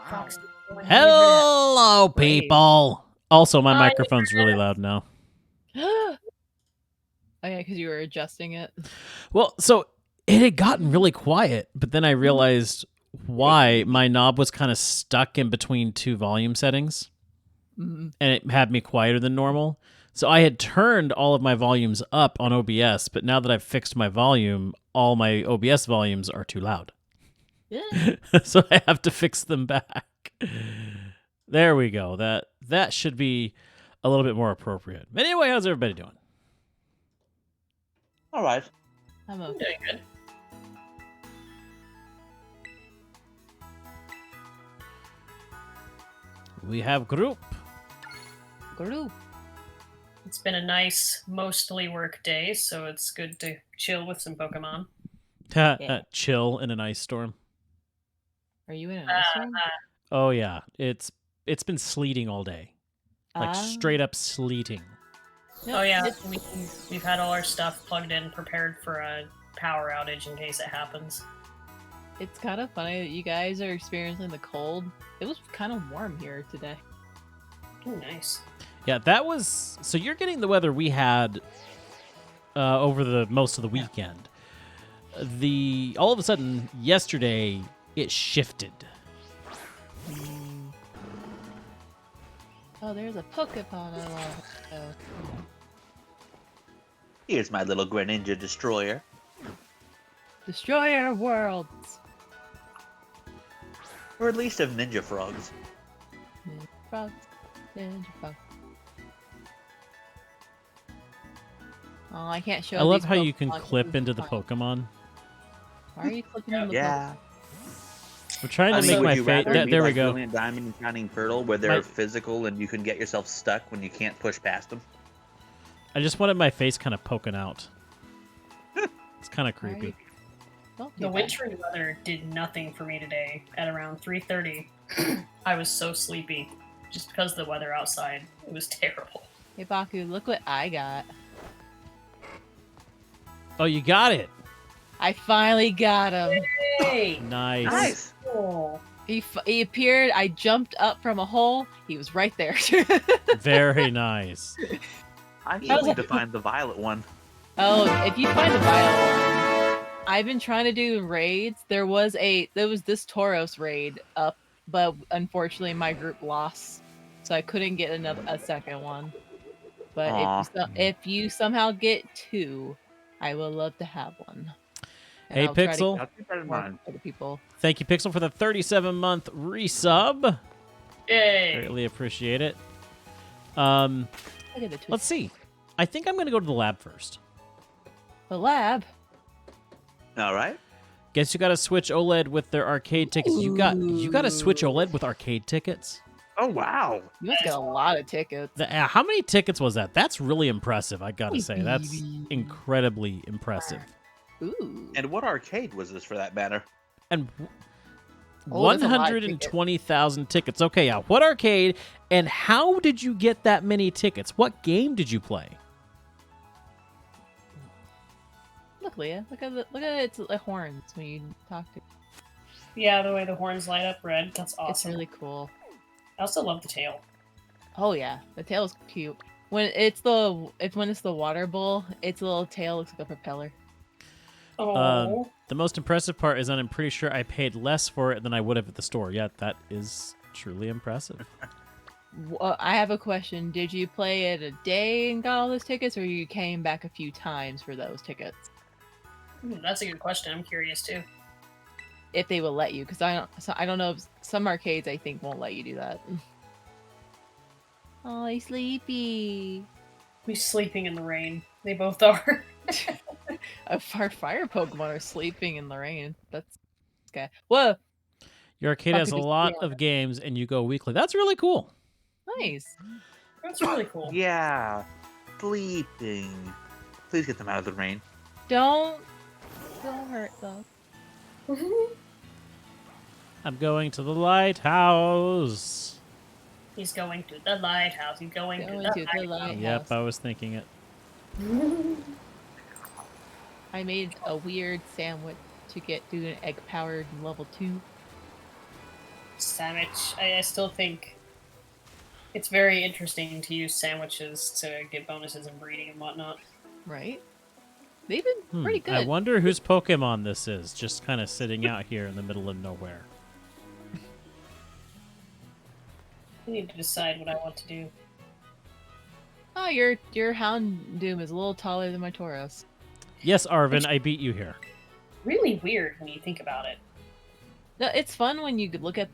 Fox. Hello, people. Also, my Hi. microphone's really loud now. Oh yeah, because you were adjusting it. Well, so it had gotten really quiet, but then I realized why. My knob was kind of stuck in between two volume settings, and it had me quieter than normal. So I had turned all of my volumes up on OBS, but now that I've fixed my volume, all my OBS volumes are too loud. Yeah. So I have to fix them back. There we go. That should be a little bit more appropriate. Anyway, how's everybody doing? All right. I'm I'm okay. doing good. We have group. Group. It's been a nice, mostly work day, so it's good to chill with some Pokemon. Chill in an ice storm. Are you in an ice storm? Oh yeah, it's been sleeting all day, like straight up sleeting. No, Oh yeah, it's- we've had all our stuff plugged in, prepared for a power outage in case it happens. It's kind of funny that you guys are experiencing the cold. It was kind of warm here today. Oh, nice. Yeah, that was. So you're getting the weather we had over the most of the weekend. All of a sudden yesterday it shifted. Oh, there's a Pokemon I want. Oh. Here's my little Greninja destroyer. Destroyer worlds. Or at least of ninja frogs. Ninja frogs. Ninja frogs. Oh, I can't show. I love these how you can Pokemon. clip into the Fine. Pokemon. Why are you clipping in the Yeah. We're trying to I make mean, would my you face. rather be There we like go. Brilliant Diamond and Shining Pearl, where they're My- physical and you can get yourself stuck when you can't push past them? I just wanted my face kind of poking out. It's kind of Why are creepy. you- Don't do The that. wintry weather did nothing for me today. At around 3:30, I was so sleepy, just because of the weather outside. It was terrible. Hey Baku, look what I got. Oh, you got it. I finally got him. Hey, Nice. Nice. cool. He appeared. I jumped up from a hole. He was right there. Very nice. I was still need like- to find the violet one. Oh, if you find the violet one, I've been trying to do raids. There was this Tauros raid up, but unfortunately my group lost, so I couldn't get a second one. But Aw. if you somehow get two, I will love to have one. And Hey, I'll try to Pixel. I'll keep that in more mind. for other people. Thank you, Pixel, for the 37-month resub. Yay. Greatly appreciate it. Um, Look at the twist. let's see. I think I'm gonna go to the lab first. The lab. All right. Guess you got to switch OLED with their arcade tickets. You got to switch OLED with arcade tickets. Oh, wow. You must get a lot of tickets. How many tickets was that? That's really impressive. I gotta say, that's Baby. incredibly impressive. Ooh. And what arcade was this for that matter? And Oh, that's a lot of tickets. 120,000 tickets. Okay, yeah. What arcade? And how did you get that many tickets? What game did you play? Look, Leah. Look at its horns when you talk to. Yeah, the way the horns light up red, that's awesome. It's really cool. I also love the tail. Oh yeah, the tail's cute. When it's the water bowl, its little tail looks like a propeller. Oh, The most impressive part is that I'm pretty sure I paid less for it than I would have at the store. Yeah, that is truly impressive. I have a question. Did you play it a day and got all those tickets, or you came back a few times for those tickets? That's a good question. I'm curious too. If they will let you, because I don't know if some arcades I think won't let you do that. Oh, he's sleepy. He's sleeping in the rain. They both are. Our fire Pokemon are sleeping in the rain. That's okay. Whoa, Your arcade How has a could you lot say of games, and you go weekly. That's really cool. nice. That's really cool. Yeah. Sleeping. Please get them out of the rain. Don't hurt them. I'm going to the lighthouse. He's going to the lighthouse. He's going to Going the to the lighthouse. lighthouse. Yep, I was thinking it. I made a weird sandwich to get to an egg-powered level 2. sandwich. I still think it's very interesting to use sandwiches to get bonuses in breeding and whatnot. Right? They've been pretty good. I wonder whose Pokemon this is, just kind of sitting out here in the middle of nowhere. I need to decide what I want to do. Oh, your Houndoom is a little taller than my Tauros. Yes, Arvin, I beat you here. Really weird when you think about it. No, it's fun when you look at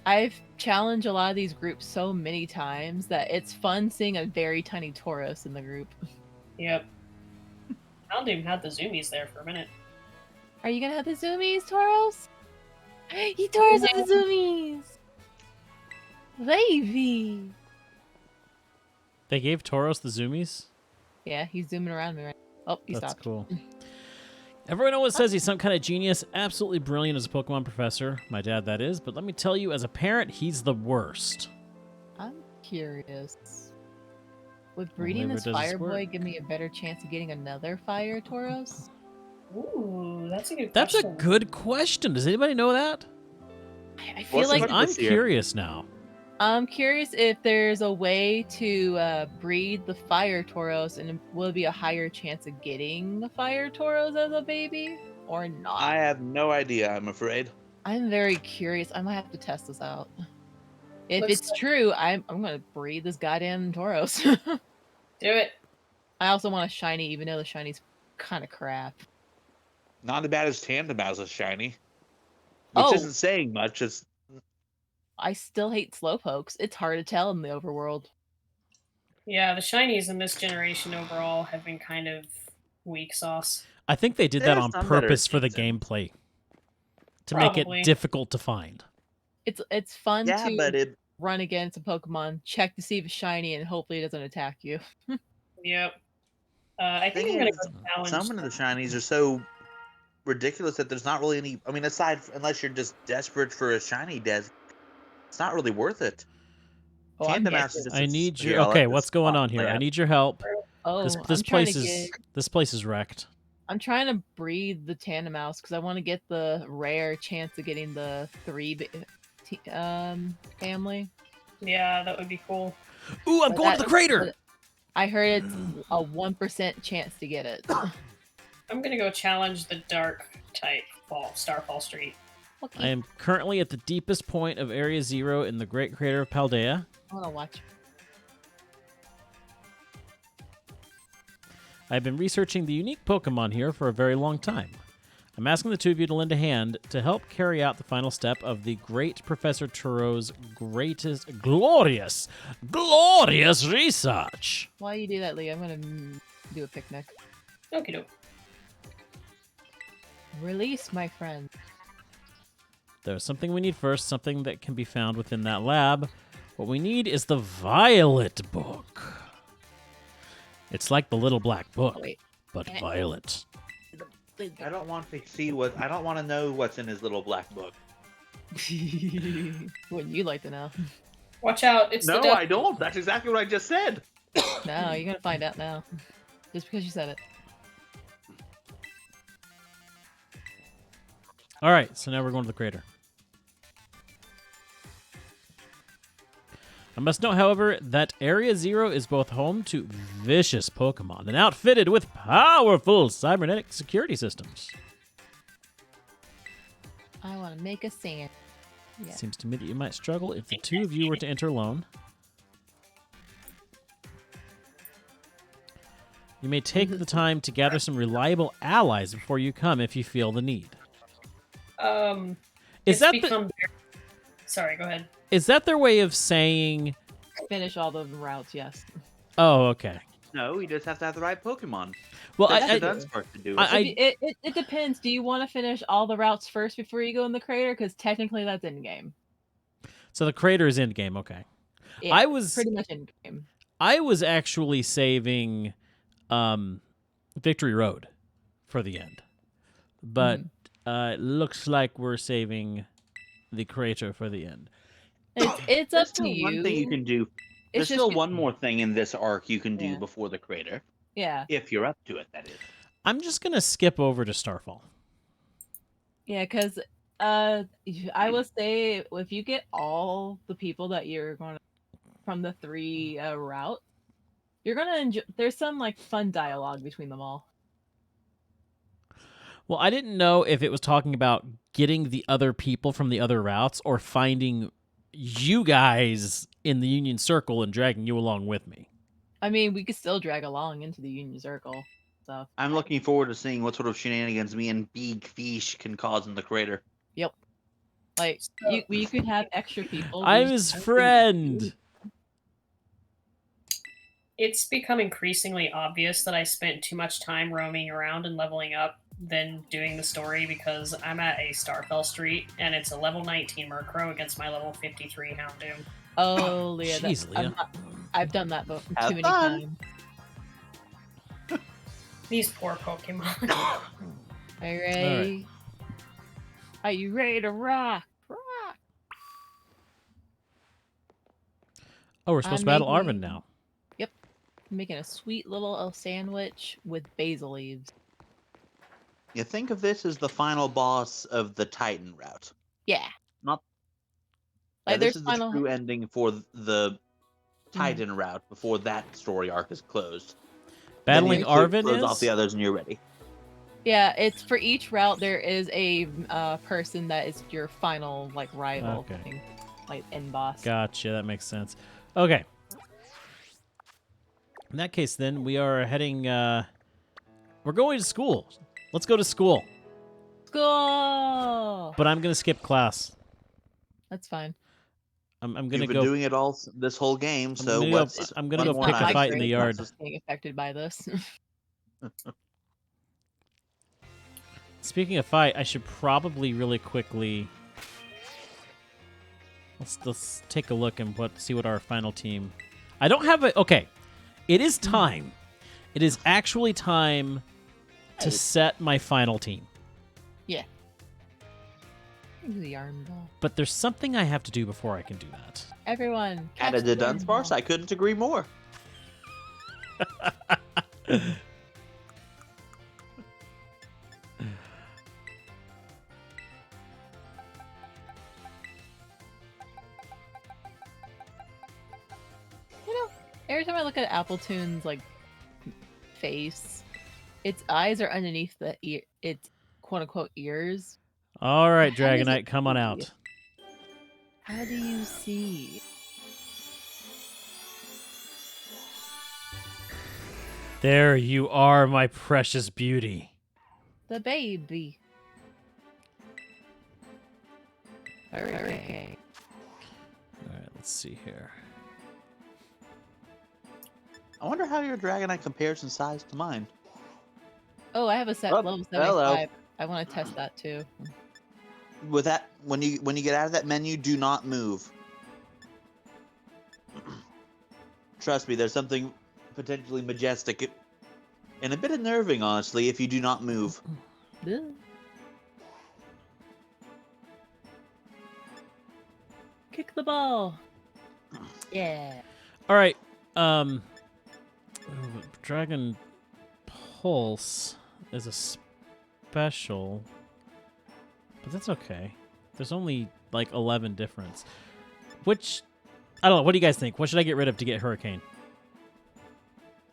I've challenged a lot of these groups so many times that it's fun seeing a very tiny Tauros in the group. Yep. I don't even have the zoomies there for a minute. Are you gonna have the zoomies, Tauros? You Tauros have the zoomies! Baby! They gave Tauros the zoomies? Yeah, he's zooming around me right now. Oh, he That's stopped. cool. Everyone always says he's some kind of genius, absolutely brilliant as a Pokemon professor. My dad, that is. But let me tell you, as a parent, he's the worst. I'm curious. Would breeding Whatever this does Fire work. Boy give me a better chance of getting another Fire Tauros? Ooh, that's a good That's a question. good question. Does anybody know that? I feel What's the like But I'm this year- curious now. I'm curious if there's a way to breed the Fire Tauros, and will it be a higher chance of getting the Fire Tauros as a baby, or not? I have no idea, I'm afraid. I'm very curious. I might have to test this out. If Looks it's true, I'm gonna breed this goddamn Tauros. Do it. I also want a shiny, even though the shiny's kind of crap. Not as bad as Tandemaus is shiny. Which Oh. isn't saying much. It's I still hate Slowpokes. It's hard to tell in the overworld. Yeah, the shinies in this generation overall have been kind of weak sauce. I think they did that There's on some that are purpose for the decent. gameplay. To make Probably. it difficult to find. It's fun yeah, to but it run against a Pokemon, check to see if it's shiny, and hopefully it doesn't attack you. Yep. I think I'm thing gonna is, go challenge. some of the shinies are so ridiculous that there's not really any. I mean, unless you're just desperate for a shiny desk, it's not really worth it. Oh, I'm Tandemaus getting- is just I need here, your I'll let okay. this What's going spot on here? play I out. need your help. Oh, This I'm this trying place to is get. this place is wrecked. I'm trying to breed the Tandemaus because I want to get the rare chance of getting the family. Yeah, that would be cool. Ooh, I'm But going to that- the crater. but I heard it's a 1% chance to get it. I'm gonna go challenge the dark type Starfall Street. I am currently at the deepest point of Area 0 in the Great Crater of Paldea. I want to watch. I've been researching the unique Pokemon here for a very long time. I'm asking the two of you to lend a hand to help carry out the final step of the great Professor Turo's glorious research. While you do that, Lee, I'm gonna do a picnic. Okie doke. Release, my friend. There's something we need first, something that can be found within that lab. What we need is the Violet Book. It's like the Little Black Book, Oh, wait. but violet. I don't want to see what. I don't want to know what's in his little black book. Wouldn't you like to know? Watch out! It's No, the I don't. That's exactly what I just said. No, you're gonna find out now. Just because you said it. All right, so now we're going to the crater. I must note, however, that Area 0 is both home to vicious Pokemon and outfitted with powerful cybernetic security systems. I want to make a sand. Yeah. Seems to me that you might struggle if the two of you were to enter alone. You may take the time to gather some reliable allies before you come if you feel the need. Is Is that Sorry, go ahead. is that their way of saying? Finish all the routes, yes. Oh, okay. No, you just have to have the right Pokemon. Well, That's I, the done part to do it. It depends. Do you want to finish all the routes first before you go in the crater? Because technically that's in game. so the crater is in game. Okay. Yeah, I was pretty much in game. I was actually saving Victory Road for the end. But it looks like we're saving the crater for the end. It's There's up to still you. one thing you can do. There's It's still just one more thing in this arc you can do Yeah. before the crater, yeah, if you're up to it. That is. I'm just going to skip over to Starfall. yeah. Because I would say if you get all the people that you're going to from the 3 route, you're gonna enjoy. There's some like fun dialogue between them all. Well, I didn't know if it was talking about getting the other people from the other routes or finding you guys in the Union Circle and dragging you along with me. I mean, we could still drag along into the Union Circle. So I'm looking forward to seeing what sort of shenanigans me and Big Fish can cause in the crater. yep. Like you could have extra people. I'm There's his nothing- friend. It's become increasingly obvious that I spent too much time roaming around and leveling up than doing the story because I'm at a Starfell Street and it's a level 19 Murkrow against my level 53 Houndoom. Oh, Leah, Jeez, Leah. I've done that too Have many fun. times. These poor Pokemon. Are you ready? Are you ready to rock? Rock! Oh, we're supposed to battle Arvin now. I'm making a sweet little sandwich with basil leaves. You think of this as the final boss of the Titan route. Yeah. Not. Like, this there's is final. the true ending for the Titan route before that story arc is closed. Battling Then you Arvin close off the is? others and you're ready. Yeah, it's for each route. There is a person that is your final like rival, Okay. thing, like end boss. Gotcha, that makes sense. Okay. In that case, then, we are heading, we're going to school. Let's go to school. School. But I'm going to skip class. That's fine. I'm going You've to been go. doing it all this whole game, so gonna go- what's I'm gonna one go more pick a time? fight in the grade yard. being affected by this. Speaking of fight, I should probably really quickly. Let's take a look and see what our final team. I don't have a. Okay, it is time. It is actually time to set my final team. Yeah. The arm ball. But there's something I have to do before I can do that. Everyone. catch Added to the arm Dunsparce, ball. I couldn't agree more. Every time I look at Appletoon's like face, its eyes are underneath the ear. Its quote unquote ears. All right, How does it Dragonite, come on see? out. How do you see? There you are, my precious beauty. The baby. Okay. All right, let's see here. I wonder how your Dragonite compares in size to mine. Oh, I have a set Oh, level 75. hello. I want to test that too. With that, when you get out of that menu, do not move. Trust me, there's something potentially majestic and a bit unnerving, honestly, if you do not move. Ugh. Kick the ball. Yeah. All right, Dragon Pulse is a special, but that's okay. There's only like 11 difference. Which, I don't know. What do you guys think? What should I get rid of to get Hurricane?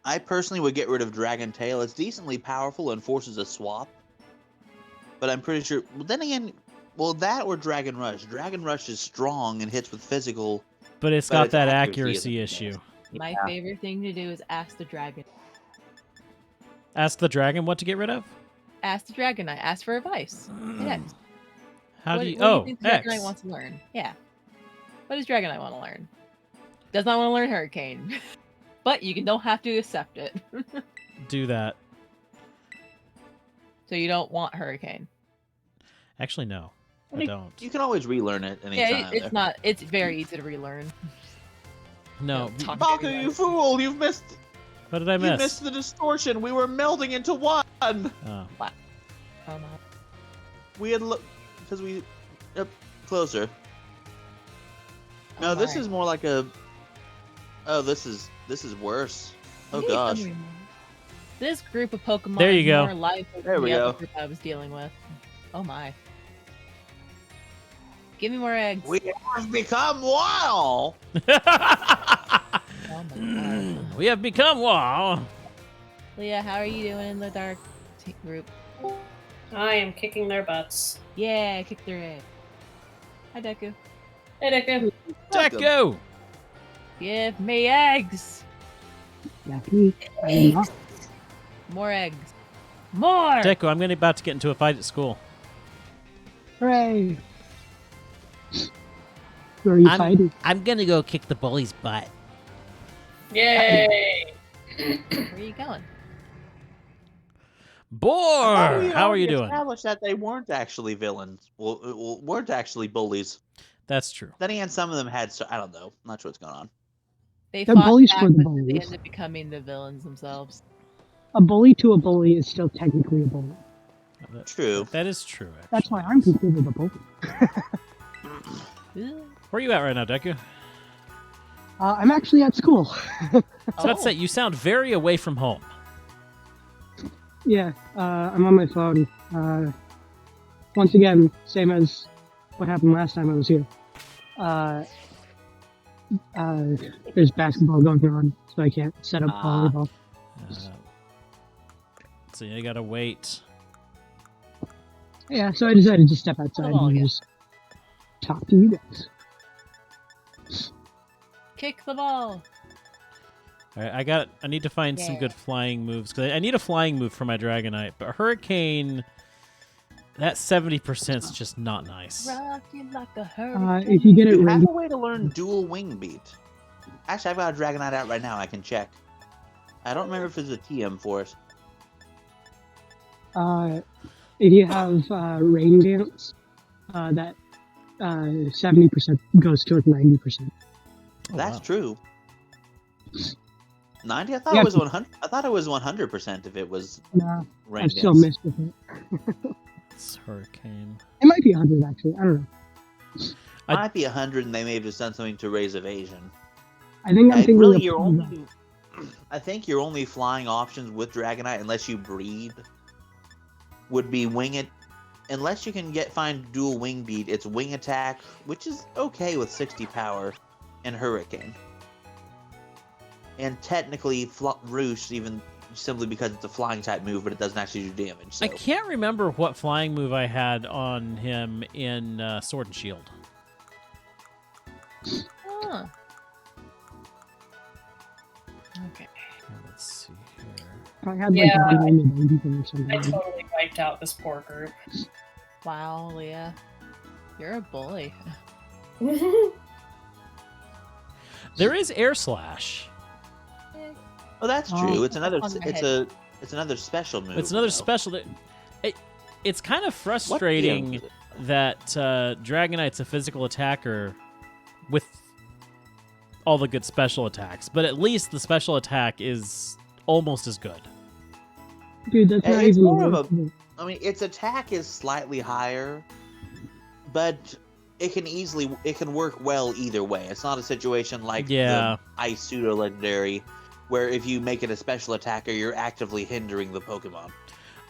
I personally would get rid of Dragon Tail. It's decently powerful and forces a swap. But I'm pretty sure. Well, then again, well, that or Dragon Rush. Dragon Rush is strong and hits with physical. But it's But got its that accuracy accuracy isn't issue. My Yeah. favorite thing to do is ask the dragon. Ask the dragon what to get rid of? Ask the Dragonite. Ask for advice. Yes. How What do you. what Oh, think the X. Dragonite wants to learn? Yeah. What does Dragonite want to learn? Does not want to learn Hurricane. But don't have to accept it. Do that. So you don't want Hurricane. Actually, no. I You- don't. You can always relearn it anytime. Yeah, it's not. It's very easy to relearn. No. Talk- Baku, you fool! You've missed. What did I You miss? missed the distortion. We were melding into one. Oh. We had looked because we up closer. No, this is more like a. Oh, this is worse. Oh gosh. This group of Pokemon There you is go. more lively There than we the go. other group I was dealing with. Oh my. Give me more eggs. We have become wild. Oh my god. We have become wow. Leah, how are you doing in the dark group? I am kicking their butts. Yeah, kick their ass. Hi, Deku. Hey, Deku. Deku. Give me eggs. Jackie, I am not. More eggs. More. Deku, I'm about to get into a fight at school. Hooray! Who are you fighting? I'm gonna go kick the bully's butt. Yay! Where are you going? Boar, We how are you already doing? Established that they weren't actually villains. Well, weren't actually bullies. That's true. Then again, some of them had. So I don't know. I'm not sure what's going on. They The fought bullies back, were the but bullies. they ended up becoming the villains themselves. A bully to a bully is still technically a bully. True. That is true. Actually. That's why I'm considered a bully. Ooh. Where are you at right now, Deku? I'm actually at school. So that's Oh. it. You sound very away from home. Yeah, I'm on my phone. Once again, same as what happened last time I was here. There's basketball going on, so I can't set up volleyball. So you gotta wait. Yeah, so I decided to step outside Oh, and yeah. just talk to you guys. Kick the ball. All right, I need to find some Yeah. good flying moves because I need a flying move for my Dragonite. But Hurricane, that 70% is just not nice. Rocking like a hurricane. If you get it You have right, a way to learn dual wing beat. Actually, I've got a Dragonite out right now. I can check. I don't remember if there's a TM for it. if you have rain dance, that 70% goes towards 90%. Oh, That's wow. true. 90? I thought Yeah. it was 100. I thought it was 100% if it was Nah, rain I still dance. missed with it. It's Hurricane. It might be 100 actually. I don't know. I- Might be 100, and they may have just done something to raise evasion. I think I'm thinking Really, of you're only. I think your only flying options with Dragonite, unless you breed, would be wing it. Unless you can find dual wing beat, it's wing attack, which is okay with 60 power, and Hurricane. And technically, Roost, even simply because it's a flying type move, but it doesn't actually do damage. So. I can't remember what flying move I had on him in Sword and Shield. Huh. Okay. Let's see here. I had like Yeah, 190 or I something. totally wiped out this poor group. Wow, Leah. You're a bully. There is Air Slash. Oh, that's Oh. true. It's another. On my It's head. another special move. It's another though. special. It's kind of What frustrating TM is it? that Dragonite's a physical attacker with all the good special attacks, but at least the special attack is almost as good. Dude, that's not It's even more of worth a- it. I mean, its attack is slightly higher, but it can work well either way. It's not a situation like Yeah. the Ice Pseudo Legendary, where if you make it a special attacker, you're actively hindering the Pokemon.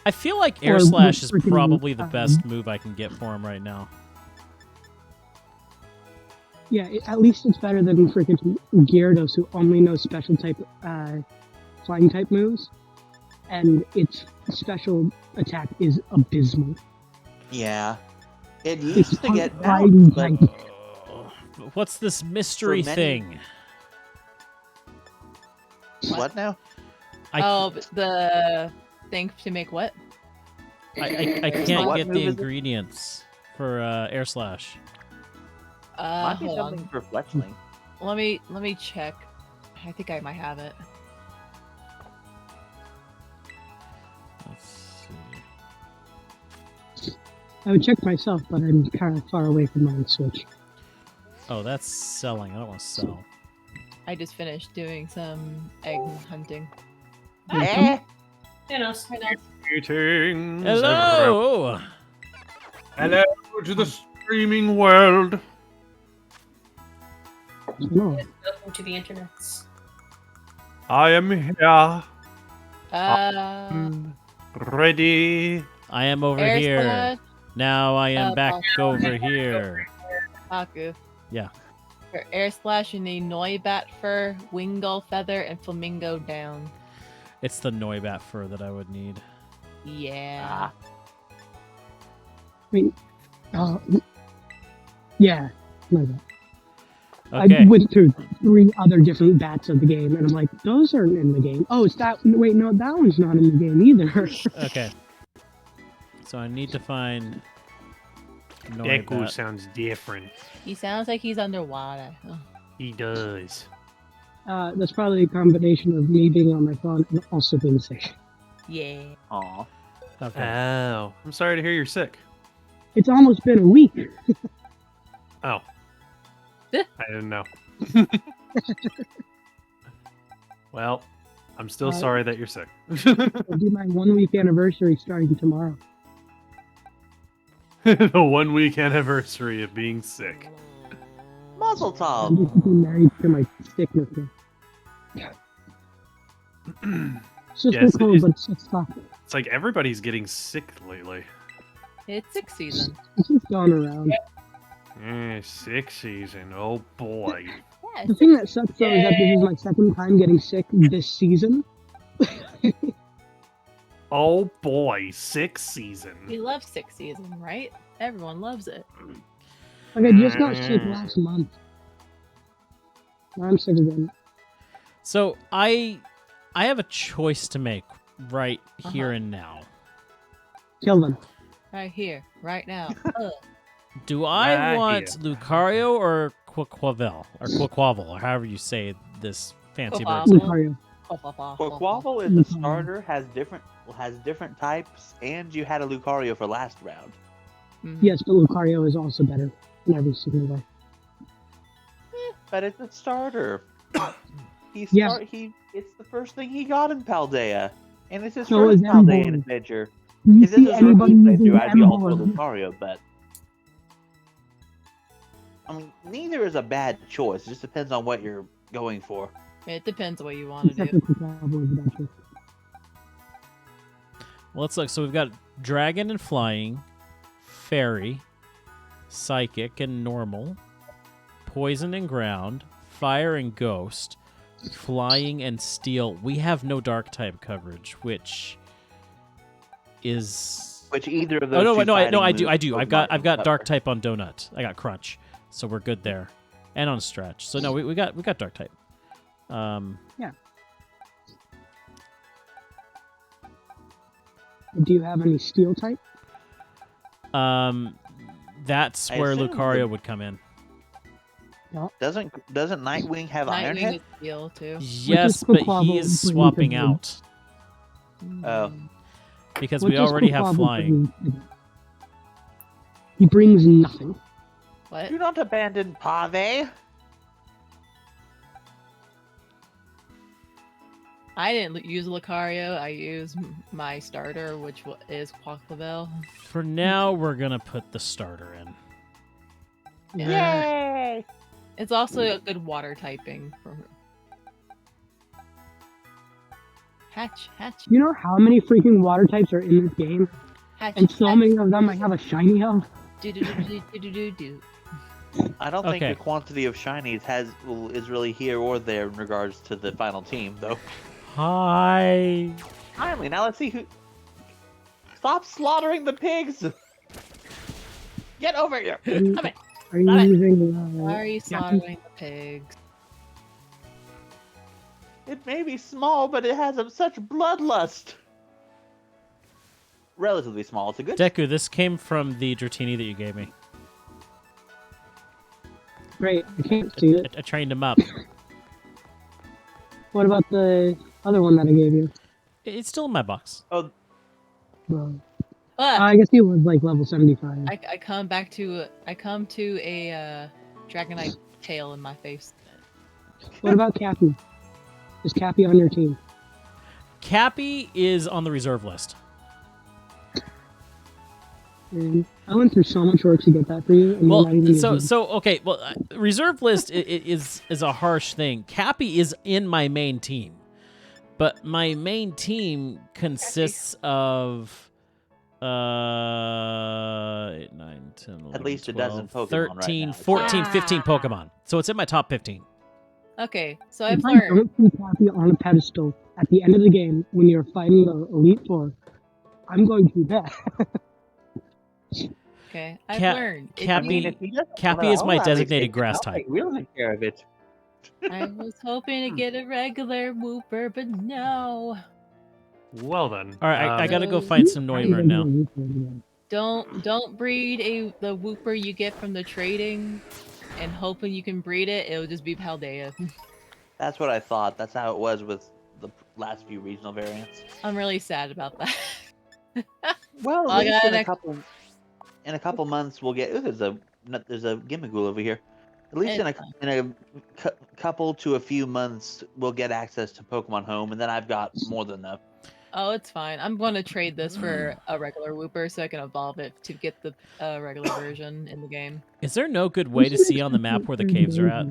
I feel like Air Or Slash is freaking, probably the best move I can get for him right now. Yeah, at least it's better than freaking Gyarados, who only knows special type, flying type moves, and its special attack is abysmal. Yeah, it It's used to get flying bounced, but type. What's this mystery For many- thing? what now? Oh, but the thing to make what? I can't What get move the is it? ingredients for Air Slash. Might be Hold something on. for Fletchling. Let me check. I think I might have it. Let's see. I would check myself, but I'm kind of far away from my Switch. Oh, that's selling. I don't want to sell. I just finished doing some egg hunting. Eh. You know, Greetings. Hello. Hello to the streaming world. No, welcome to the internets. I am here. Ready. I am over Air here. Slash. Now I am back Oh, over here. Aku. Yeah. For Air Slash, you need Noibat Fur, Wingull Feather, and Flamingo Down. It's the Noibat fur that I would need. Yeah. Yeah. My bad. Okay. I went through 3 other different bats of the game, and I'm like, those aren't in the game. Oh, it's that. Wait, no, that one's not in the game either. Okay. So I need to find Deku Noibat. sounds different. He sounds like he's underwater. Oh. He does. That's probably a combination of me being on my phone and also being sick. Yeah. Aw. Okay. Oh, I'm sorry to hear you're sick. It's almost been a week. Oh. I didn't know. Well, I'm still sorry that you're sick. I'll do my 1-week anniversary starting tomorrow. The 1 week anniversary of being sick. Mazel I'm tov. just getting married to my sickness now. It's just Yes, a cold, it is. but it's just tough. It's like everybody's getting sick lately. It's 6 season. It's just going around. Sick season. Oh boy. Yeah, The thing that sucks though is that this is my second time getting sick this season. Oh boy. Sick season. we love 6 season, right? Everyone loves it. Like I just got sick last month. Now I'm sick again. So I have a choice to make right here Uh-huh. and now. Kill them. Right here, right now. Do I Right want here. Lucario or Quaquavel or Quaquavel or however you say this fancy Quaquavel. bird's name? Lucario. Quaquavel is a starter, has different types, and you had a Lucario for last round. Mhm. Yes, but Lucario is also better in every single way. But it's a starter. Yeah. It's the first thing he got in Paldea. And it's his So first is Paldean Emboar. adventure. Do you If this see was a anybody repeat using playthrough, I'd be all for Emboar? Lucario, but I mean, neither is a bad choice. It just depends on what you're going for. It depends what you want to Except do. for Quaquavel is better. Well, let's look. So we've got Dragon and Flying, Fairy, Psychic and Normal, Poison and Ground, Fire and Ghost, Flying and Steel. We have no Dark type coverage, which is. Which either of those. Oh no, two no, I fighting do. moves I've would got not Dark cover. type on Donut. I got Crunch, so we're good there, and on Stretch. So no, we got Dark type. Do you have any steel type? That's I where assume Lucario the- would come in. Doesn't Nightwing have Iron Nightwing Head? is steel too. Yes, is but Quaquavel he is bring to swapping the- out Oh. because What we does already have Quaquavel Flying. bring to the- He brings nothing. What? Do not abandon Pave. I didn't use Lucario. I used my starter, which is Quaquavel. For now, we're gonna put the starter in. Yay! It's also a good water typing. Hatch. You know how many freaking water types are in this game? Hatch. And so many of them I have a shiny of. Do. I don't think Okay. the quantity of shinies is really here or there in regards to the final team, though. Hi. Finally, now let's see who. Stop slaughtering the pigs! Get over here! Come here! Are you Got it. using? Why are you slaughtering the pigs? It may be small, but it has such bloodlust. Relatively small. It's a good. Deku, this came from the Dratini that you gave me. Great. I can't see it. I trained him up. What about the other one that I gave you? It's still in my box. Oh, Well, But I guess he was like level 75. I come to a Dragonite tail in my face. What about Cappy? Is Cappy on your team? Cappy is on the reserve list. And I went through so much work to get that for you. And you're not even Well, using so okay. Well, reserve list is a harsh thing. Cappy is in my main team, but my main team consists of 8, 9, 10, 11, least a 12, dozen Pokemon 13, right now. 14, 15 Wow. Pokemon. So it's in my top 15. Okay, so I've If I learned. don't see Cappy on a pedestal at the end of the game when you're fighting the Elite Four, I'm going to be mad. Okay, I've Cap- learned. If Cappy- you- if he doesn't Cappy want is it, my I'll have it designated taken. grass I'll type. take real good care of it. I was hoping to get a regular Wooper, but no. Well then. All right, I gotta go So- find some Noivern now. Don't breed the Wooper you get from the trading, and hoping you can breed it. It'll just be Paldea. That's what I thought. That's how it was with the last few regional variants. I'm really sad about that. Well, I at least got in an a couple months we'll get. Ooh, there's a Gimmighoul over here. At least It's in a couple to a few months we'll get access to Pokemon Home, and then I've got more than enough. Oh, it's fine. I'm going to trade this for a regular Wooper so I can evolve it to get the regular version in the game. Is there no good way to see on the map where the caves are at?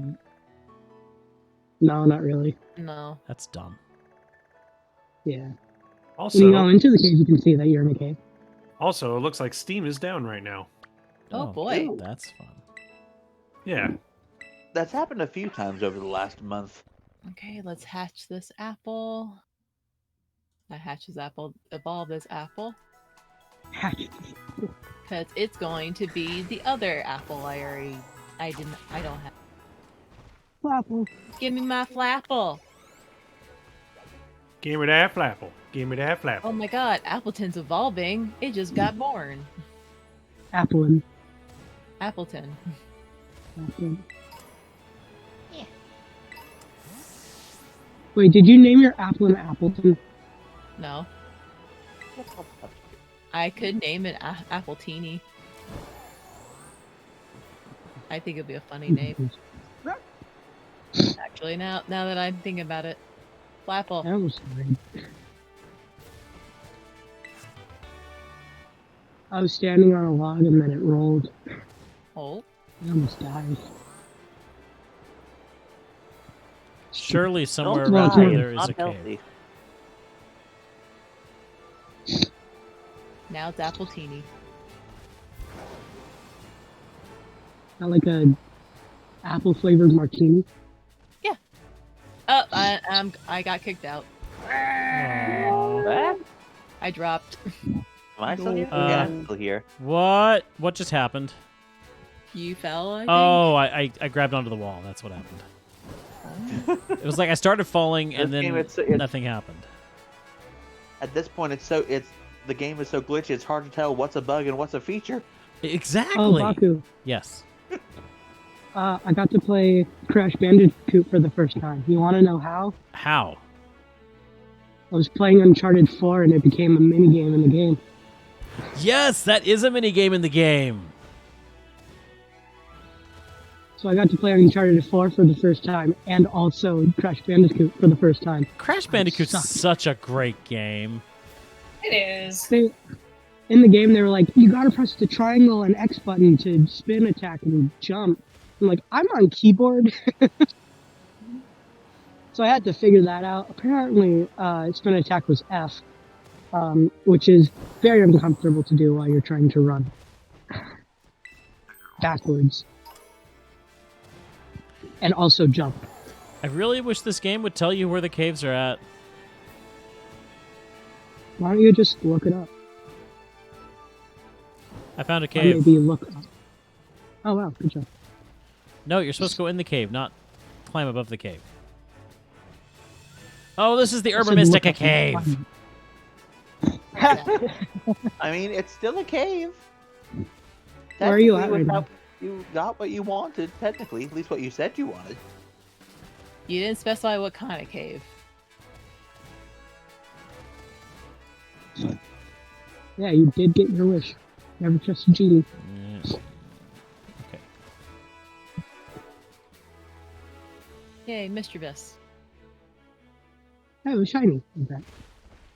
No, not really. No. That's dumb. Yeah. Also, When you go into the cave, you can see that you're in a cave. it looks like Steam is down right now. Oh, boy. That's fun. Yeah. That's happened a few times over the last month. Okay, let's hatch this apple. I hatch this apple, evolve this apple, because it's going to be the other apple I don't have. Flapple. Give me my flapple. Give me that Flapple. Give me that Flapple. Oh my god, Appleton's evolving. It just got born. Applin. Appleton. Applin. Wait, did you name your Applin Appleton? No. I could name it Appletini. I think it'd be a funny name. Actually, now that I'm thinking about it. Flapple. That was weird. I was standing on a log and then it rolled. Oh. I almost died. Surely somewhere Don't Well, around die. here there is Not a cave. healthy. Now it's Appletini. Not like a apple flavored martini. Oh, I got kicked out. What? I dropped. Am I still here? Uh, Yeah, I'm still here. What? What just happened? You fell, I think? Oh, I grabbed onto the wall. That's what happened. It was like I started falling and This game, then it's- nothing happened. At this point, the game is so glitchy. It's hard to tell what's a bug and what's a feature. Exactly. Oh, Baku. Yes. I got to play Crash Bandicoot for the first time. You want to know how? How? I was playing Uncharted 4 and it became a minigame in the game. Yes, that is a mini game in the game. So I got to play Uncharted 4 for the first time and also Crash Bandicoot for the first time. Crash Bandicoot's sucked. such a great game. It is. In the game, they were like, you gotta press the triangle and X button to spin attack and jump. I'm like, I'm on keyboard. So I had to figure that out. Apparently, spin attack was F, which is very uncomfortable to do while you're trying to run backwards. And also jump. I really wish this game would tell you where the caves are at. Why don't you just look it up? I found a Or cave. maybe look up. Oh wow, good job. No, you're supposed to go in the cave, not climb above the cave. Oh, this is the Urban Said Mystica look up and cave. find. I mean, it's still a cave. Where are you Technically, at right now? without- You got what you wanted, technically. At least what you said you wanted. You didn't specify what kind of cave. Yeah, you did get your wish. Never trust a genie. Yeah. Okay. Yay, Mischievous. That was shiny. In fact.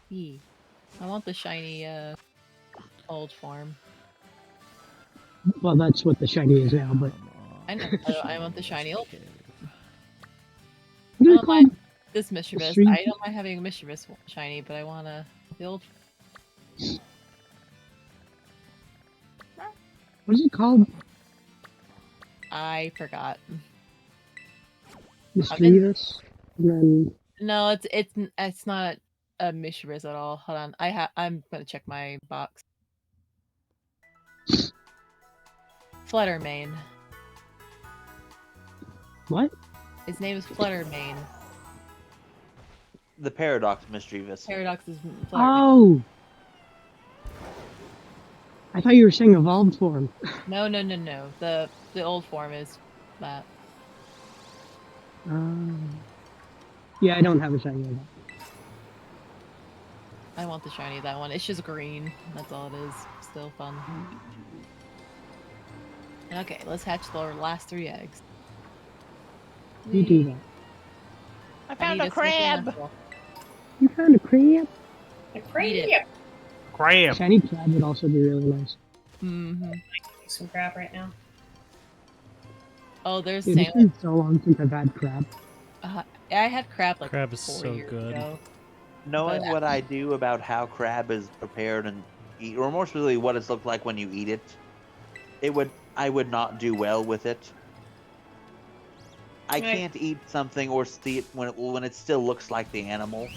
Yee. I want the shiny, old form. Well, that's what the shiny is now, but I know. I want the shiny old. I They're don't mind called- this Mischievous. street- I don't mind having a Mischievous shiny, but I want the old. What is it called? I forgot. Mischievous? And then No, it's not a mischievous at all. Hold on, I'm gonna check my box. Fluttermane. what? His name is Fluttermane. The Paradox Mischievous. Paradox is Fluttermane. Oh! I thought you were saying evolved form. No. The old form is that. Yeah, I don't have a shiny of that. I want the shiny of that one. It's just green. That's all it is. Still fun. Okay, let's hatch the last 3 eggs. You do that. I I found need a to sneak in crab. that. You found a crab? A Eat crab. it. Cram. Shiny crab would also be really nice. Mm-hmm. Some crab right now. Oh, there's Dude, it's salmon. been so long since I've had crab. I had crab like Crab is 4 so years good. ago. Knowing But- what I do about how crab is prepared and eat, or more specifically what it's looked like when you eat it, I would not do well with it. I Right. can't eat something or see it when it still looks like the animal.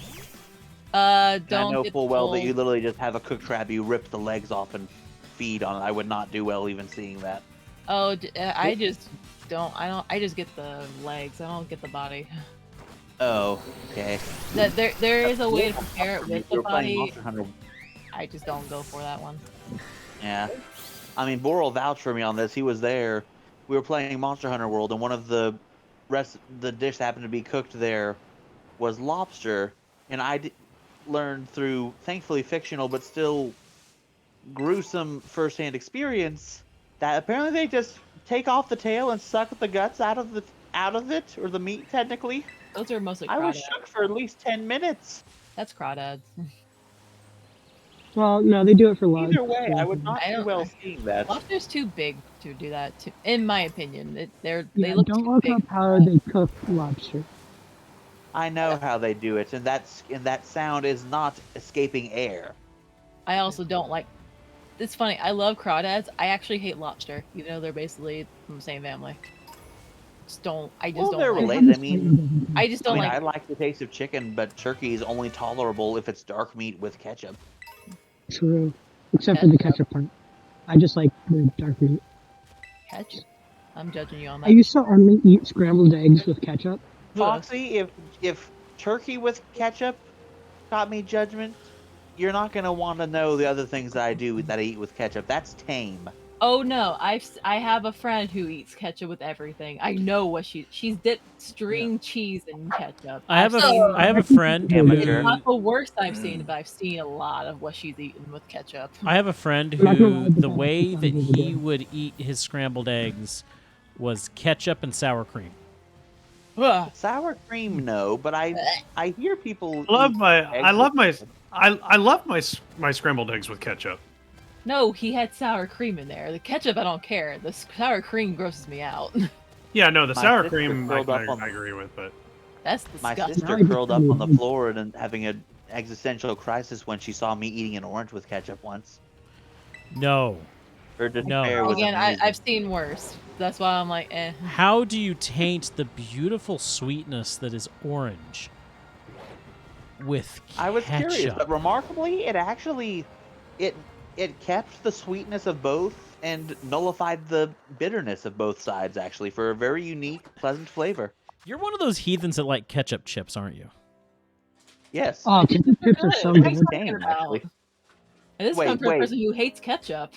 Don't And I know get full well that you told- literally just have a cooked crab, you rip the legs off and feed on it. I would not do well even seeing that. Oh, I just don't. I just get the legs. I don't get the body. Oh, okay. That there is a way to prepare it with We the were playing body. Monster Hunter. I just don't go for that one. Yeah. I mean, Boral vouched for me on this. He was there. We were playing Monster Hunter World, and one of the dish that happened to be cooked there was lobster. And learned through, thankfully fictional, but still gruesome first-hand experience, that apparently they just take off the tail and suck the guts out of it, or the meat technically. Those are mostly I was crawdads. shook for at least 10 minutes. That's crawdads. Well, no, they do it for love. Either way, I would not I do don't- well seeing that. Lobster's too big to do that. In my opinion, they Yeah, look don't too look big. up how they cook lobster. I know how they do it, and that sound is not escaping air. I also don't like. It's funny. I love crawdads. I actually hate lobster, even though they're basically from the same family. I just Well, don't. they're like related. I mean, I just don't I like. like the taste of chicken, but turkey is only tolerable if it's dark meat with ketchup. True. Except for the ketchup part. I just like the dark meat. Ketchup. I'm judging you on that. I used to only eat scrambled eggs with ketchup. Foxy, if turkey with ketchup got me judgment, you're not gonna want to know the other things that I do that I eat with ketchup. That's tame. Oh no, I have a friend who eats ketchup with everything. I know what she's dipped string cheese in ketchup. I have I've seen- I have a friend Yeah, who It's not the worst I've seen, but I've seen a lot of what she's eaten with ketchup. I have a friend I'm not gonna lie, who but the that way sounds that really he good. would eat his scrambled eggs was ketchup and sour cream. Ugh. Sour cream, no, but I hear people. I love eat my eggs I love with my ketchup. I love my scrambled eggs with ketchup. No, he had sour cream in there. The ketchup, I don't care. The sour cream grosses me out. Yeah, no, the My sour sister cream curled up on I agree with, but That's My disgusting. sister Now I curled up just on the need- floor and having an existential crisis when she saw me eating an orange with ketchup once. No. Her despair No. was Again, amazing. I've seen worse. That's why I'm like, eh. How do you taint the beautiful sweetness that is orange with ketchup? I was curious, but remarkably, it actually it kept the sweetness of both and nullified the bitterness of both sides. Actually, for a very unique, pleasant flavor. You're one of those heathens that like ketchup chips, aren't you? Yes. Oh, ketchup chips are so What are good. you Damn, talking about? actually. And this Wait, comes from a wait. person who hates ketchup.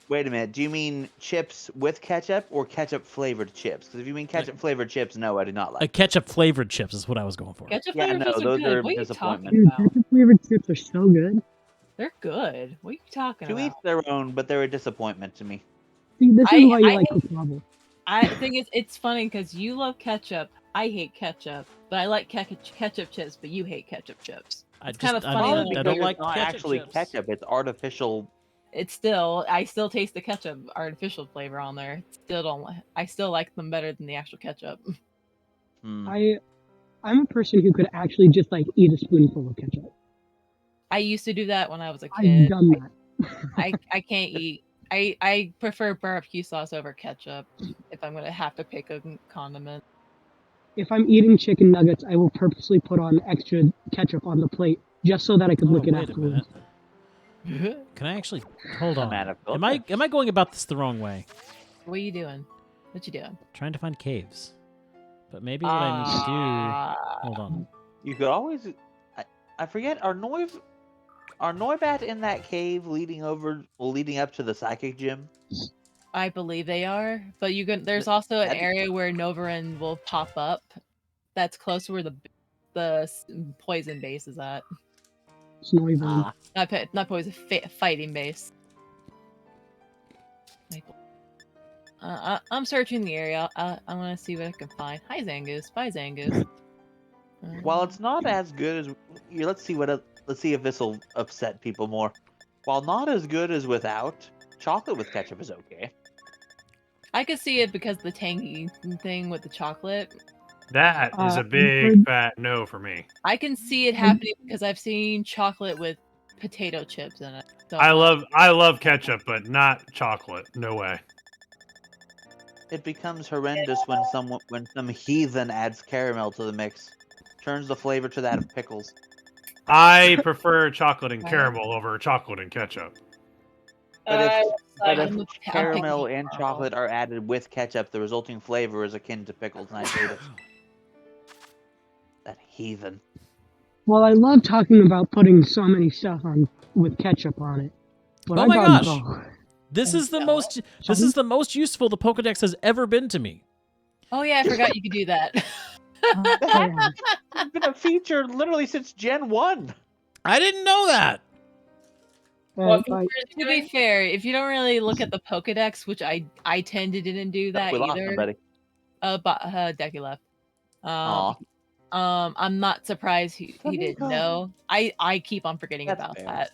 Wait a minute. Do you mean chips with ketchup or ketchup flavored chips? Because if you mean ketchup flavored chips, no, I do not like. Ketchup flavored chips is what I was going for. Ketchup Yeah, flavored no, chips are those good. are What are you disappointment. talking Dude, about? ketchup flavored chips are so good. They're good. What are you talking To about? each their own, but they're a disappointment to me. See, this I- is why you I like hate- Cook Level. I think it's funny because you love ketchup. I hate ketchup, but I like ketchup chips. But you hate ketchup chips. It's kinda funny Probably that- because I don't it's like not ketchup actually chips. ketchup. It's artificial. I still taste the ketchup artificial flavor on there. I still like them better than the actual ketchup. Hmm. I'm a person who could actually just like eat a spoonful of ketchup. I used to do that when I was a I've kid. done that. I can't eat. I prefer barbecue sauce over ketchup if I'm gonna have to pick a condiment. If I'm eating chicken nuggets, I will purposely put on extra ketchup on the plate just so that I could Oh, lick it wait a afterwards. minute. Can I actually hold on? out of Am I going about this the wrong way? What are you doing? What you doing? Trying to find caves. But maybe what I need to do. Hold on. You could always. I forget. Are Noibat in that cave leading up to the psychic gym? I believe they are, but you can. There's also an area where Novarin will pop up. That's close to where the poison base is at. It's not even. Not poison, fighting base. I'm searching the area. I want to see what I can find. Hi Zangoose. Bye Zangoose. While it's not as good as let's see if this will upset people more. While not as good as without, chocolate with ketchup is okay. I could see it because the tangy thing with the chocolate. That is a I've big heard- fat no for me. I can see it happening because I've seen chocolate with potato chips in it. So I love ketchup, but not chocolate. No way. It becomes horrendous when some heathen adds caramel to the mix, turns the flavor to that of pickles. I prefer chocolate and caramel over chocolate and ketchup. But I'm if picking caramel and caramel. chocolate are added with ketchup, the resulting flavor is akin to pickles, and I hate it. That heathen. Well, I love talking about putting so many stuff on with ketchup on it. But Oh I my gotta gosh. go. This is the most useful the Pokedex has ever been to me. Oh yeah, I forgot you could do that. It's been a feature literally since Gen 1. I didn't know that. What Bye. feature is he To be doing? fair, if you don't really look at the Pokedex, which I tend to didn't do that We lost either. somebody. Decky left. Aw. I'm not surprised he didn't Flamingo. know. I keep on forgetting That's about fair. that.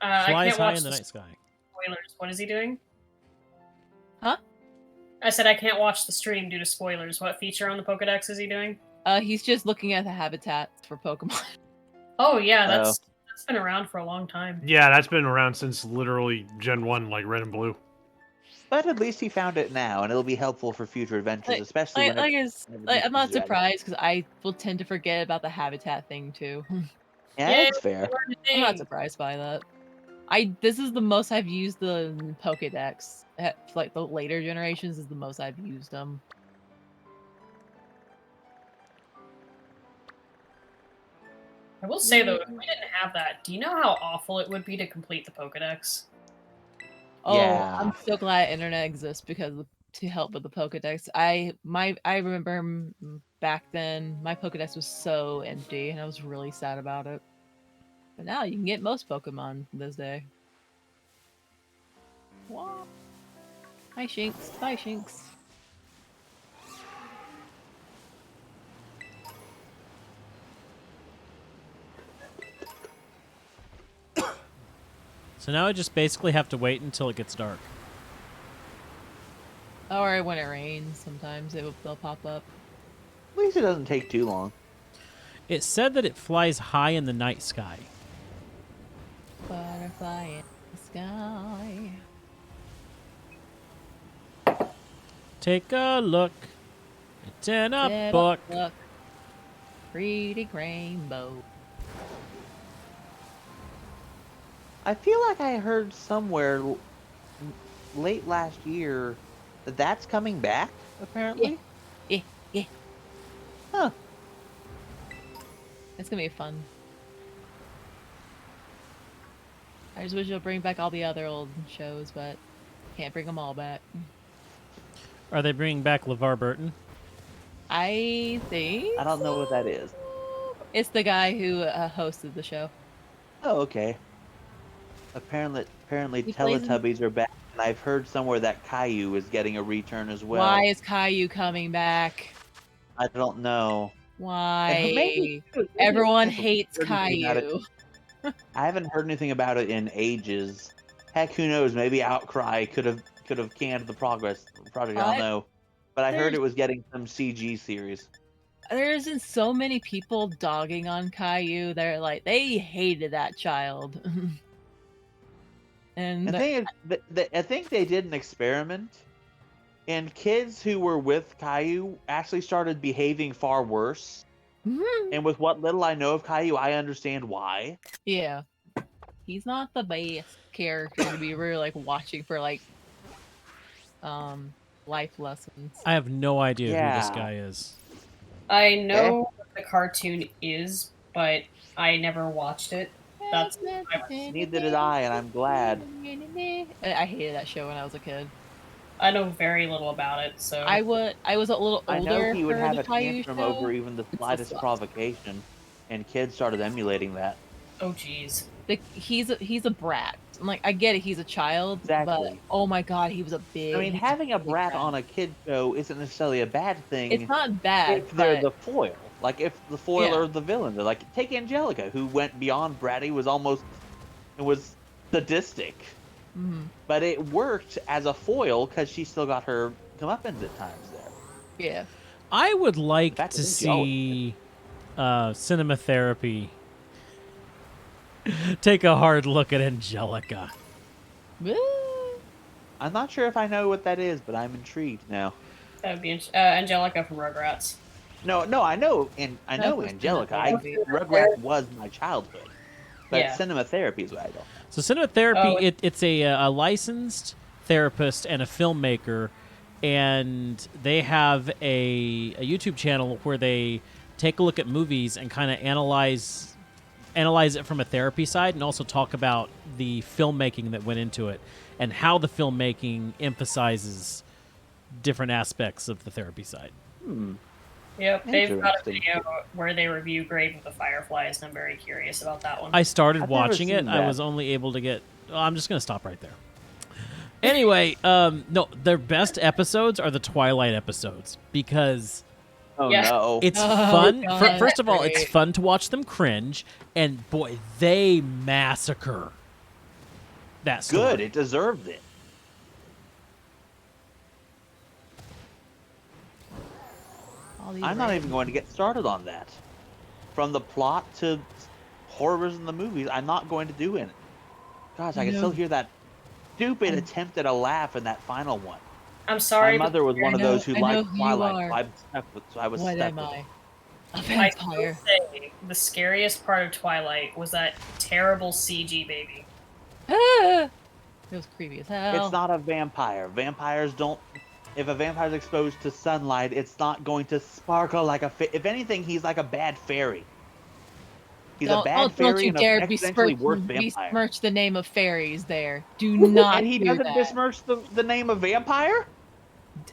I Flies can't high watch in the the night sky. spoilers. What is he doing? Huh? I said I can't watch the stream due to spoilers. What feature on the Pokedex is he doing? He's just looking at the habitats for Pokemon. Oh yeah, that's been around for a long time. Yeah, that's been around since literally Gen 1, like Red and Blue. But at least he found it now, and it'll be helpful for future adventures, especially when I'm not is ready. surprised because I will tend to forget about the habitat thing too. Yeah, Yay, that's fair. learn a I'm not thing. surprised by that. This is the most I've used the Pokedex. Like the later generations is the most I've used them. I will say though, if we didn't have that, do you know how awful it would be to complete the Pokedex? Oh, Yeah. I'm so glad internet exists to help with the Pokedex. I remember back then my Pokedex was so empty and I was really sad about it. But now you can get most Pokemon this day. What? Hi Shinx. Bye Shinx. So now I just basically have to wait until it gets dark. Or when it rains, sometimes they'll pop up. At least it doesn't take too long. It said that it flies high in the night sky. Butterfly in the sky. Take a look. It's in a Little book. book. Pretty rainbow. I feel like I heard somewhere late last year that that's coming back, apparently. Yeah. Huh. It's gonna be fun. I just wish they'll bring back all the other old shows, but can't bring them all back. Are they bringing back LeVar Burton? I think I don't know what that is. it's the guy who hosted the show. Oh, okay. Apparently He plays in- Teletubbies are back, and I've heard somewhere that Caillou is getting a return as well. Why is Caillou coming back? I don't know. Why? Maybe- Everyone I haven't hates heard anything about it. Caillou. I haven't heard anything about it in ages. Heck, who knows? Maybe Outcry could have canned the project. I don't What? know. But I heard There's- it was getting some CG series. There's been so many people dogging on Caillou. They're like, they hated that child. And The thing is, I think they did an experiment, and kids who were with Caillou actually started behaving far worse. And with what little I know of Caillou, I understand why. yeah, he's not the best character to be really like watching for like life lessons. I have no idea who this Yeah. guy is. I know what the cartoon is, but I never watched it. That's Neither did I, and I'm glad. I hated that show when I was a kid. I know very little about it, so I was a little older. I know he would for have the a Caillou tantrum show. over even the slightest sucks. provocation, and kids started emulating that. oh geez. He's a brat. I'm like, I get it, he's a child, but Exactly. oh my god, he was a big. I mean, he's having a big brat on a kid show isn't necessarily a bad thing. It's not bad. if they're but the foil. Like, if the foil Yeah. or the villain. They're like, take Angelica, who went beyond bratty, was sadistic. Mhm. But it worked as a foil because she still got her comeuppance at times there. Yeah. I would like Back to to Joey. see Cinema Therapy take a hard look at Angelica. Woo. I'm not sure if I know what that is, but I'm intrigued now. That would be Angelica from Rugrats. No, I know, and I know That's Angelica. Cinema Rugrats was my childhood, but Yeah. cinema therapy is what I don't know. So Cinema Therapy, Oh, it's a licensed therapist and a filmmaker, and they have a YouTube channel where they take a look at movies and kind of analyze it from a therapy side, and also talk about the filmmaking that went into it and how the filmmaking emphasizes different aspects of the therapy side. Yep, they've got a Interesting. video where they review Grave of the Fireflies, and I'm very curious about that one. I started I've never watching it. seen I that. was only able to get. Oh, I'm just gonna stop right there. Anyway, no, their best episodes are the Twilight episodes because Oh Yeah. no! it's Oh, fun. God, First of all, it's great. fun to watch them cringe, and boy, they massacre that story. Good. It deserved it. All these I'm not random- even going to get started on that. From the plot to horrors in the movies, I'm not going to do it. Gosh, I can No. still hear that stupid attempt at a laugh in that final one. I'm sorry, My mother was one of know- those who I know liked who you Twilight, are. so I was What stuck am with I? it. A I vampire. will say the scariest part of Twilight was that terrible CG baby. Ah! It was creepy as hell. It's not a vampire. Vampires don't. If a vampire's exposed to sunlight, it's not going to sparkle like a. If anything, he's like a bad fairy. He's a bad don't fairy you and dare an exponentially worse vampire. besmirch the name of fairies there. Do not And he do doesn't that. besmirch the name of vampire?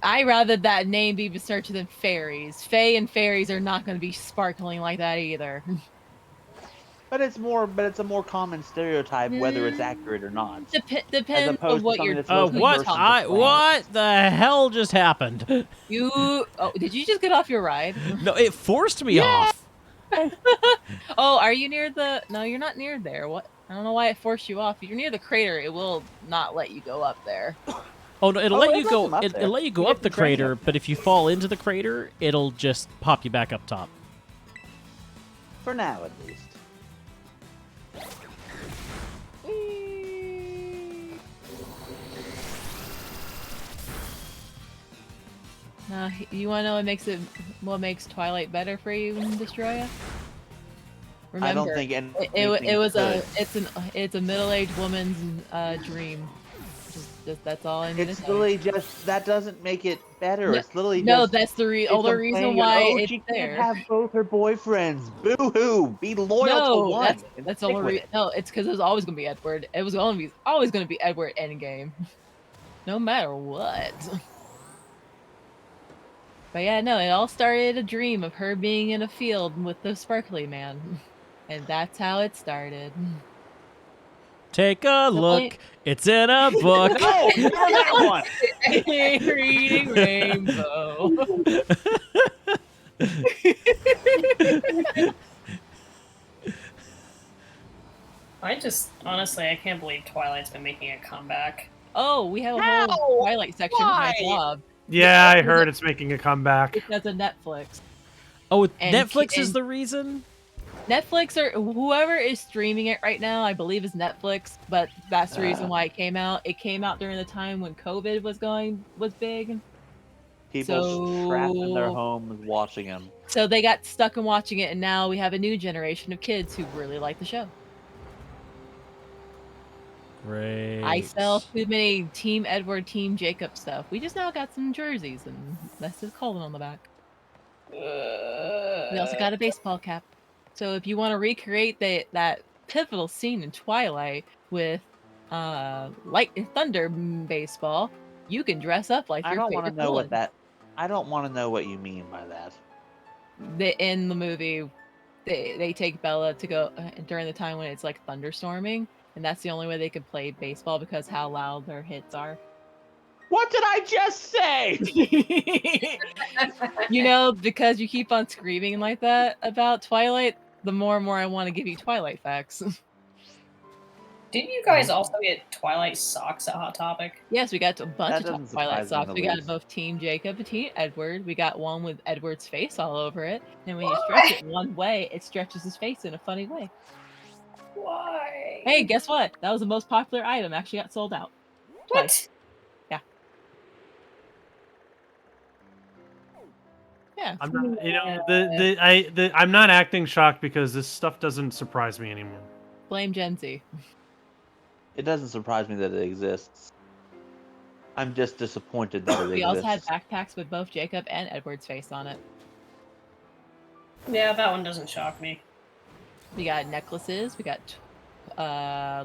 I rather that name be besmirched than fairies. Fae and fairies are not going to be sparkling like that either. But it's a more common stereotype, whether it's accurate or not. Depends opposed on to what something you're. that's Oh, supposed to what? versus the I plan. what the hell just happened? You. Oh, did you just get off your ride? No, it forced me Yeah. off. Oh, are you near the? No, you're not near there. What? I don't know why it forced you off. If you're near the crater, it will not let you go up there. Oh no, it'll Oh, let it you lets go. them up It'll there. let you go You up get the to train crater, it. but if you fall into the crater, it'll just pop you back up top. For now, at least. You want to know what makes Twilight better for you, Destroya? Remember, I don't think it's a middle-aged woman's dream. That's all I'm gonna It's say. literally just that doesn't make it better. No- It's literally No, just that's the it's only them reason saying, why oh, it's she there. can't have both her boyfriends. Boo hoo! Be loyal No, to one. that's and the stick only with reason. it. No, it's because it was always gonna be Edward. It was always gonna be Edward Endgame, no matter what. But yeah, no, it all started a dream of her being in a field with the sparkly man, and that's how it started. Take a look. It's in a book. No, never that one. Reading Rainbow. I just honestly, I can't believe Twilight's been making a comeback. Oh, we have a whole Twilight section with my Why? job Yeah, I heard it's making a comeback. because of Netflix. Oh, And Netflix ki- is and- the reason. Netflix or whoever is streaming it right now, I believe is Netflix, but that's the reason why it came out. It came out during the time when COVID was big. People trapped in their So- homes watching them. So they got stuck in watching it, and now we have a new generation of kids who really like the show. Great. I sell too many Team Edward, Team Jacob stuff. We just now got some jerseys, and that's his colon on the back. We also got a baseball cap. So if you want to recreate that pivotal scene in Twilight with light and thunder baseball, you can dress up like I your don't want to favorite know villain. what that. I don't want to know what you mean by that. In the movie, they take Bella to go during the time when it's like thunderstorming, and that's the only way they could play baseball because how loud their hits are. What did I just say? You know, because you keep on screaming like that about Twilight, the more and more I want to give you Twilight facts. Didn't you guys also get Twilight socks at Hot Topic? Yes, we got a bunch That of doesn't Twilight surprise me in socks. the We got least. both Team Jacob and Team Edward. We got one with Edward's face all over it. And when you stretch it one way, it stretches his face in a funny way. Why? Hey, guess what? That was the most popular item. Actually got sold out. What? Yeah. I'm not, you know, I'm not acting shocked because this stuff doesn't surprise me anymore. Blame Gen Z. It doesn't surprise me that it exists. I'm just disappointed that it We exists. also had backpacks with both Jacob and Edward's face on it. Yeah, that one doesn't shock me. We got necklaces. We got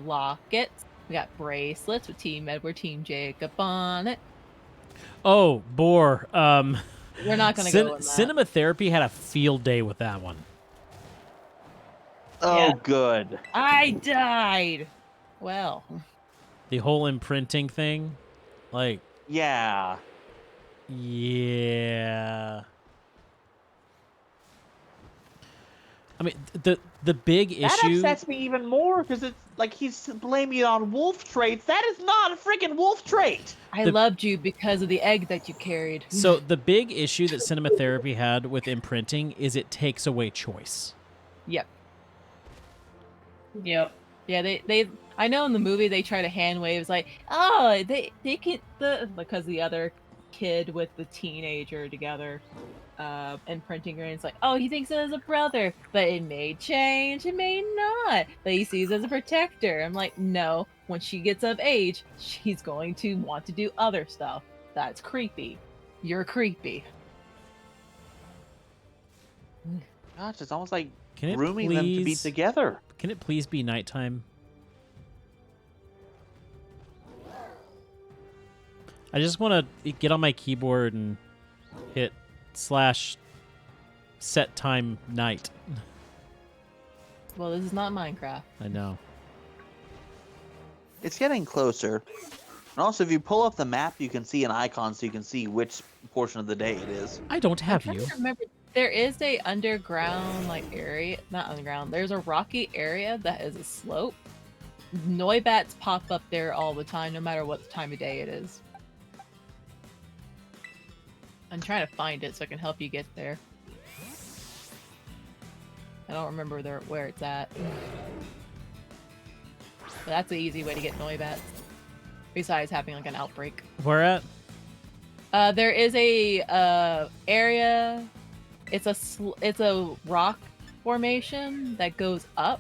lockets. We got bracelets with Team Edward, Team Jacob on it. Oh, Boar. We're not going to go in that. Cinema Therapy had a field day with that one. Oh, Yeah. good. I died. Well, The whole imprinting thing. Like, Yeah. yeah. I mean, the big That issue. upsets me even more because it's like he's blaming it on wolf traits. That is not a freaking wolf trait. I The- loved you because of the egg that you carried. So the big issue that Cinema Therapy had with imprinting is it takes away choice. Yep. Yep. Yeah, they I know in the movie they try to hand waves like, oh, they can because the other kid with the teenager together imprinting her, and it's like, oh, he thinks it as a brother, but it may change, it may not, but he sees it as a protector. I'm like, no, when she gets of age, she's going to want to do other stuff. That's creepy. You're creepy. Gosh, it's almost like Can it grooming them to be please? together. Can it please be nighttime? I just want to get on my keyboard and hit / set time night. Well, this is not Minecraft. I know. It's getting closer. And also, if you pull up the map, you can see an icon so you can see which portion of the day it is. I don't I'm have trying you. to remember, there is a underground like area, not underground. There's a rocky area that is a slope. Noibats pop up there all the time, no matter what time of day it is. I'm trying to find it so I can help you get there. I don't remember where it's at. But that's an easy way to get Noibats. Besides having like an outbreak. Where at? There is a area. It's a rock formation that goes up.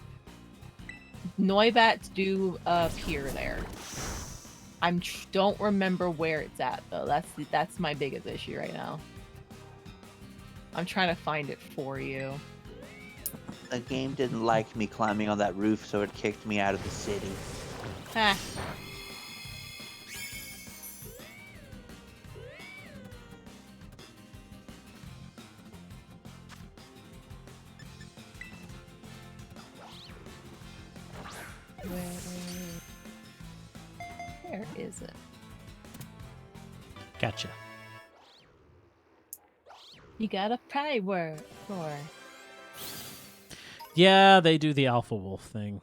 Noibats do appear there. Don't remember where it's at though. That's my biggest issue right now. I'm trying to find it for you. The game didn't like me climbing on that roof, so it kicked me out of the city. Ah. Where is it? Gotcha. You got a pry word for. Yeah, they do the alpha wolf thing.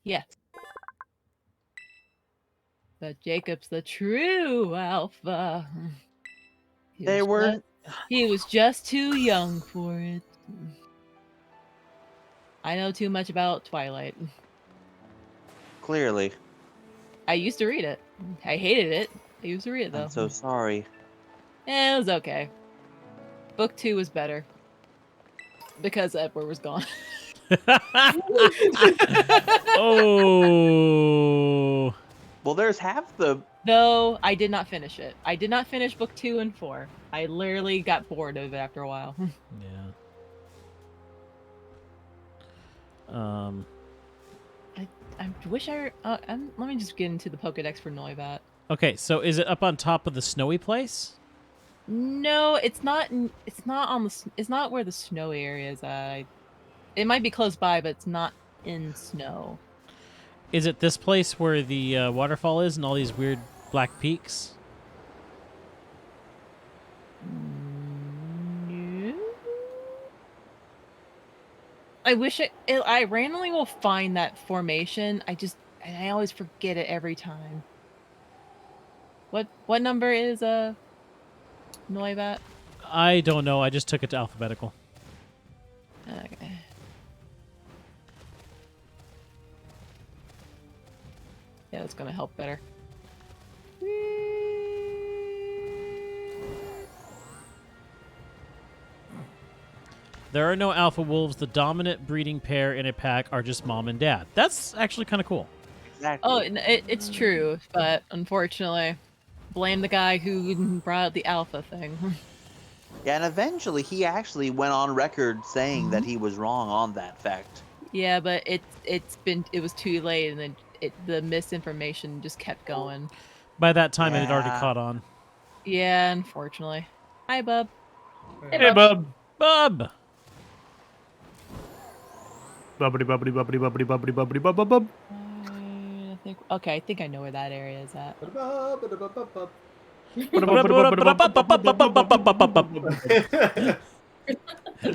Yes. But Jacob's the true alpha. He They was were. He was just too young for it. I know too much about Twilight. Clearly. I used to read it. I hated it. I used to read it though. I'm so sorry. It was okay. Book 2 was better. Because Edward was gone. Oh. Well, there's half the. No, I did not finish it. I did not finish book 2 and 4. I literally got bored of it after a while. Yeah. I wish let me just get into the Pokedex for Noibat. Okay, so is it up on top of the snowy place? No, it's not. It's not on the. It's not where the snowy area is at. It might be close by, but it's not in snow. Is it this place where the waterfall is and all these weird black peaks? No. I wish I randomly will find that formation. I always forget it every time. What number is Noibat? I don't know. I just took it to alphabetical. Okay. Yeah, that's gonna help better. There are no alpha wolves. The dominant breeding pair in a pack are just mom and dad. That's actually kind of cool. Exactly. Oh, it's true, but unfortunately, blame the guy who brought out the alpha thing. Yeah, and eventually he actually went on record saying that he was wrong on that fact. Yeah, but it was too late, and then the misinformation just kept going. By that time, it had already Yeah. caught on. Yeah, unfortunately. Hi, bub. Hey, bub. Bub! Bubbity, bubbity, bubbity, bubbity, bubbity, bubbity, bub, bub, bub. I think I know where that area is at.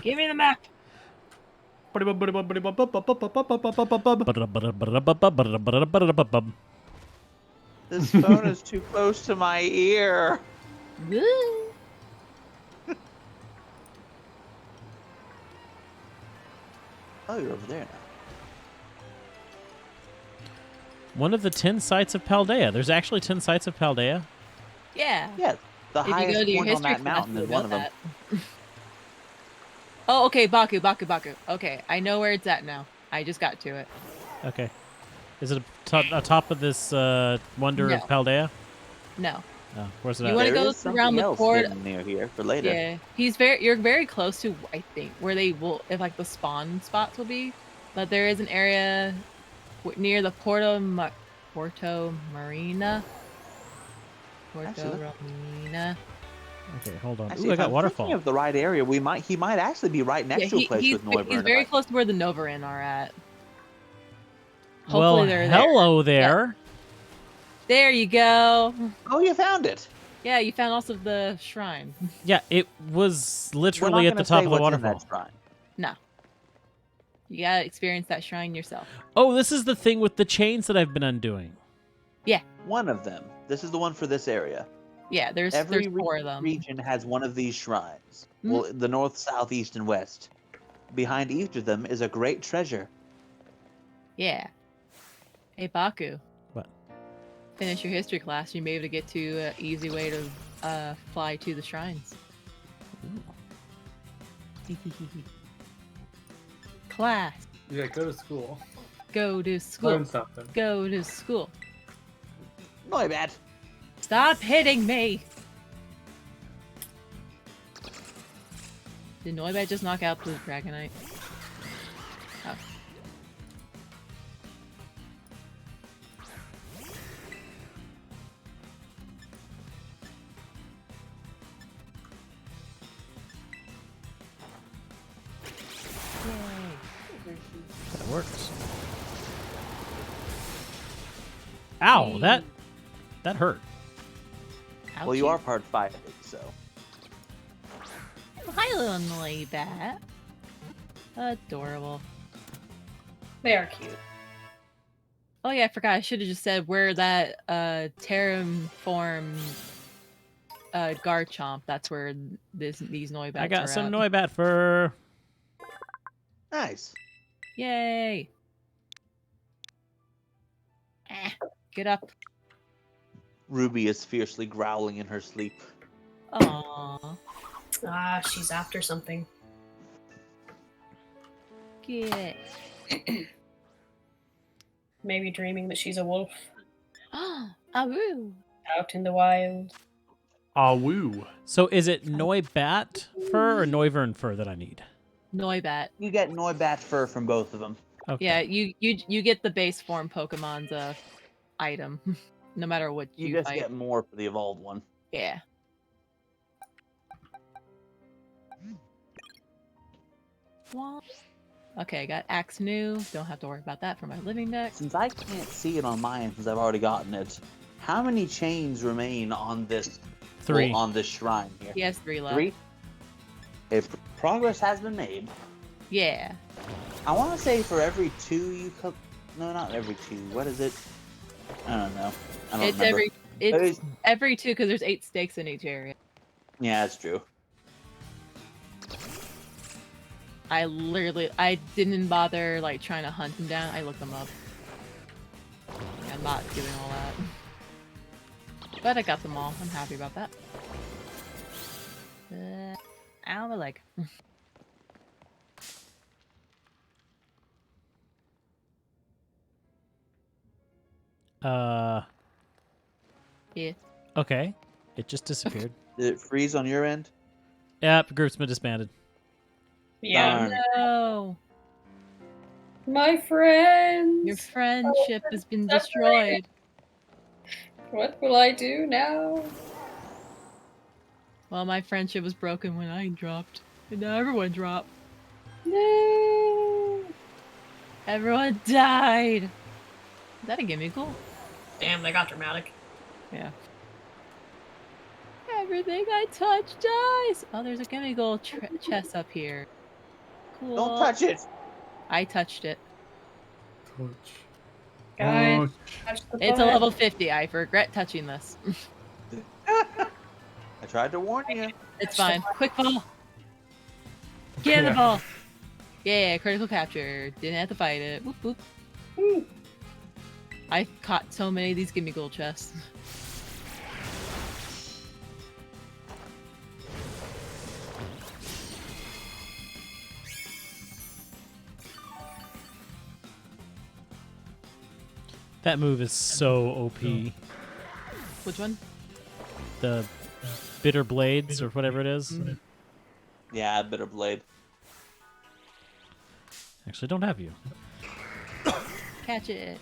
Give me the map. This phone is too close to my ear. Woo. Oh, you're over there now. One of the 10 sites of Paldea. There's actually 10 sites of Paldea. Yeah. Yeah, the If you highest go to your point on history that mountain class, is you'll one of know them. that. Oh, okay, Baku. Okay, I know where it's at now. I just got to it. Okay. Is it atop of this wonder No. of Paldea? No. Oh, where's it You at? wanna There go is something around the else port- hidden near here for later. Yeah, you're very close to, I think, where they will, if like the spawn spots will be. But there is an area near the Porto Marina. Actually, Porto Marina. Okay, hold on. Actually, Ooh, I if got I'm waterfall. thinking of the right area, he might actually be right next to a place with Noivern. he's very close to where the Novarin are at. Hopefully Well, they're there. hello there. There you go. Oh, you found it. Yeah, you found also the shrine. Yeah, it was We're literally not at the gonna top say of the what's in waterfall. that shrine. No. You gotta experience that shrine yourself. Oh, this is the thing with the chains that I've been undoing. One of them. This is the one for this area. Yeah, there's Every 4 of them. region has one of these shrines. Mhm. Well, the north, south, east, and west. Behind each of them is a great treasure. Yeah. Hey, Baku. What? Finish your history class. You may be able to get to an easy way to fly to the shrines. Class. Yeah, go to school. Go to school. Learn something. Go to school. Not bad. Stop hitting me! Did Noibat just knock out the Dragonite? Oh. Yay. That works. Ow, that hurt. Well, you Ouchie. are part 5, so. Hi, little Noibat. Adorable. They are cute. Oh yeah, I forgot. I should have just said where that terraform Garchomp. That's where these Noibats I got are some at. Noibat fur. Nice. Yay! Get up. Ruby is fiercely growling in her sleep. Aww. Ah, she's after something. Get. Maybe dreaming that she's a wolf Ah, woo. out in the wild. Ah, woo. So is it Noibat fur or Noivern fur that I need? Noibat. You get Noibat fur from both of them. Okay. Yeah, you get the base form Pokemon's item, no matter what You you just fight. get more for the evolved one. Yeah. What? Okay, I got Axe New. Don't have to worry about that for my living deck. Since I can't see it on mine since I've already gotten it, how many chains remain on this 3. on this shrine here? He has 3 left. 3? If progress has been made, Yeah. I want to say for every 2 you cook. No, not every 2. What is it? I don't know. I don't It's remember. it's every 2 because there's 8 stakes in each area. Yeah, that's true. I didn't bother like trying to hunt them down. I looked them up. Yeah, I'm not doing all that. But I got them all. I'm happy about that. Ow, my leg. Yeah. Okay. It just disappeared. Did it freeze on your end? Yep, group's been disbanded. Yeah. Darn. No. My friends! Your friendship has been destroyed. What will I do now? Well, my friendship was broken when I dropped. And now everyone dropped. No! Everyone died! Is that a gimmickle? Damn, they got dramatic. Yeah. Everything I touch dies! Oh, there's a gimmickle chest up here. Cool. Don't touch it! I touched it. Guys, touch the It's a button. level 50. I regret touching this. I tried to warn you. It's fine. Quick ball! Get the ball! Yeah, critical capture. Didn't have to fight it. Whoop whoop. Woo. I caught so many of these gimme gold chests. That move is so OP. Which one? The Bitter Blades or whatever it is. Yeah, Bitter Blade. Actually, don't have you. Catch it.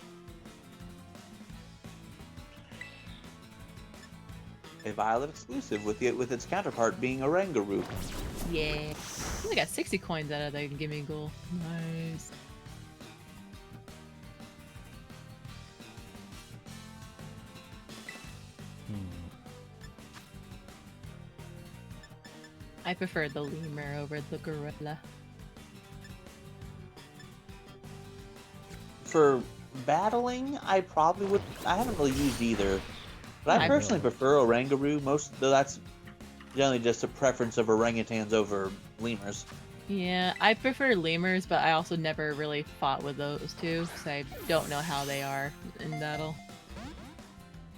A Violet exclusive with its counterpart being Oranguru. Yeah. Only got 60 coins out of that gimme gold. Nice. I prefer the lemur over the gorilla. For battling, I probably would. I haven't really used either, but I I personally prefer Oranguru. Though that's generally just a preference of orangutans over lemurs. Yeah, I prefer lemurs, but I also never really fought with those two, so I don't know how they are in battle.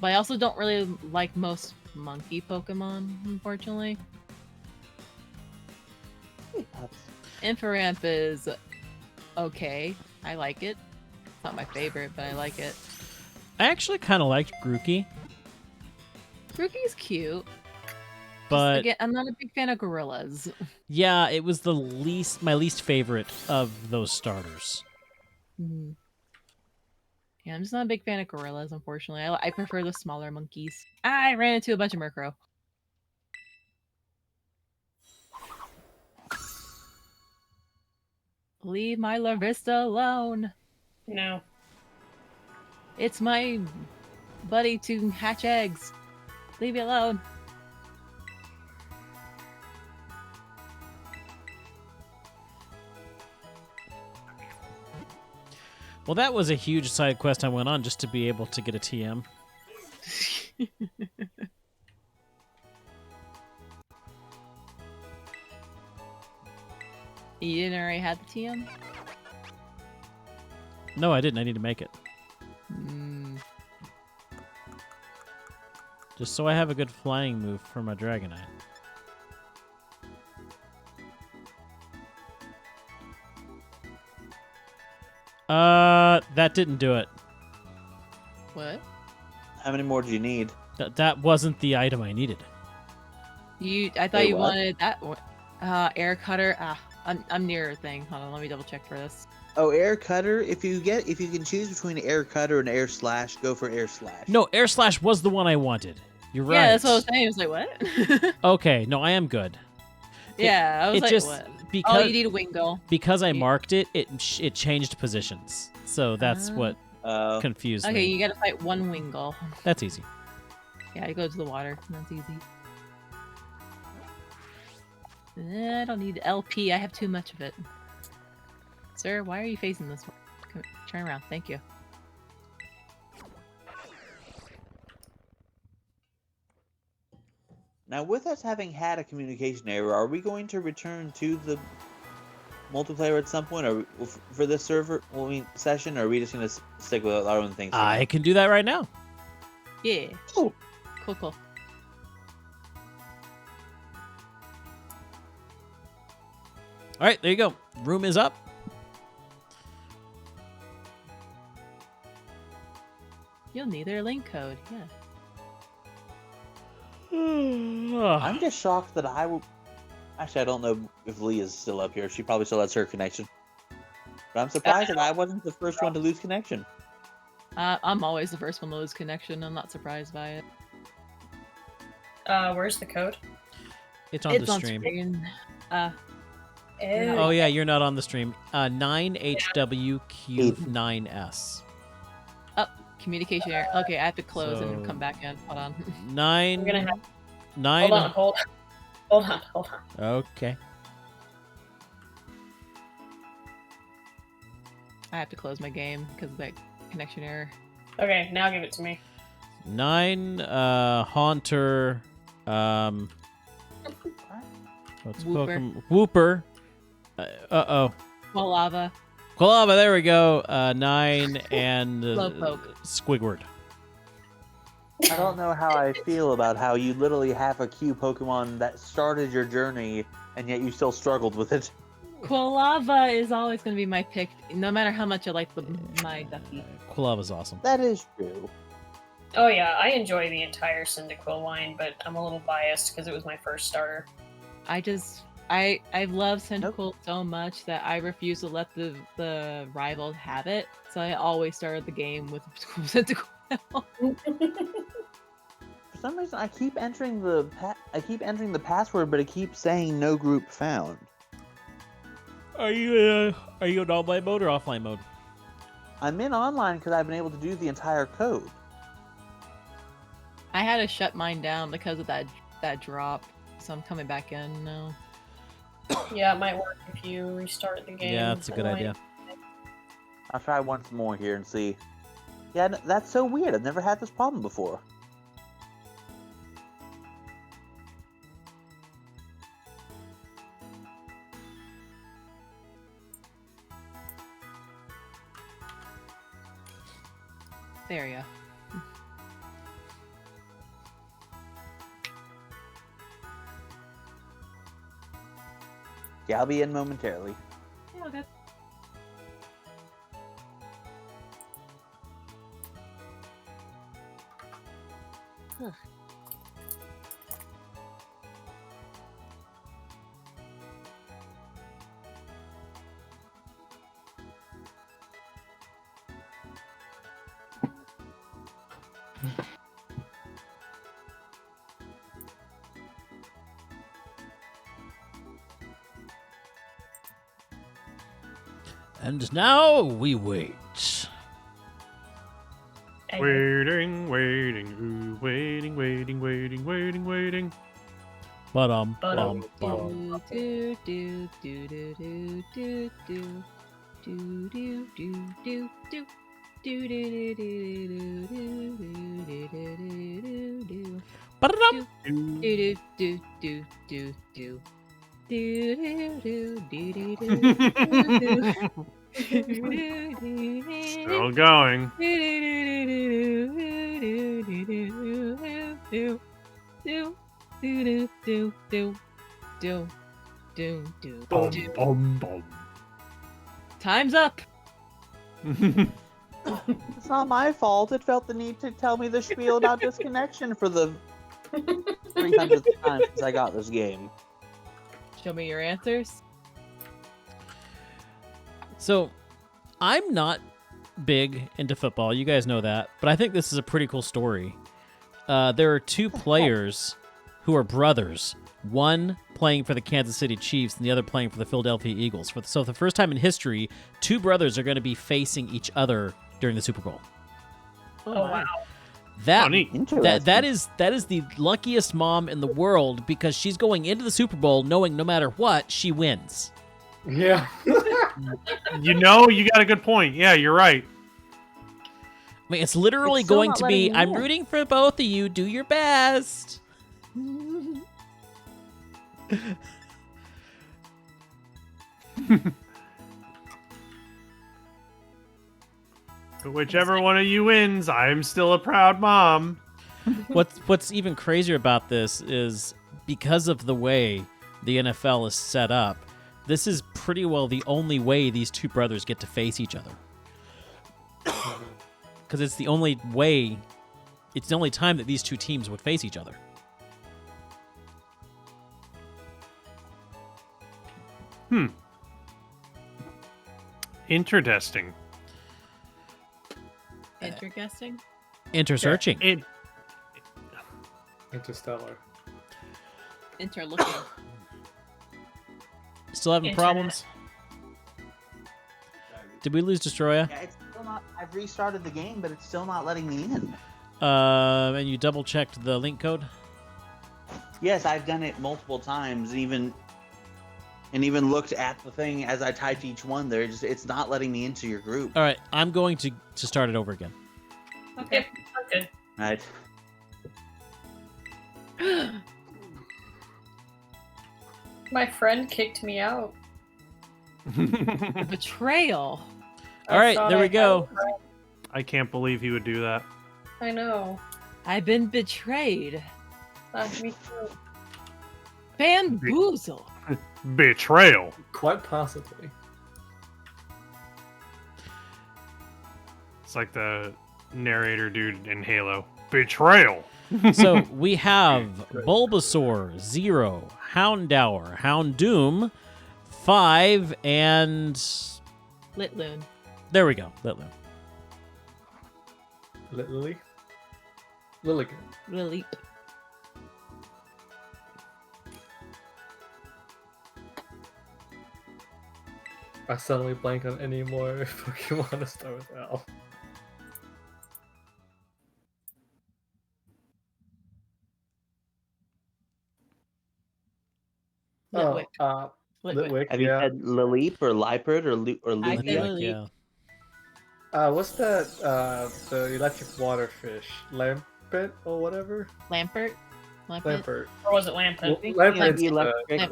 But I also don't really like most monkey Pokemon, unfortunately. Inferamp is okay. I like it. It's not my favorite, but I like it. I actually kind of liked Grookey, Grookey's cute. but Again, I'm not a big fan of gorillas. yeah, it was my least favorite of those starters. Mhm. Yeah, I'm just not a big fan of gorillas, unfortunately. I prefer the smaller monkeys. I ran into a bunch of Murkrow. Leave my Larvista alone. No. It's my buddy to hatch eggs. Leave me alone. Well, that was a huge side quest I went on just to be able to get a TM. You didn't already have the TM? No, I didn't. I need to make it. Mm, Just so I have a good flying move for my Dragonite. That didn't do it. what? How many more do you need? That wasn't the item I needed. I thought Wait, you what? wanted that one. Air cutter. I'm near a thing. Hold on, let me double check for this. Oh, air cutter. If you can choose between air cutter and air slash, go for air slash. No, Air Slash was the one I wanted. You're right. Yeah, that's what I was saying. I was like, what? Okay, no, I am good. yeah, I was It like, just what? because Oh, you need a Wingull. because I you- marked it, it changed positions. So that's Ah. what confused Okay, me. you gotta fight one Wingull. That's easy. Yeah, you go to the water. That's easy. I don't need LP. I have too much of it. Sir, why are you facing this way? Turn around. Thank you. Now, with us having had a communication error, are we going to return to the multiplayer at some point, or for this session, or are we just going to stick with our own things? for I now? can do that right now. Yeah. Oh. Cool, cool. All right, there you go. Room is up. You'll need their link code. Yeah. I'm just shocked that I will. Actually, I don't know if Lee is still up here. She probably still has her connection. But I'm surprised that I wasn't the first one to lose connection. I'm always the first one to lose connection. I'm not surprised by it. Where's the code? It's on It's the on stream. screen. Oh yeah, you're not on the stream. 9HWQ9S. Communication error. Okay, I have to close and So- come back in. Hold on. I'm 9 gonna have. 9 Hold on. Okay. I have to close my game because of that connection error. Okay, now give it to me. 9 Haunter what's Whooper. Pokemon Whooper. Uh-oh. Lava. Quilava, there we go. 9 and Slowpoke. Squidward. I don't know how I feel about how you literally have a Q Pokemon that started your journey, and yet you still struggled with it. Quilava is always going to be my pick, no matter how much I like my Ducky. Quilava's awesome. That is true. Oh yeah, I enjoy the entire Cyndaquil line, but I'm a little biased because it was my first starter. I love Cyndaquil so much that I refuse to let the rival have it. So I always started the game with Cyndaquil. For some reason, I keep entering the password, but it keeps saying no group found. Are you in online mode or offline mode? I'm in online because I've been able to do the entire code. I had to shut mine down because of that drop. So I'm coming back in now. Yeah, it might work if you restart the game. Yeah, that's a good Annoying. idea. I'll try once more here and see. Yeah, that's so weird. I've never had this problem before. There you go. Yeah, I'll be in momentarily. Yeah, okay. And now we wait. And Waiting. But Ba-dum. bum. Do do do do do do do do do do do do. Do do do do do do do do do Ba-da-dum. do do do do do do do do do do do do. Still going. Boom, boom, boom. Time's up. It's not my fault. It felt the need to tell me the spiel about disconnection for the 300th time since I got this game. Show me your answers. So, I'm not big into football. You guys know that. But I think this is a pretty cool story. There are two players who are brothers. One playing for the Kansas City Chiefs and the other playing for the Philadelphia Eagles. So, for the first time in history, two brothers are going to be facing each other during the Super Bowl. Oh, wow. That Interesting. that is the luckiest mom in the world because she's going into the Super Bowl knowing no matter what she wins. Yeah. You know, you got a good point. Yeah, you're right. I mean, it's literally It's still going not to letting be. me I'm in. rooting for both of you. Do your best. But whichever one of you wins, I'm still a proud mom. What's even crazier about this is because of the way the NFL is set up, this is pretty well the only way these two brothers get to face each other. Because it's the only way, it's the only time that these two teams would face each other. Interesting. Interguessing. Intersearching. It Interstellar. Interlooking. Still having Internet. problems? Did we lose Destroya? Yeah, it's still not. I've restarted the game, but it's still not letting me in. And you double checked the link code? Yes, I've done it multiple times, and even looked at the thing as I typed each one. It's not letting me into your group. All right, I'm going to start it over again. Okay, I'm good. Right. My friend kicked me out. Betrayal. All right, thought there I we go. had a friend. I can't believe he would do that. I know. I've been betrayed. Me too. Bamboozle. Betrayal. Quite possibly. It's like the narrator dude in Halo. Betrayal. So we have Bulbasaur, 0, Houndour, Houndoom, 5, and Litloon. there we go, Litloon. Lily? Lilligan. Lily. I suddenly blank on any more Pokemon to start with L. Litwick. Litwick. Litwick, Have you yeah. said Laleep or Liepard or I Lugia? said Yeah, Lily. yeah. What's that, the electric water fish? Lampet or whatever? Lampert. Lampert. Or was it Lampent? I think Lampert's electric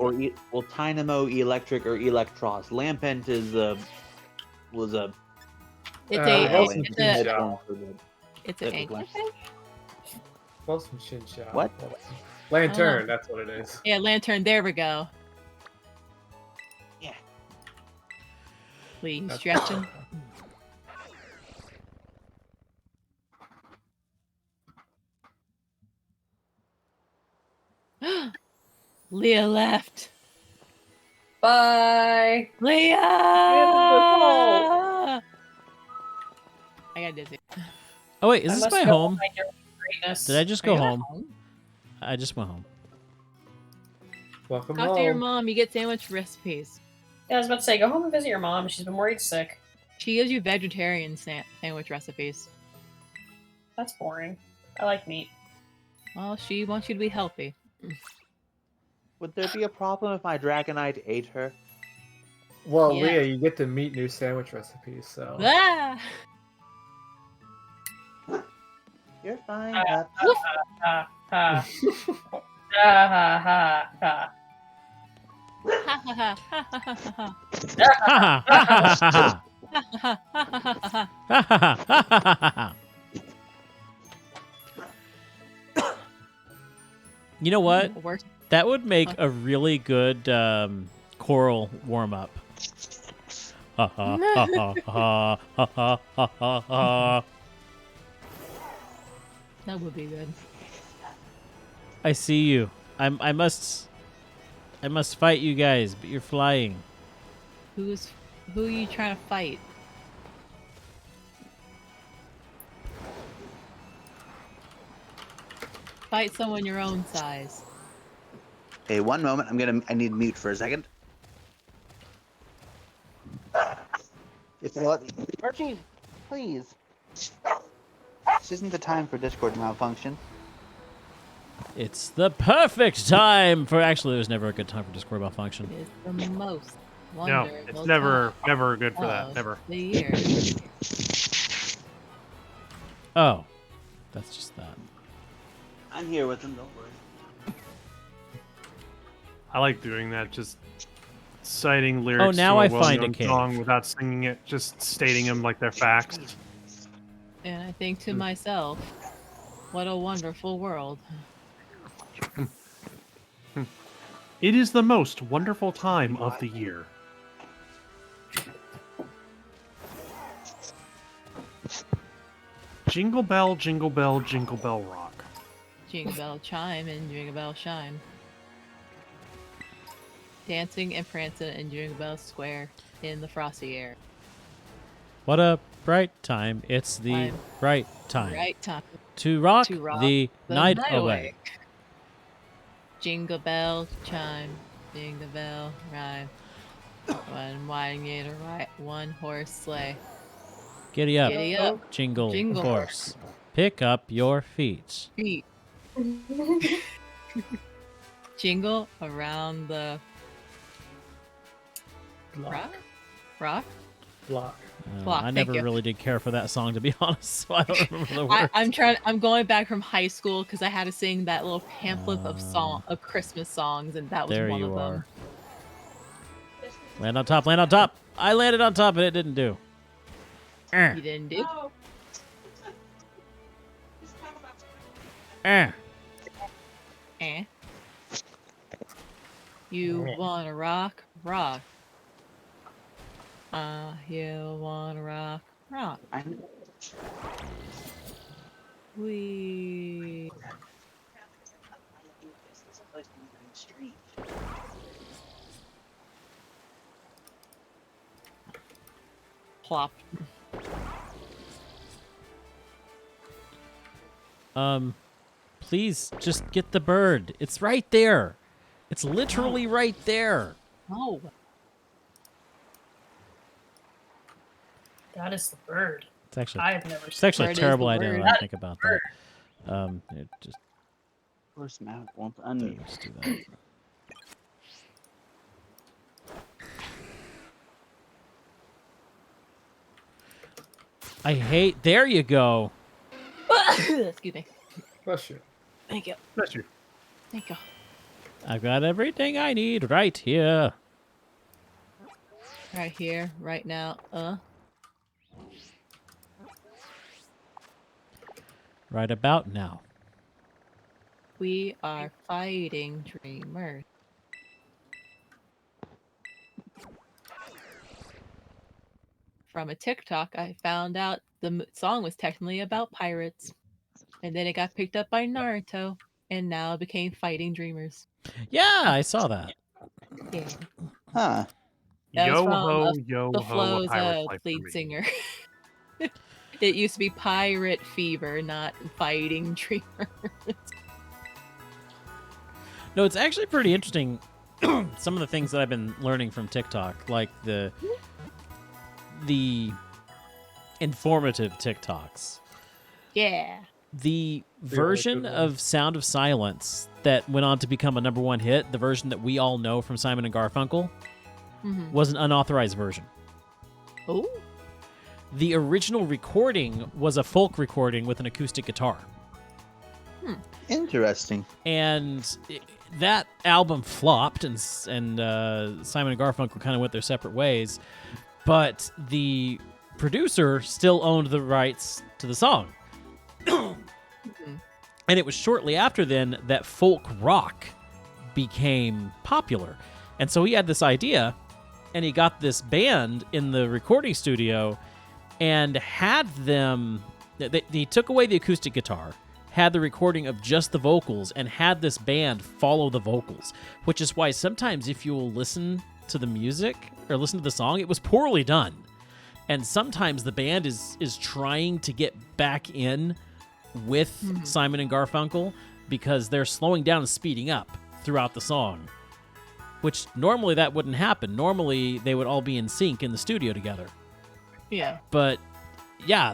or Tynamo electric or Electros. Lampent is was a It's Wilson it's Chinchou. a it's an Litwick. anglerfish. Wilson Chinchou. What? Lantern, Oh. that's what it is. Yeah, lantern. There we go. Yeah. Please, That's- stretching. Leah left. Bye. Leah! I got dizzy. Oh wait, is I this must my go home? find your greatness. Did I just Are go you at home? I just went home. Welcome Talk to your home. mom. You get sandwich recipes. Yeah, I was about to say, go home and visit your mom. She's been worried sick. She gives you vegetarian sandwich recipes. That's boring. I like meat. Well, she wants you to be healthy. Would there be a problem if my Dragonite ate her? Well, Yeah. Leah, you get to meet new sandwich recipes, so. Ah! You're fine. Ha Pup. ha ha. Ha ha ha ha. Ha ha ha ha ha ha ha. Ha ha ha ha ha ha. You know what? Worst. That would make a really good choral warm up. That would be good. I see you. I must fight you guys, but you're flying. Who are you trying to fight? Fight someone your own size. Hey, one moment. I need mute for a second. If you let Archie, please. This isn't the time for Discord malfunction. It's the perfect time for. Actually, there's never a good time for Discord malfunction. It's the most No, wonderful it's never time good for that. of Never. the year. Oh, that's just that. I'm here with them. Don't worry. I like doing that. Just citing lyrics now to a I find a well-known cave. song without singing it, just stating them like they're facts. And I think to myself, what a wonderful world. It is the most wonderful time of the year. Jingle bell, jingle bell, jingle bell rock. Jingle bell chime and jingle bell shine. Dancing and prancing in Jingle Bell Square in the frosty air. What a bright time! It's the Time. right time Right time to rock, to rock the night away. Jingle bell chime, jingle bell rhyme. One wagon right, one horse sleigh. Giddy up, Giddy up, jingle, jingle horse. Pick up your feet. feet. Jingle around the rock? Rock? Block. Block, I thank never you. really did care for that song, to be honest. So I don't remember the words. I'm going back from high school because I had to sing that little pamphlet of Christmas songs, and that was There one you of them. are. Land on top, land on top. I landed on top and it didn't do. You didn't do? Eh. Eh. You wanna rock? Rock. You wanna rock? Rock. We. Plop. Please just get the bird. It's right there. It's literally right there. Oh. That is the bird. It's actually I've never it's seen actually a Bird is terrible the idea word. when I think about that. It just Of course, Matt won't unmute. let's do that. I hate. There you go. Excuse me. Bless you. Thank you. Bless you. Thank you. I've got everything I need right here. Right here, right now. Right about now. We are fighting dreamers. From a TikTok, I found out the song was technically about pirates. And then it got picked up by Naruto. And now it became Fighting Dreamers. Yeah, I saw that. Yeah. Huh. That was Yo from ho, yo The ho, a Flow's pirate's life for lead me. singer. It used to be Pirate Fever, not Fighting Dreamers. No, it's actually pretty interesting. Some of the things that I've been learning from TikTok, like the informative TikToks. Yeah. The version of Sound of Silence that went on to become a #1 hit, the version that we all know from Simon and Garfunkel, Mm-hmm. was an unauthorized version. Oh. The original recording was a folk recording with an acoustic guitar. Interesting. And that album flopped, and Simon and Garfunkel kind of went their separate ways. but the producer still owned the rights to the song. And it was shortly after then that folk rock became popular. And so he had this idea, and he got this band in the recording studio and had them... He took away the acoustic guitar, had the recording of just the vocals, and had this band follow the vocals, which is why sometimes if you'll listen to the music or listen to the song, it was poorly done. And sometimes the band is trying to get back in with Simon and Garfunkel because they're slowing down and speeding up throughout the song, which normally that wouldn't happen. Normally they would all be in sync in the studio together. Yeah. But yeah,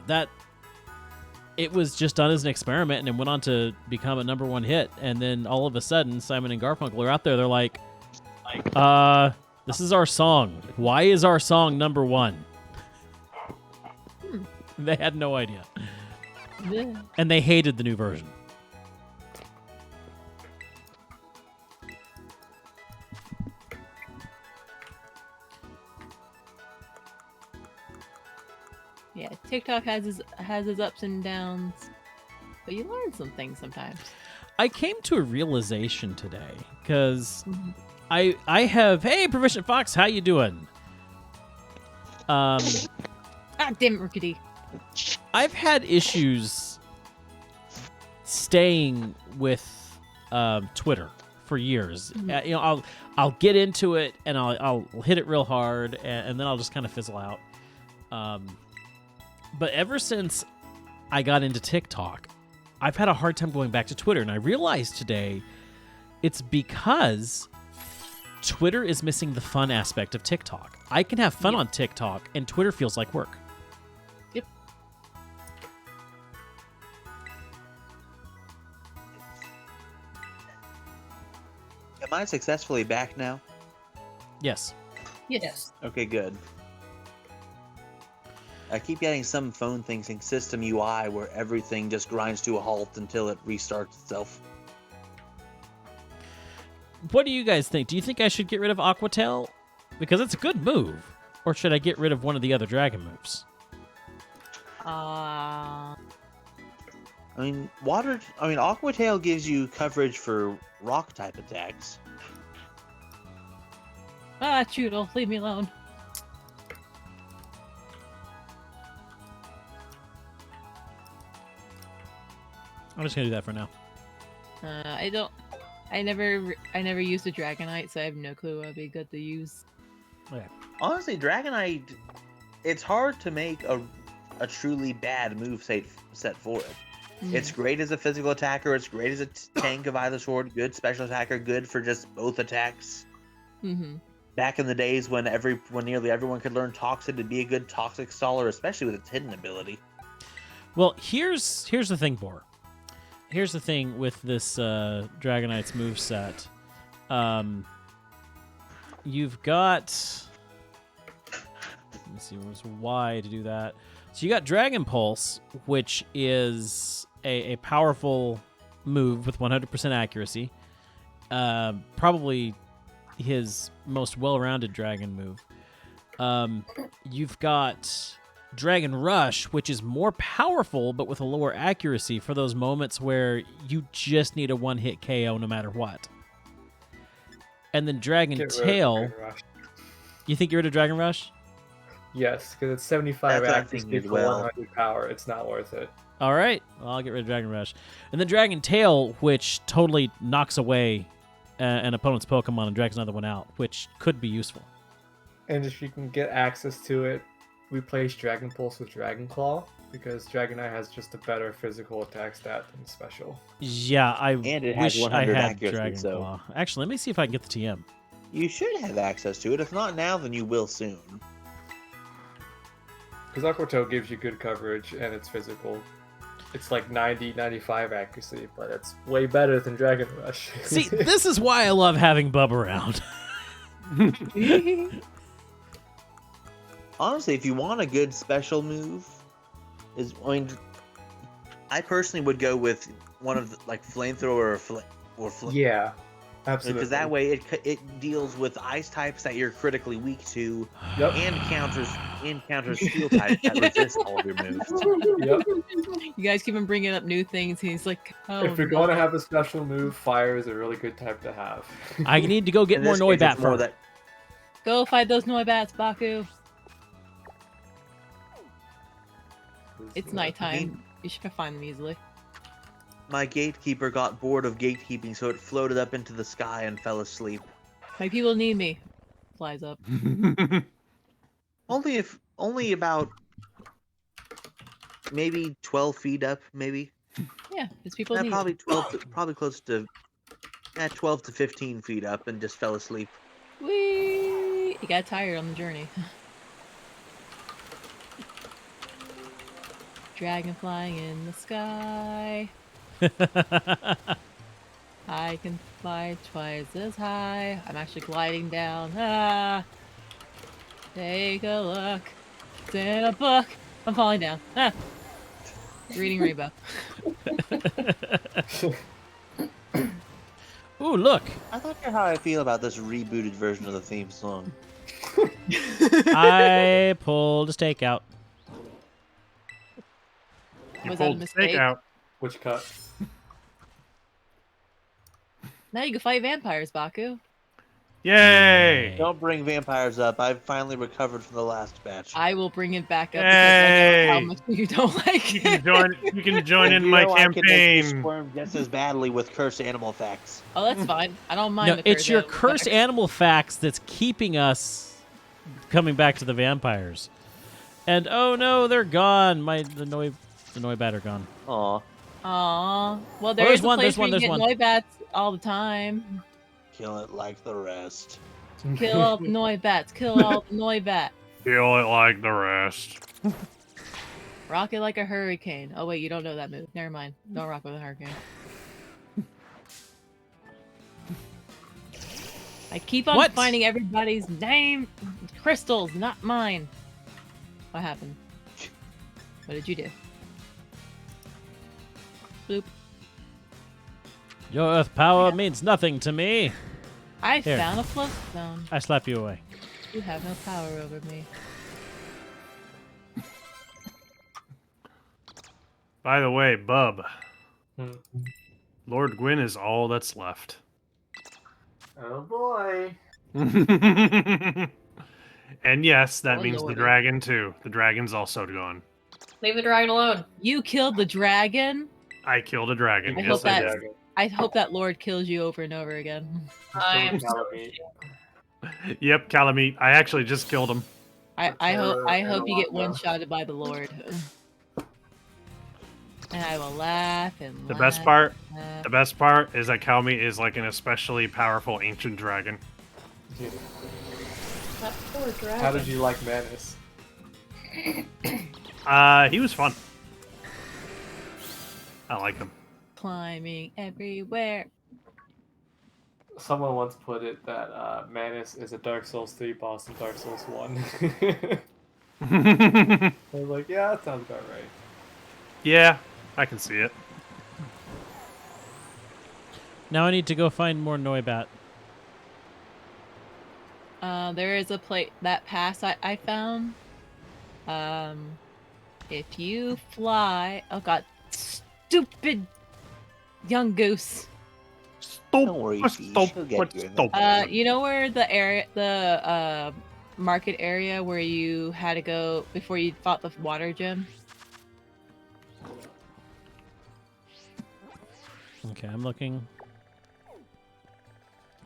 it was just done as an experiment, and it went on to become a #1 hit. And then all of a sudden, Simon and Garfunkel are out there. They're like, this is our song. Why is our song #1? They had no idea. Yeah. And they hated the new version. Yeah, TikTok has his ups and downs, but you learn some things sometimes. I came to a realization today because I have, hey, Proficient Fox, how you doing? Ah, damn it, Rickety. I've had issues staying with Twitter for years. I'll get into it and I'll hit it real hard and then I'll just kind of fizzle out. But ever since I got into TikTok, I've had a hard time going back to Twitter, and I realized today it's because Twitter is missing the fun aspect of TikTok. I can have fun on TikTok, and Twitter feels like work. Yep. Am I successfully back now? Yes. Yes. Okay, good. I keep getting some phone thing saying System UI where everything just grinds to a halt until it restarts itself. What do you guys think? Do you think I should get rid of Aquatail? Because it's a good move. Or should I get rid of one of the other dragon moves? Aquatail gives you coverage for rock type attacks. Choodle, leave me alone. I'm just gonna do that for now. I never used a Dragonite, so I have no clue what would be good to use. Okay. Honestly, Dragonite, it's hard to make a truly bad move set for it. It's great as a physical attacker, it's great as a tank of either sword, good special attacker, good for just both attacks. Back in the days when nearly everyone could learn Toxic to be a good Toxic staller, especially with its hidden ability. Well, here's the thing, Bor. Here's the thing with this Dragonite's moveset. You've got... Let me see, where's Y to do that? So you got Dragon Pulse, which is a powerful move with 100% accuracy. Probably his most well-rounded dragon move. You've got Dragon Rush, which is more powerful but with a lower accuracy for those moments where you just need a one-hit KO no matter what. And then Dragon Tail. You think you're rid of Dragon Rush? Yes, because it's 75 That's accuracy for 100 power. It's not worth it. All right, well, I'll get rid of Dragon Rush. And then Dragon Tail, which totally knocks away an opponent's Pokemon and drags another one out, which could be useful. And if you can get access to it, replace Dragon Pulse with Dragon Claw, because Dragonite has just a better physical attack stat than special. Yeah, And it has wish I 100 had accuracy, Dragon so- Claw. Actually, let me see if I can get the TM. You should have access to it. If not now, then you will soon. Because Aquatail gives you good coverage and it's physical. It's like 90, 95 accuracy, but it's way better than Dragon Rush. See, this is why I love having Bub around. Honestly, if you want a good special move, I personally would go with one of the, like Flamethrower or Yeah. Absolutely. Because that way it deals with ice types that you're critically weak to, Yep. and counters steel types that resist all of your moves. Yep. You guys keep on bringing up new things. And he's like, oh, If you're no. going to have a special move, fire is a really good type to have. I need to go get In more this case, Noibat it's more fur. that Go fight those Noibats, Baku. It's nighttime. You should find them easily. my gatekeeper got bored of gatekeeping, so it floated up into the sky and fell asleep. My people need me. Flies up. Only about maybe 12 feet up, maybe. Yeah, his people need Probably me. 12, probably close to 12 to 15 feet up, and just fell asleep. Whee! He got tired on the journey. Dragon flying in the sky. I can fly twice as high. I'm actually gliding down. Ah! Take a look. It's in a book. I'm falling down. Ah! Reading Rainbow. Ooh, look! I'm not sure how I feel about this rebooted version of the theme song. I pulled a stake out. You Was that a pulled mistake? steak out. Which cut? Now you can fight vampires, Baku. Yay! Don't bring vampires up. I've finally recovered from the last batch. I will bring it back up because I know how Yay! much you don't like You it. can join in You my know I can make you campaign. squirm just as badly with cursed animal facts. Oh, that's fine. I don't mind. No, the it's your cursed cursed animal animal facts that's keeping us coming back to the vampires. And oh no, they're gone. The Noibat are gone. Aw, facts. Aw. Well, there's there's a one, place there's one, where you there's get Noibats all the time. kill it like the rest. Kill all the Noibats. Kill all the Noibat. Feel it like the rest. Rock it like a hurricane. Oh wait, you don't know that move. Never mind. Don't rock with a hurricane. I keep on What? finding everybody's name. Crystals, not mine. What happened? What did you do? Bloop. Your earth power means nothing to me. I Here. found a float zone. I slap you away. You have no power over me. By the way, Bub, Hmm. Lord Gwyn is all that's left. Oh boy. And yes, that Oh, means the lordy. dragon too. The dragon's also gone. Leave the dragon alone. You killed the dragon. I killed a dragon. I Yes, hope I that- did. I hope that Lord kills you over and over again. I am Yep, Calamite. I actually just killed him. I hope you get one shotted by the Lord. And I will laugh and The laugh, best part, laugh. the best part is that Calamite is like an especially powerful ancient dragon. that poor dragon. How did you like Manus? He was fun. I like him. Climbing everywhere. Someone once put it that Manus is a Dark Souls 3 boss in Dark Souls 1. I was like, yeah, that sounds about right. Yeah, I can see it. Now I need to go find more Noibat. There is a plate that pass I found. If you fly, oh god, stupid young goose. Don't worry, Fee, she'll get you in there. You know where the market area where you had to go before you fought the water gym? Okay, I'm looking.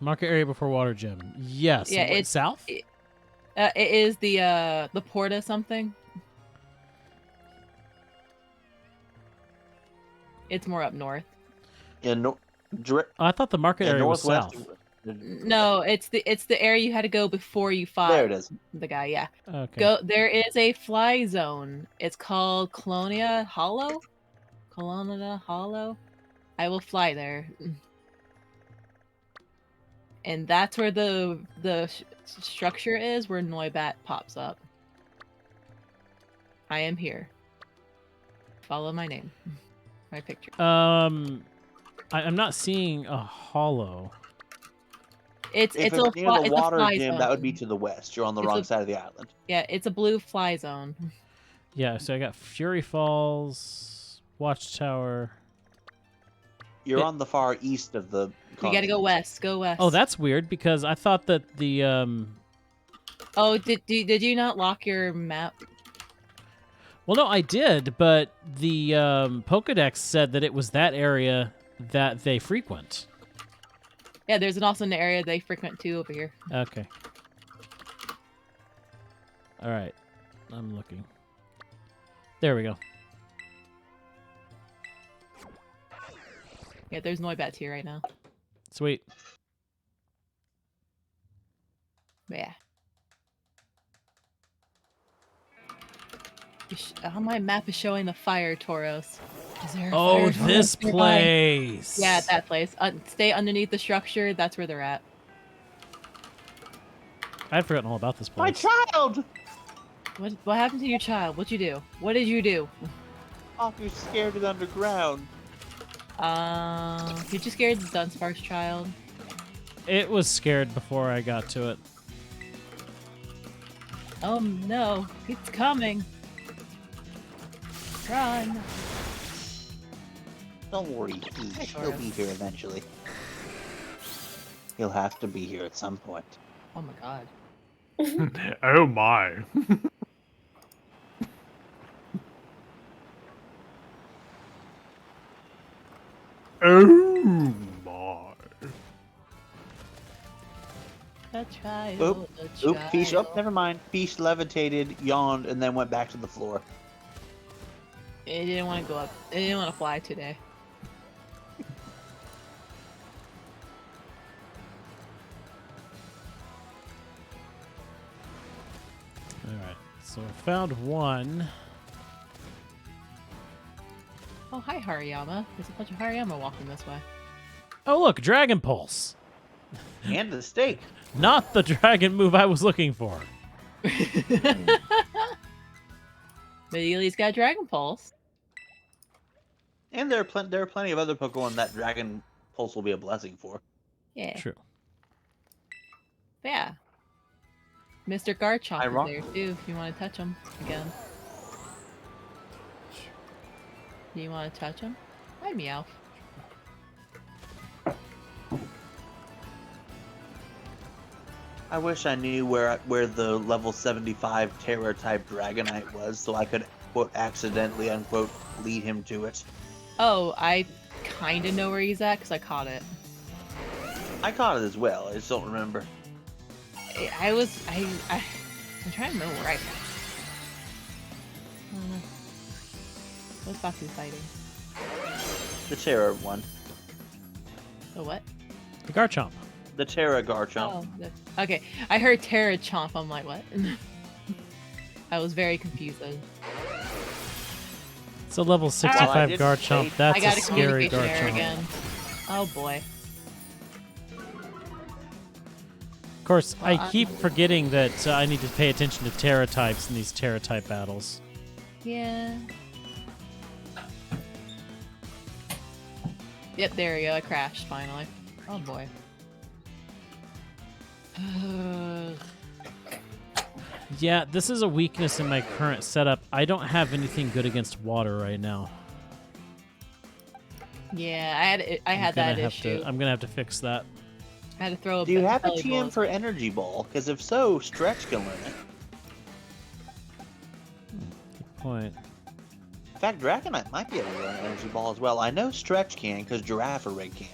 Market area before Water Gym. Yes. Yeah, What, it's- south. It is the Porta something. It's more up north. In Oh, I thought the market area was northwest. south. No, it's the area you had to go before you fought There it is. the guy. Yeah. Okay. Go. There is a fly zone. It's called Colonia Hollow. Colonia Hollow. I will fly there. And that's where the structure is, where Noibat pops up. I am here. Follow my name. My picture. I'm not seeing a hollow. It's If it's it's a near fly, the it's a water fly gym, zone. that would be to the west. You're on the It's wrong a- side of the island. Yeah, it's a blue fly zone. Yeah, so I got Fury Falls, Watchtower. You're It- on the far east of the. We gotta go continent. west. Go west. Oh, that's weird because I thought that the Oh, did you not lock your map? well, no, I did, but the Pokedex said that it was that area that they frequent. Yeah, there's also an area they frequent too over here. Okay. All right, I'm looking. There we go. Yeah, there's Noibats here right now. Sweet. But yeah. On my map is showing the fire Tauros. Is there a Oh, fire this Tauros nearby? place. Yeah, that place. Stay underneath the structure. That's where they're at. I'd forgotten all about this My place. child! What happened to your child? What'd you do? What did you do? Oh, you're scared of the underground. Did you scare the Dunsparce child? It was scared before I got to it. Oh no, it's coming. Run. Don't worry, he'll be here eventually. He'll have to be here at some point. Oh my god. Oh my. Oh my. The child. Oop, the Oop, Peach, oh, child. never mind. Peach levitated, yawned, and then went back to the floor. It didn't want to go up. It didn't want to fly today. All right, so I found one. Oh, hi, Hariyama. There's a bunch of Hariyama walking this way. Oh, look, Dragon Pulse. And the steak. Not the dragon move I was looking for. But he at least got Dragon Pulse. And there are plenty of other Pokemon that Dragon Pulse will be a blessing for. Yeah. True. Yeah. Mr. Garchomp Iron- is there too, if you want to touch him again. Do you want to touch him? Hi, Meowth. I wish I knew where the level 75 Terra type Dragonite was, so I could quote accidentally unquote lead him to it. Oh, I kind of know where he's at because I caught it. I caught it as well. I just don't remember. I'm trying to remember where I got it. What's Baku fighting? The Terra one. The what? The Garchomp. The Terra Garchomp. Okay. I heard Terra Chomp. I'm like, what? I was very confused. It's a level I 65 did Garchomp. say- That's I got a a scary communication error Garchomp. again. Oh boy. Of course, Well, I keep forgetting that I need to pay attention to Terra types in these Terra type battles. Yeah. Yep, there we go. I crashed finally. Oh boy. Yeah, this is a weakness in my current setup. I don't have anything good against water right now. Yeah, I had that issue. I'm gonna have to fix that. I had to throw a Do you have a belly TM balls. for Energy Ball? Because if so, Stretch can learn it. Good point. In fact, Dragonite might be able to learn Energy Ball as well. I know Stretch can, because Girafarig can.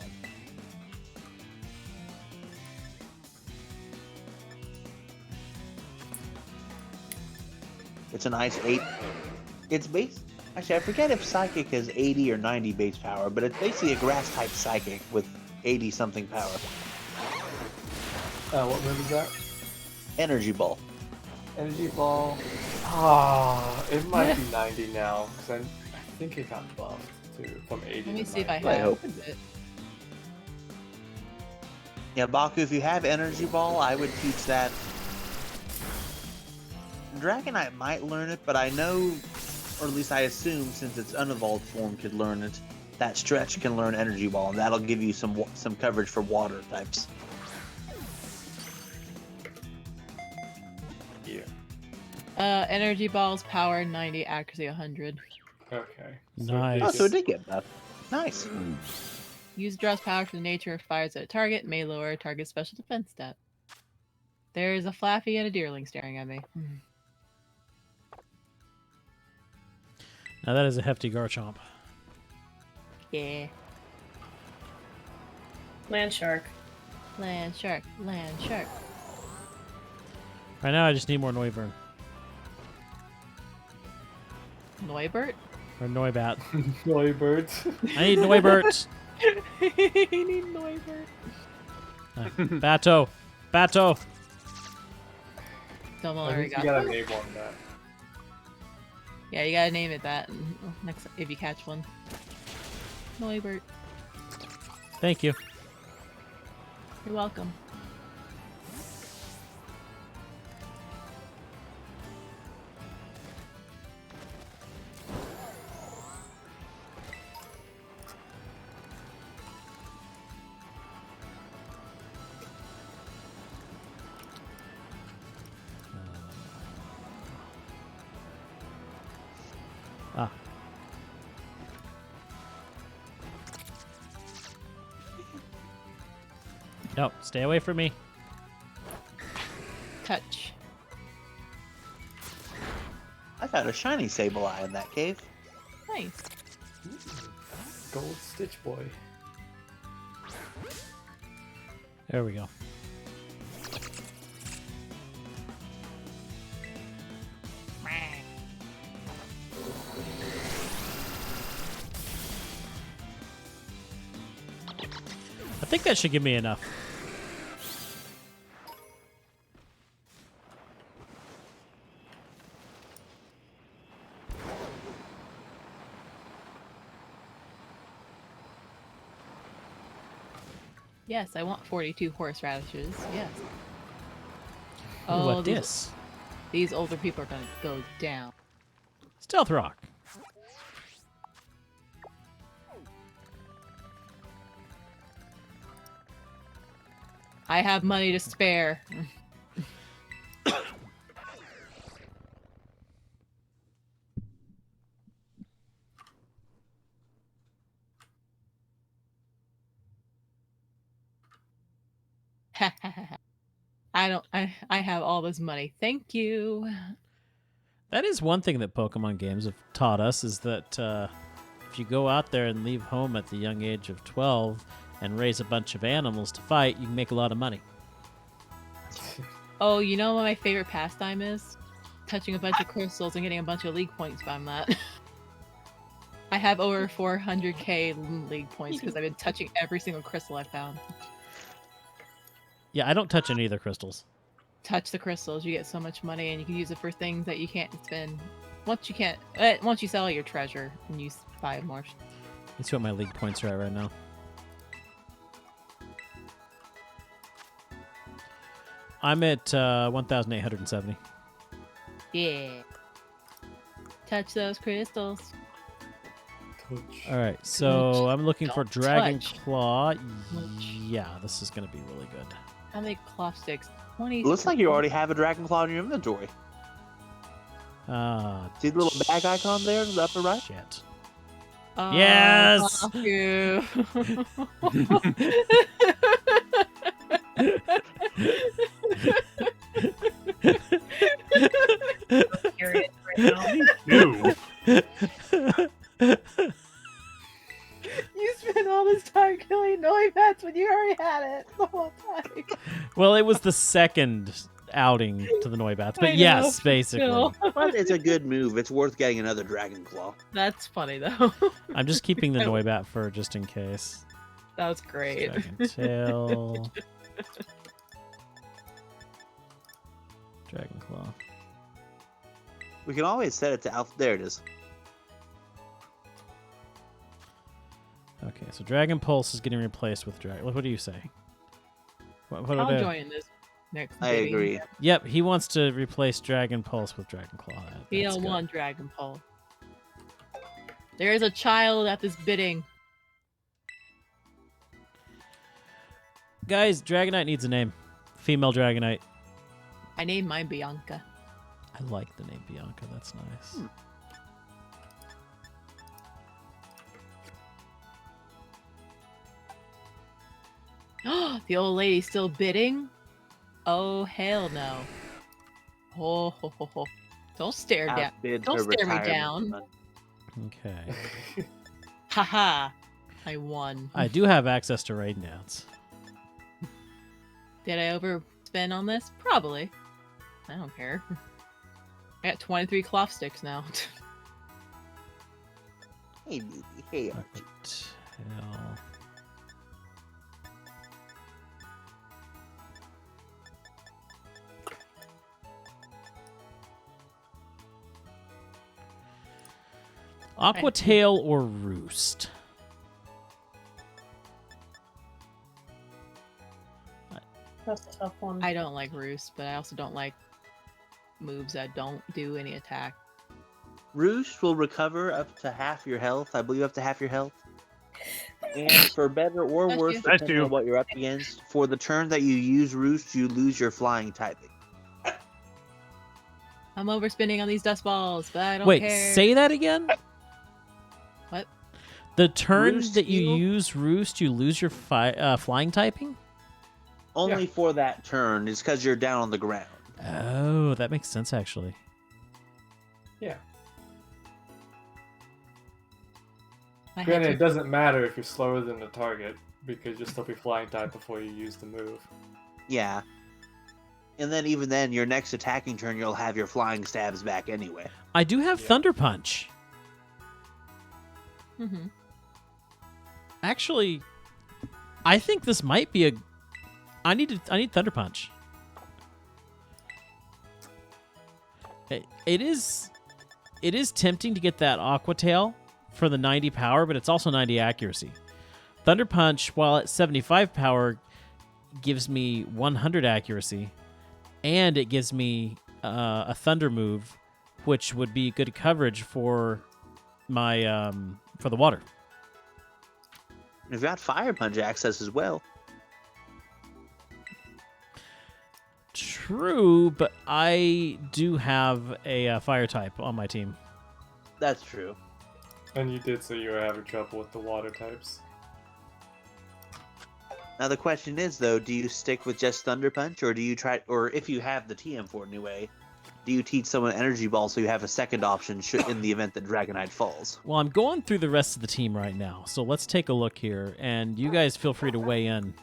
It's a nice 8. It's base. Actually, I forget if Psychic is 80 or 90 base power, but it's basically a grass type Psychic with 80 something power. What move is that? Energy Ball. Energy Ball. Ah, it might be 90 now, because I think it got buffed to from 80 Let me to see if I 90. I have hope. it. Yeah, Baku, if you have Energy Ball, I would teach that. Dragonite might learn it, but I know, or at least I assume, since its unevolved form could learn it, that Stretch can learn Energy Ball, and that'll give you some coverage for water types. here? Energy balls, power 90, accuracy 100. Okay. Nice. Oh, so it did get buffed. Nice. Use draws power from nature, fires at a target, may lower a target's special defense stat. There is a Flaffy and a Deerling staring at me. Now that is a hefty Garchomp. Yeah. Land shark. Land shark, land shark. Right now, I just need more Noivern. Noibert? Or Noibat. Noibert. I need Noibert! I need Noibert. Bato! Bato! Don't I already think you got gotta that. name one that. Yeah, you gotta name it that next if you catch one. Noibert. Thank you. You're welcome. Ah. No, stay away from me. Touch. I found a shiny Sableye in that cave. Nice. Gold Stitch Boy. There we go. I think that should give me enough. Yes, I want 42 horseradishes. Yes. What these, this? these older people are gonna go down. Stealth Rock. I have money to spare. I have all this money. Thank you. That is one thing that Pokemon games have taught us is that if you go out there and leave home at the young age of 12 and raise a bunch of animals to fight, you can make a lot of money. Oh, you know what my favorite pastime is? Touching a bunch of crystals and getting a bunch of league points from that. I have over 400k league points because I've been touching every single crystal I found. Yeah, I don't touch any of the crystals. Touch the crystals, you get so much money, and you can use it for things that you can't spend. Once you sell your treasure and you buy more. Let's see what my league points are at right now. I'm at 1,870. Yeah. Touch those crystals. Touch. All right, so I'm looking for Don't Dragon touch. Claw. Touch. Yeah, this is going to be really good. How many cloth sticks? 20. Looks like you already have a Dragon Claw in your inventory. See the little bag icon there in the upper right? Shit. Oh, Yes! fuck you. Curious right now. Ew. You spent all this time killing Noivats when you already had it the whole time. Well, it was the second outing to the Noibats, I but know, yes, basically. still. But it's a good move. It's worth getting another Dragon Claw. That's funny though. I'm just keeping the Noibat for just in case. That was great. Dragon Tail. Dragon Claw. We can always set it to Alpha. There it is. Okay, so Dragon Pulse is getting replaced with Dragon. What do you say? What I'll are they- join this next. I baby. agree. Yep, he wants to replace Dragon Pulse with Dragon Claw. That's good. BL1 Dragon Pulse. There is a child at this bidding. Guys, Dragonite needs a name. Female Dragonite. I named mine Bianca. I like the name Bianca. That's nice. The old lady's still bidding? Oh, hell no. Oh, ho, ho, ho. Don't stare down. Outbid Don't her stare me retirement down. fund. Okay. Haha. I won. I do have access to raid dance. Did I overspend on this? Probably. I don't care. I got 23 cloth sticks now. Hey, baby. Hey, Archie. Aquatail. Aquatail or Roost? That's a tough one. I don't like Roost, but I also don't like moves that don't do any attack. Roost will recover up to half your health. I believe up to half your health. And for better or Bless worse, you. Bless depending you. on what you're up against, for the turn that you use Roost, you lose your flying typing. I'm overspending on these dust balls, but I don't Wait, care. say that again? What? The turn Roost that you heal? use Roost, you lose your flying typing? Only for that turn. It's because you're down on the ground. Oh, that makes sense, actually. Yeah. I had Granted, to- it doesn't matter if you're slower than the target because you'll still be flying type before you use the move. Yeah. And then even then, your next attacking turn, you'll have your flying stabs back anyway. I do have Yeah. Thunder Punch. Mhm. Actually, I think this might be a. I need Thunder Punch. It is tempting to get that Aquatail for the 90 power, but it's also 90 accuracy. Thunder Punch, while at 75 power, gives me 100 accuracy, and it gives me a Thunder move, which would be good coverage for my for the water. You've got Fire Punch access as well. True, but I do have a fire type on my team. That's true. And you did say you were having trouble with the water types. Now the question is, though, do you stick with just Thunder Punch, or do you try, or if you have the TM for it anyway, do you teach someone Energy Ball so you have a second option in the event that Dragonite falls? Well, I'm going through the rest of the team right now, so let's take a look here, and you guys feel free to weigh in.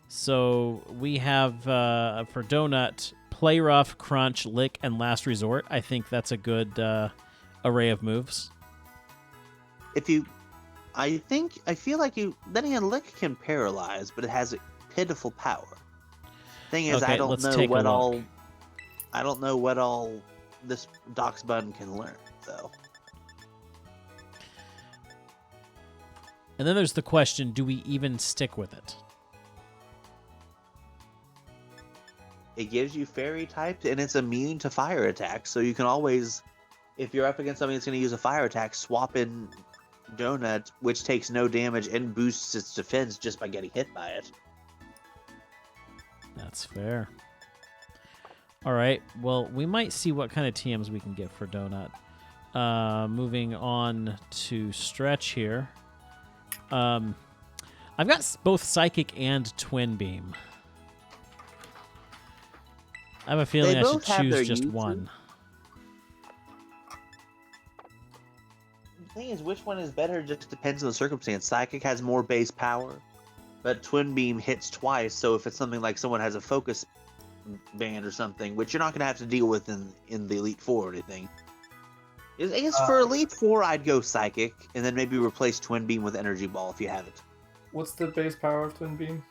So we have for Donut, Play Rough, Crunch, Lick, and Last Resort. I think that's a good array of moves. I feel like then again, Lick can paralyze, but it has a pitiful power. Thing is, Okay, I don't let's know take a what look. all this Doc's Button can learn, though. And then there's the question, do we even stick with it? It gives you fairy types, and it's immune to fire attacks, so you can always, if you're up against something that's going to use a fire attack, swap in Donut, which takes no damage and boosts its defense just by getting hit by it. That's fair. All right. Well, we might see what kind of TMs we can get for Donut. Moving on to Stretch here. I've got both Psychic and Twin Beam. I have a feeling They I should both have their choose just uses. one. The thing is, which one is better just depends on the circumstance. Psychic has more base power, but Twin Beam hits twice, so if it's something like someone has a focus band or something, which you're not going to have to deal with in the Elite Four or anything. I guess for Elite Four, I'd go Psychic, and then maybe replace Twin Beam with Energy Ball if you have it. What's the base power of Twin Beam?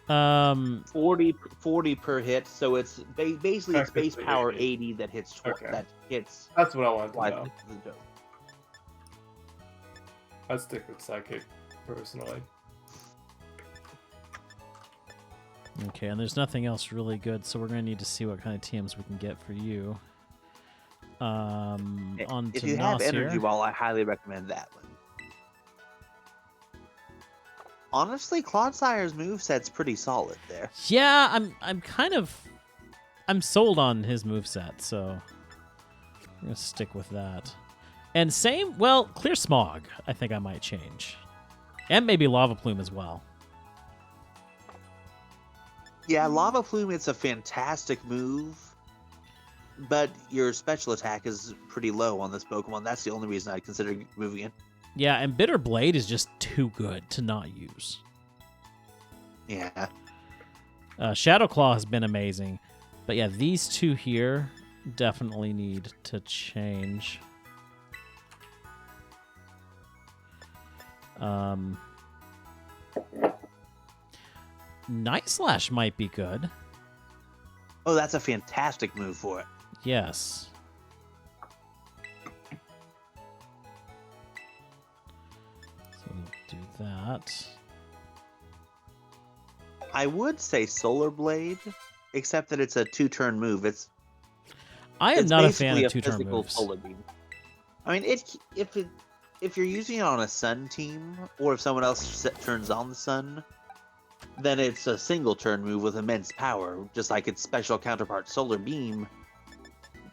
40 per hit, so it's basically it's base Technically power 80. 80 that hits Okay. that hits That's what I wanted to twice know. the dose. I'd stick with Psychic, personally. Okay, and there's nothing else really good, so we're going to need to see what kind of TMs we can get for you. On If to you have Nos Energy here. Ball, I highly recommend that one. Honestly, Clodsire's moveset's pretty solid there. Yeah, I'm kind of I'm sold on his moveset, so I'm gonna stick with that. And same, well, Clear Smog, I think I might change. And maybe Lava Plume as well. Yeah, Lava Plume, it's a fantastic move, but your special attack is pretty low on this Pokemon. That's the only reason I'd consider moving it. Yeah, and Bitter Blade is just too good to not use. Yeah. Shadow Claw has been amazing. But yeah, these two here definitely need to change. Night Slash might be good. Oh, that's a fantastic move for it. Yes. So we'll do that. I would say Solar Blade, except that it's a 2-turn move. I am It's not a fan basically of two-turn physical moves. Solar Beam. I mean, if you're using it on a Sun team, or if someone else turns on the Sun, then it's a single turn move with immense power, just like its special counterpart Solar Beam.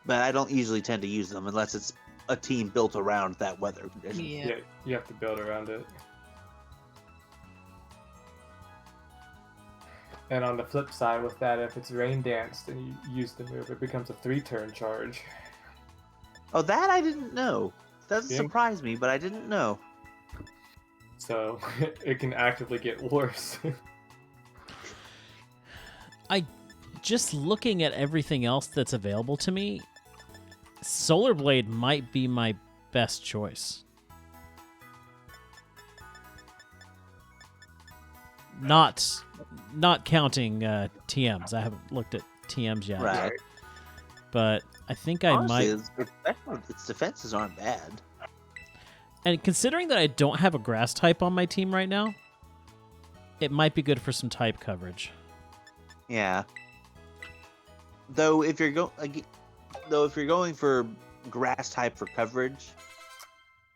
But I don't usually tend to use them unless it's a team built around that weather condition. Yeah. Yeah, you have to build around it. And on the flip side with that, if it's Rain Danced and you use the move, it becomes a 3-turn charge. Oh, that I didn't know. Doesn't Yeah. surprise me, but I didn't know. So it can actively get worse. Just looking at everything else that's available to me, Solar Blade might be my best choice. Not counting TMs. I haven't looked at TMs yet. Right. But I think I Honestly, might. its defenses aren't bad. And considering that I don't have a grass type on my team right now, it might be good for some type coverage. Yeah. Though if you're going for grass type for coverage,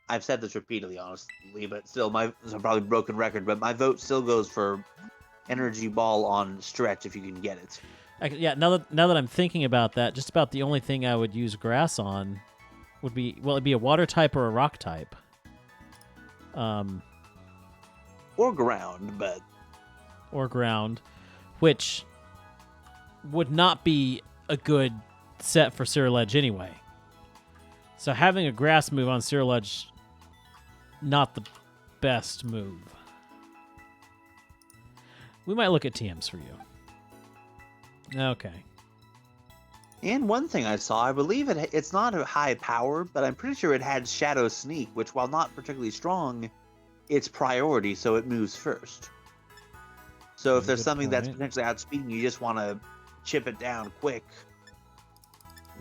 I've said this repeatedly, honestly, but still, it's a probably broken record. But my vote still goes for Energy Ball on Stretch if you can get it. Yeah, now that I'm thinking about that, just about the only thing I would use grass on would be, well, it'd be a water type or a rock type. Or ground, but Or ground, which would not be a good set for Cirillege anyway. So having a grass move on Cirillege, not the best move. We might look at TMs for you. Okay. And one thing I saw, I believe it's not a high power, but I'm pretty sure it had Shadow Sneak, which, while not particularly strong, it's priority, so it moves first. So if That's a there's good something that's point. potentially outspeeding you, just want to chip it down quick,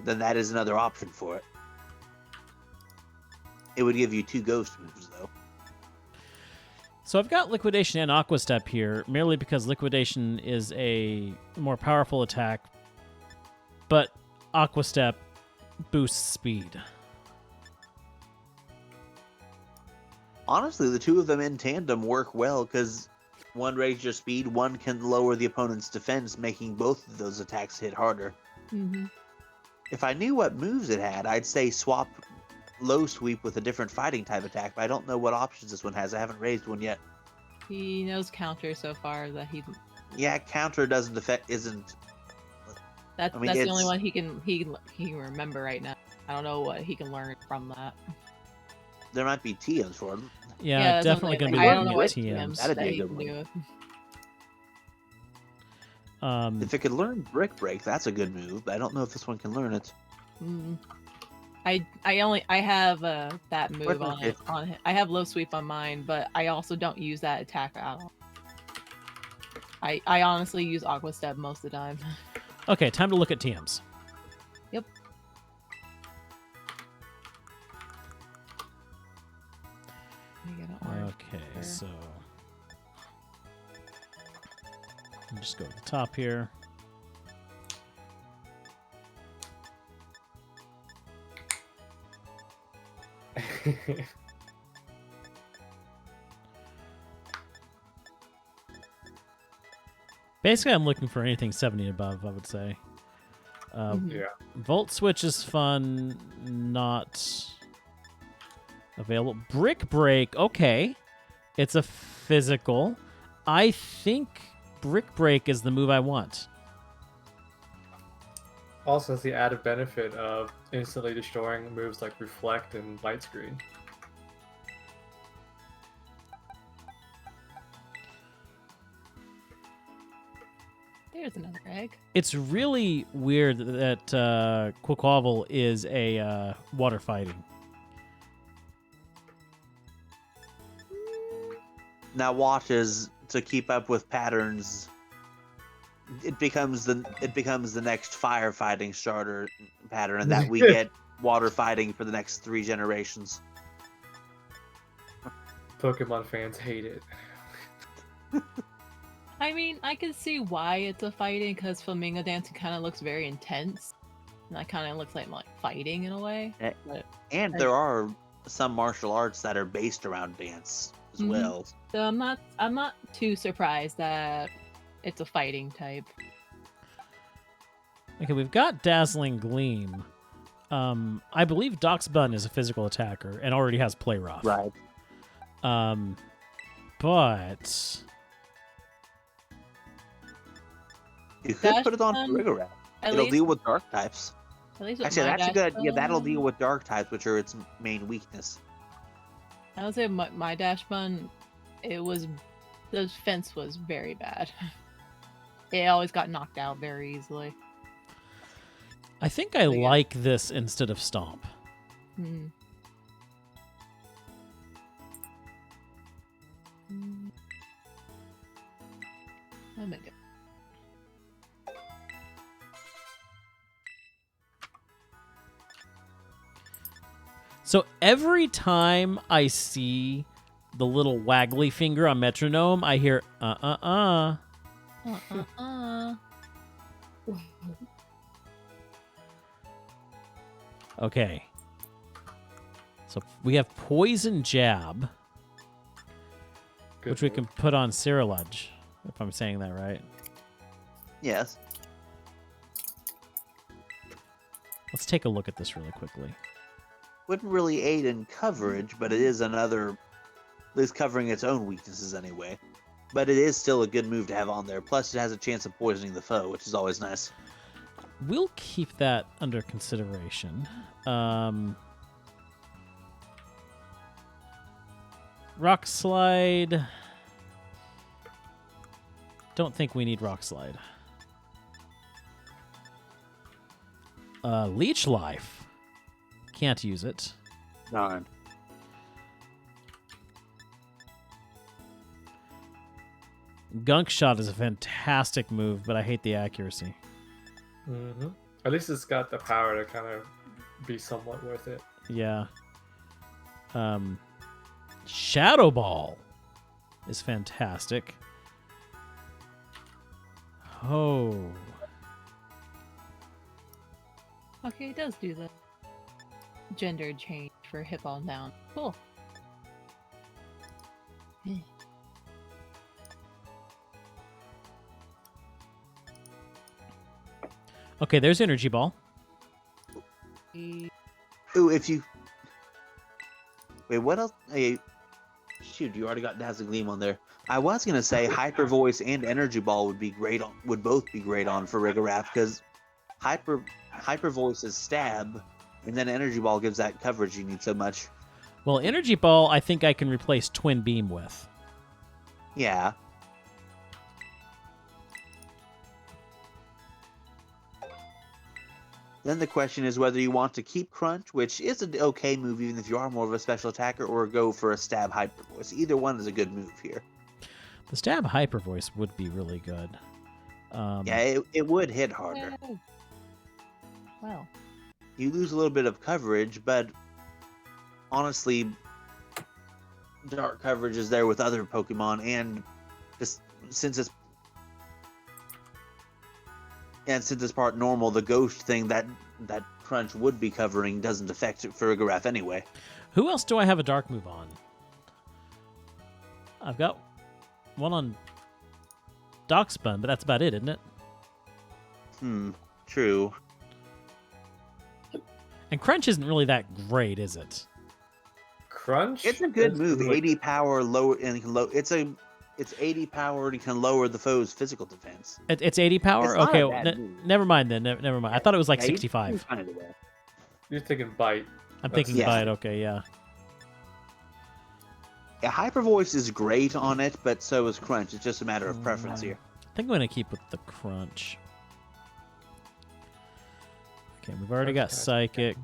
then that is another option for it. It would give you 2 ghost moves, though. So I've got Liquidation and Aqua Step here, merely because Liquidation is a more powerful attack, but Aqua Step boosts speed. Honestly, the two of them in tandem work well, because one raises your speed, one can lower the opponent's defense, making both of those attacks hit harder. Mm-hmm. If I knew what moves it had, I'd say swap Low Sweep with a different fighting type attack, but I don't know what options this one has. I haven't raised one yet. He knows counter so far that he. Yeah, counter isn't. That's I mean, that's the only it's- one he can remember right now. I don't know what he can learn from that. There might be TMs for him. Yeah, that's definitely something going to be I don't looking know at what TMs. That'd be that a he good can one. do. If it could learn Brick Break, that's a good move, but I don't know if this one can learn it. Mm. I have that move What the on it. I have low sweep on mine, but I also don't use that attack at all. I honestly use Aqua Step most of the time. Okay, time to look at TMs. Yep. I get an orange Okay, there. so I'll just go to the top here. Basically, I'm looking for anything 70 and above, I would say. Mhm. Yeah. Volt Switch is fun, not available. Brick Break, okay. It's a physical. I think Brick Break is the move I want. Also has the added benefit of instantly destroying moves like Reflect and Light Screen. There's another egg. It's really weird that Quaquaval is a water fighting. Now watch as to keep up with patterns. It becomes the next firefighting starter pattern, and that we get water fighting for the next 3 generations. Pokemon fans hate it. I mean, I can see why it's a fighting because Flamingo dancing kind of looks very intense, and that kind of looks like fighting in a way. And there are some martial arts that are based around dance as Mhm. well. So I'm not too surprised that it's a fighting type. Okay, we've got Dazzling Gleam. I believe Doxbun is a physical attacker and already has Play Rough. Right. But You could Dash put it on Gun, Farigiraf. At It'll least, deal with dark types. at least with Actually, my that's a dash good. Yeah, that'll bun- deal with dark types, which are its main weakness. I would say my dash bun, the defense was very bad. It always got knocked out very easily. I think I Yeah. like this instead of Stomp. Hmm. Oh my god. So every time I see the little waggly finger on metronome, I hear Okay. So we have Poison Jab, Good which we move. can put on Cirillage, if I'm saying that right. Yes. Let's take a look at this really quickly. Wouldn't really aid in coverage, but it is another. At least covering its own weaknesses anyway. But it is still a good move to have on there. Plus, it has a chance of poisoning the foe, which is always nice. We'll keep that under consideration. Rock Slide. Don't think we need Rock Slide. Leech Life. Can't use it. Darn. Gunk Shot is a fantastic move, but I hate the accuracy. Mm-hmm. At least it's got the power to kind of be somewhat worth it. Yeah. Shadow Ball is fantastic. Oh. Okay, it does do the gender change for hip on down. Cool. Okay, there's Energy Ball. Ooh, if you. Wait, what else? Hey, shoot, you already got Dazzling Gleam on there. I was gonna say Hyper Voice and Energy Ball would be great on. Would both be great on for Farigiraf because Hyper Voice is stab, and then Energy Ball gives that coverage you need so much. Well, Energy Ball, I think I can replace Twin Beam with. Yeah. Then the question is whether you want to keep Crunch, which is an okay move even if you are more of a special attacker, or go for a Stab Hyper Voice. Either one is a good move here. The Stab Hyper Voice would be really good. Yeah, it would hit harder. Yay. Well, You lose a little bit of coverage, but honestly, dark coverage is there with other Pokemon, and just since it's part normal, the ghost thing that Crunch would be covering doesn't affect Farigiraf anyway. Who else do I have a dark move on? I've got one on Doxbun, but that's about it, isn't it? True. And Crunch isn't really that great, is it? Crunch. It's a good is move. really 80 power, lower, and it can low. It's 80 power and it can lower the foe's physical defense. It's 80 power. It's not Okay, a bad move. never mind then. Never mind. I thought it was like Yeah, you- 65. you find it away. You're thinking bite. I'm thinking Yeah. Bite. Okay, yeah. Yeah, Hyper Voice is great on it, but so is Crunch. It's just a matter of preference here. I think I'm gonna keep with the Crunch. Okay, we've already got Psychic.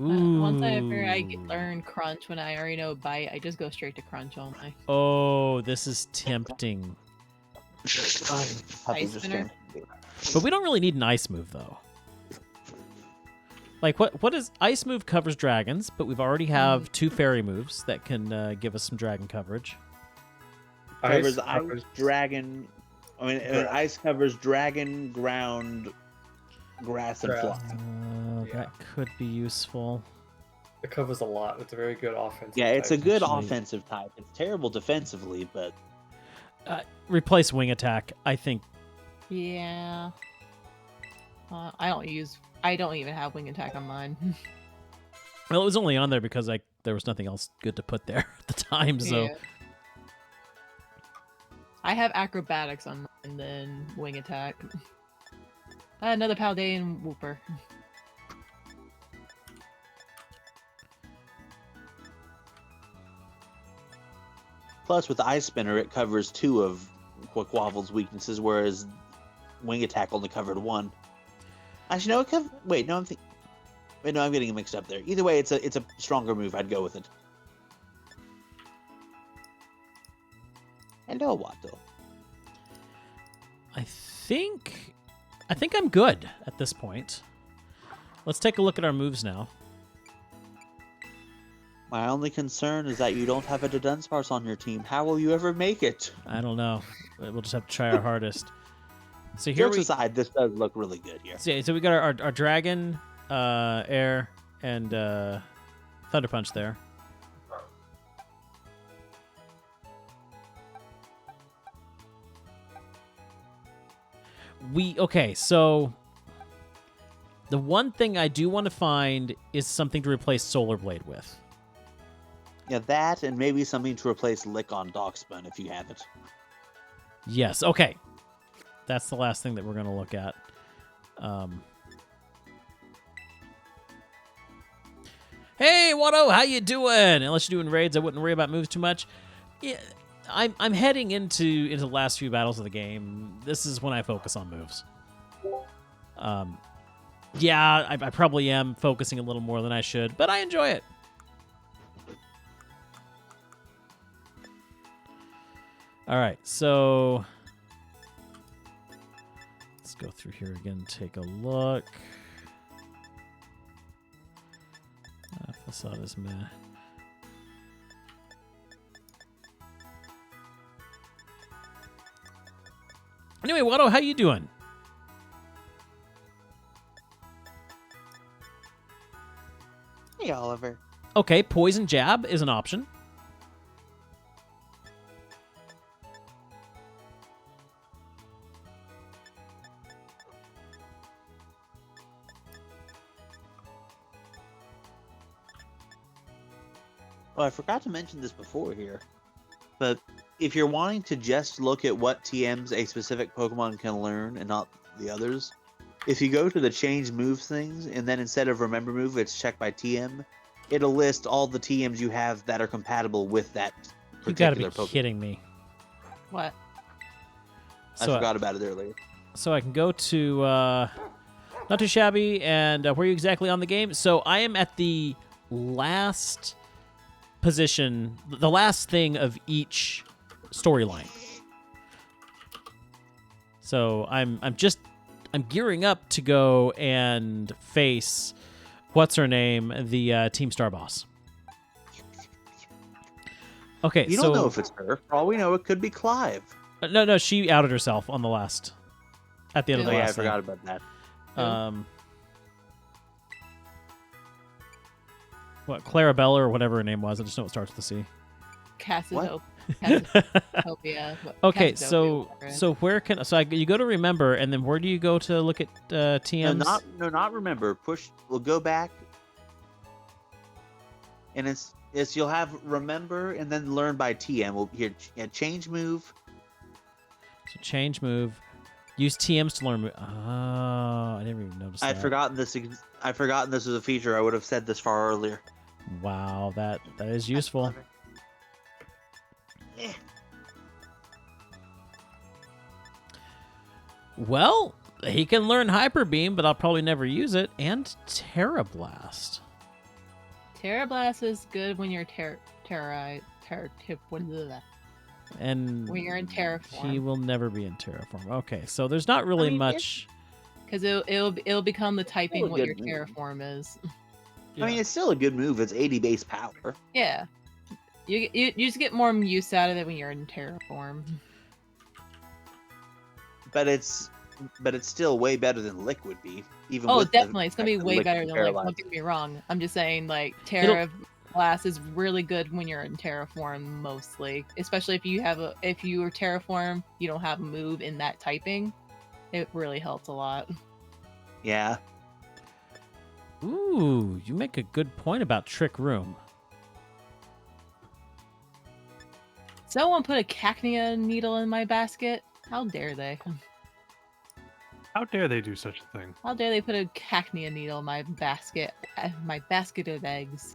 Ooh. Once learn Crunch, when I already know Bite, I just go straight to Crunch only. Oh, this is tempting. Ice Spinner? But we don't really need an Ice move though. Like what is Ice move covers dragons, but we've already have 2 fairy moves that can give us some dragon coverage. Covers Ice ice, covers- dragon. I mean, ice covers dragon, ground, grass, and Grass. fly. That could be useful. It covers a lot. It's a very good offense. Yeah, it's a good Actually- offensive type. It's terrible defensively, but Replace Wing Attack. I think Yeah. I don't even have Wing Attack on mine. well, it was only on there because there was nothing else good to put there at the time. So Yeah. I have Acrobatics on mine, and then Wing Attack. Another Paldean Whooper. plus with the Ice Spinner, it covers 2 of Quackwaffle's weaknesses, whereas Wing Attack only covered 1. Actually, no, wait, no, I'm getting it mixed up there. Either way, it's a stronger move. I'd go with it. Hello, Watto. I think I'm good at this point. Let's take a look at our moves now. My only concern is that you don't have a Dunsparce on your team. How will you ever make it? I don't know. We'll just have to try our hardest. So here Jokes we aside, this does look really good here. so we got our dragon, air, and thunder punch there. Okay, so the one thing I do want to find is something to replace Solar Blade with. Yeah, that and maybe something to replace Lick on Darkspun if you have it. Yes, okay. That's the last thing that we're going to look at. Hey, Watto, how you doing? Unless you're doing raids, I wouldn't worry about moves too much. Yeah, I'm heading into the last few battles of the game. This is when I focus on moves. Yeah, I probably am focusing a little more than I should, but I enjoy it. All right, so let's go through here again, take a look. Facade is meh. Anyway, Watto, how you doing? Hey, Oliver. Okay, Poison Jab is an option. Oh, I forgot to mention this before here, but if you're wanting to just look at what TMs a specific Pokemon can learn and not the others, if you go to the change moves things and then instead of remember move, it's check by TM, it'll list all the TMs you have that are compatible with that You gotta particular be Pokemon. kidding me. What? I forgot about it earlier. So I can go to Not Too Shabby, and where are you exactly on the game? So I am at the last position, the last thing of each storyline. So I'm gearing up to go and face what's her name, the Team Star boss. Okay, You so don't know if it's her. For all we know, it could be Clive. no, she outed herself on the at the end of Oh, the yeah, I last thing. forgot about that. What, Clarabella or whatever her name was. I just know it starts with a C. Cassidy What? Hope. Cassiopeia. Okay, Cassiopeia, so whatever. where can you go to remember, and then where do you go to look at No, TMs? not remember. We'll go back, and it's you'll have remember and then learn by TM. We'll here change move. So change move. Use TMs to learn. Oh, I didn't even notice that. I'd forgotten this. I'd forgotten this was a feature. I would have said this far earlier. Wow, that is useful. Eh. Well, he can learn Hyper Beam, but I'll probably never use it. And Terra Blast. Terra Blast is good when you're And when you're in Terraform. he will never be in Terraform. Okay, so there's not really mean, much. Because it'll become the typing Still a what your good move. Terraform is. I mean, it's still a good move. It's 80 base power. Yeah. You just get more use out of it when you're in Terraform. But it's still way better than Lick would be. Even Oh, with the definitely. It's gonna be fact that way Lick better is than like. paralyzed. Don't get me wrong. I'm just saying like Terra Blast is really good when you're in Terraform mostly, especially if you are Terraform, you don't have a move in that typing. It really helps a lot. Yeah. Ooh, you make a good point about Trick Room. Someone put a Cacnea needle in my basket. How dare they? How dare they do such a thing? How dare they put a Cacnea needle in my basket of eggs.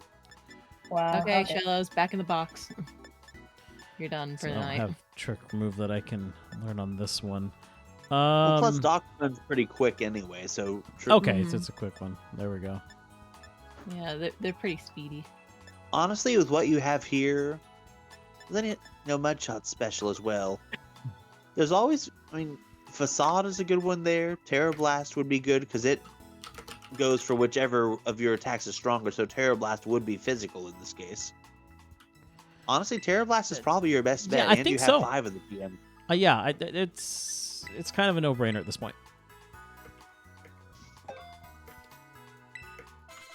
Wow. Okay, Shellos, back in the box. You're done for So I the don't night. have Trick move that I can learn on this one. Well, plus Doctrine's pretty quick anyway, so. Okay, Mhm. so it's a quick one. There we go. Yeah, they're pretty speedy. Honestly, with what you have here, then Mudshot's special as well. There's always, Facade is a good one there. Terra Blast would be good because it goes for whichever of your attacks is stronger. So Terra Blast would be physical in this case. Honestly, Terra Blast is probably your best bet, Yeah, I and think you have so. 5 of the PM. Yeah, it's kind of a no-brainer at this point.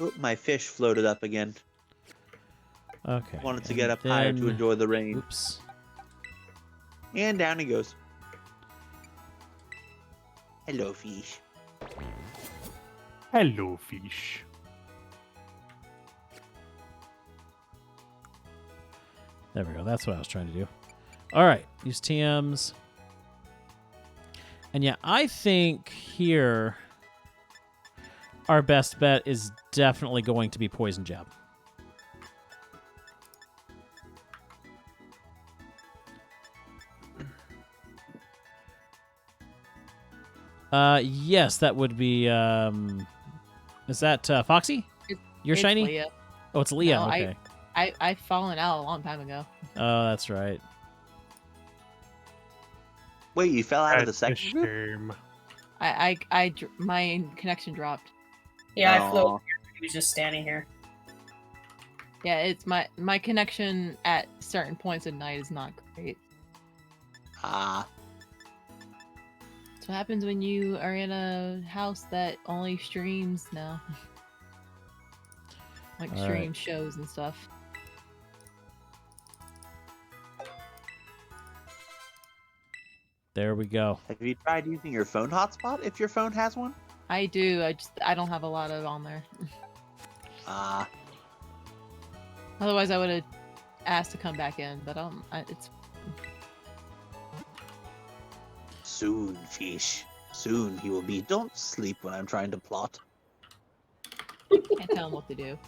Oop, my fish floated up again. Okay. Wanted to and get up higher to then- enjoy the rain, Oops. and down he goes. Hello, fish. Hello, fish. There we go. That's what I was trying to do. All right. Use TMs. And yeah, I think here our best bet is definitely going to be Poison Jab. Yes, that would be. Is that Foxy? You're It's shiny? Leah. Oh, it's Leah. No, Okay. I've fallen out a long time ago. Oh, that's right. Wait, you fell out of the That's a second group? shame. My connection dropped. Yeah, I flew Aw. over here. He was just standing here. Yeah, it's my connection at certain points at night is not great. Ah, That's what happens when you are in a house that only streams now. Like All right. stream shows and stuff. There we go. have you tried using your phone hotspot if your phone has one? I do. I don't have a lot of on there. Ah, Otherwise, I would have asked to come back in. But it's soon, fish. Soon he will be. Don't sleep when I'm trying to plot. can't tell him what to do.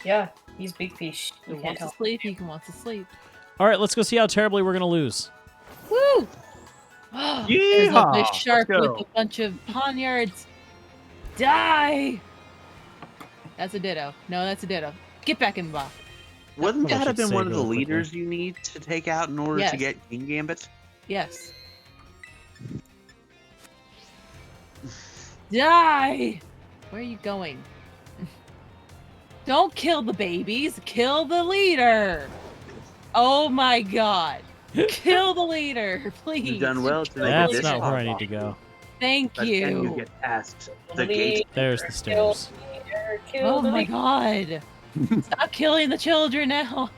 Yeah, he's big fish. He You can't wants to tell. sleep. He wants to sleep. All right, let's go see how terribly we're going to lose. Woo! There's a Yeehaw! big shark Let's with go. a bunch of poniards. Die! That's a ditto. No, that's a ditto. Get back in the box. Wouldn't Probably that have should been one save of the really quickly. leaders you need to take out in order Yes. to get King Gambit? Yes. Die! Where are you going? Don't kill the babies. Kill the leader. Oh my god. Kill the leader, please. You've done well to make That's this not where I possible. need to go. Thank But then you you. get past the gate. There's the stairs. Oh my god. Stop killing the children now.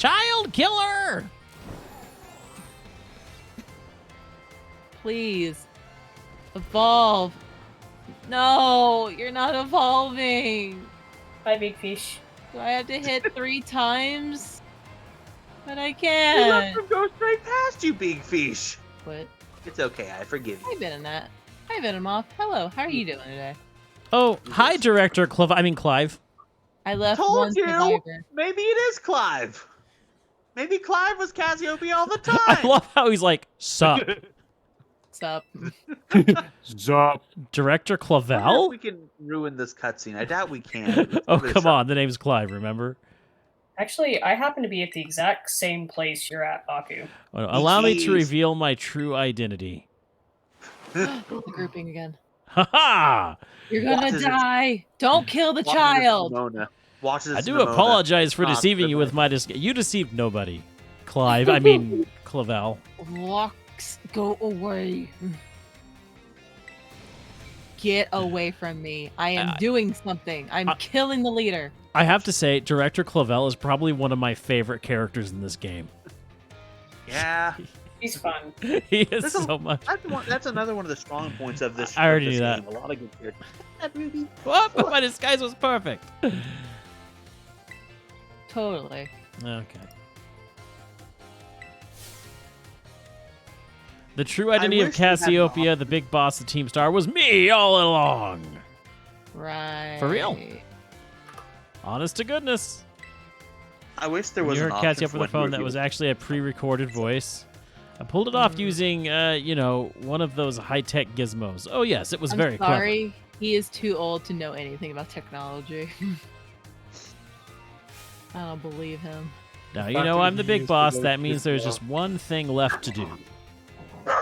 Child killer! Please. Evolve. No, you're not evolving. Bye, big fish. Do I have to hit 3 times? But I You let can't. them go straight past you, big fish. What? It's okay, I forgive you. I've been in that. Hi, Venomoth. Hello, how are you doing today? Oh, hi, Director Clive. I left Told one you! survivor. Maybe it is Clive. Maybe Clive was Cassiopeia all the time. I love how he's like, sup, What's up? Zop. Director I wonder if Clavel? we can ruin this cutscene. I doubt we can. Let's Oh, give it a come shot. on, the name's Clive, remember? Actually, I happen to be at the exact same place you're at, Baku. Oh, no, allow me to Jeez. reveal my true identity. The grouping again. Ha ha! You're gonna Watches it. die. Don't kill the Watches child. Simona. Watches I do Simona. apologize for Ah, deceiving you with goodbye. my You deceived nobody. Clive, I mean, Clavel. Lux, go away. Get away from me. I am doing something. I'm killing the leader. I have to say, Director Clavel is probably one of my favorite characters in this game. Yeah, He's fun. He is There's a- so much. that's another one of the strong points of this. I already of this knew that. game. A lot of good characters. That Ruby. What? My disguise was perfect. Totally. Okay. The true identity of wish we had an Cassiopeia, the big boss of Team Star, was me all along. Right. For real. Honest to goodness. I wish there You was heard an option Cassie up for on the when phone Ruby that was actually a pre-recorded voice. I pulled it off using, one of those high-tech gizmos. Oh yes, it was I'm very sorry. He is too old to know anything about technology. I don't believe him. clever. Now The you fact know that I'm he the big used boss. the That word means there's gizmo. just one thing left to do.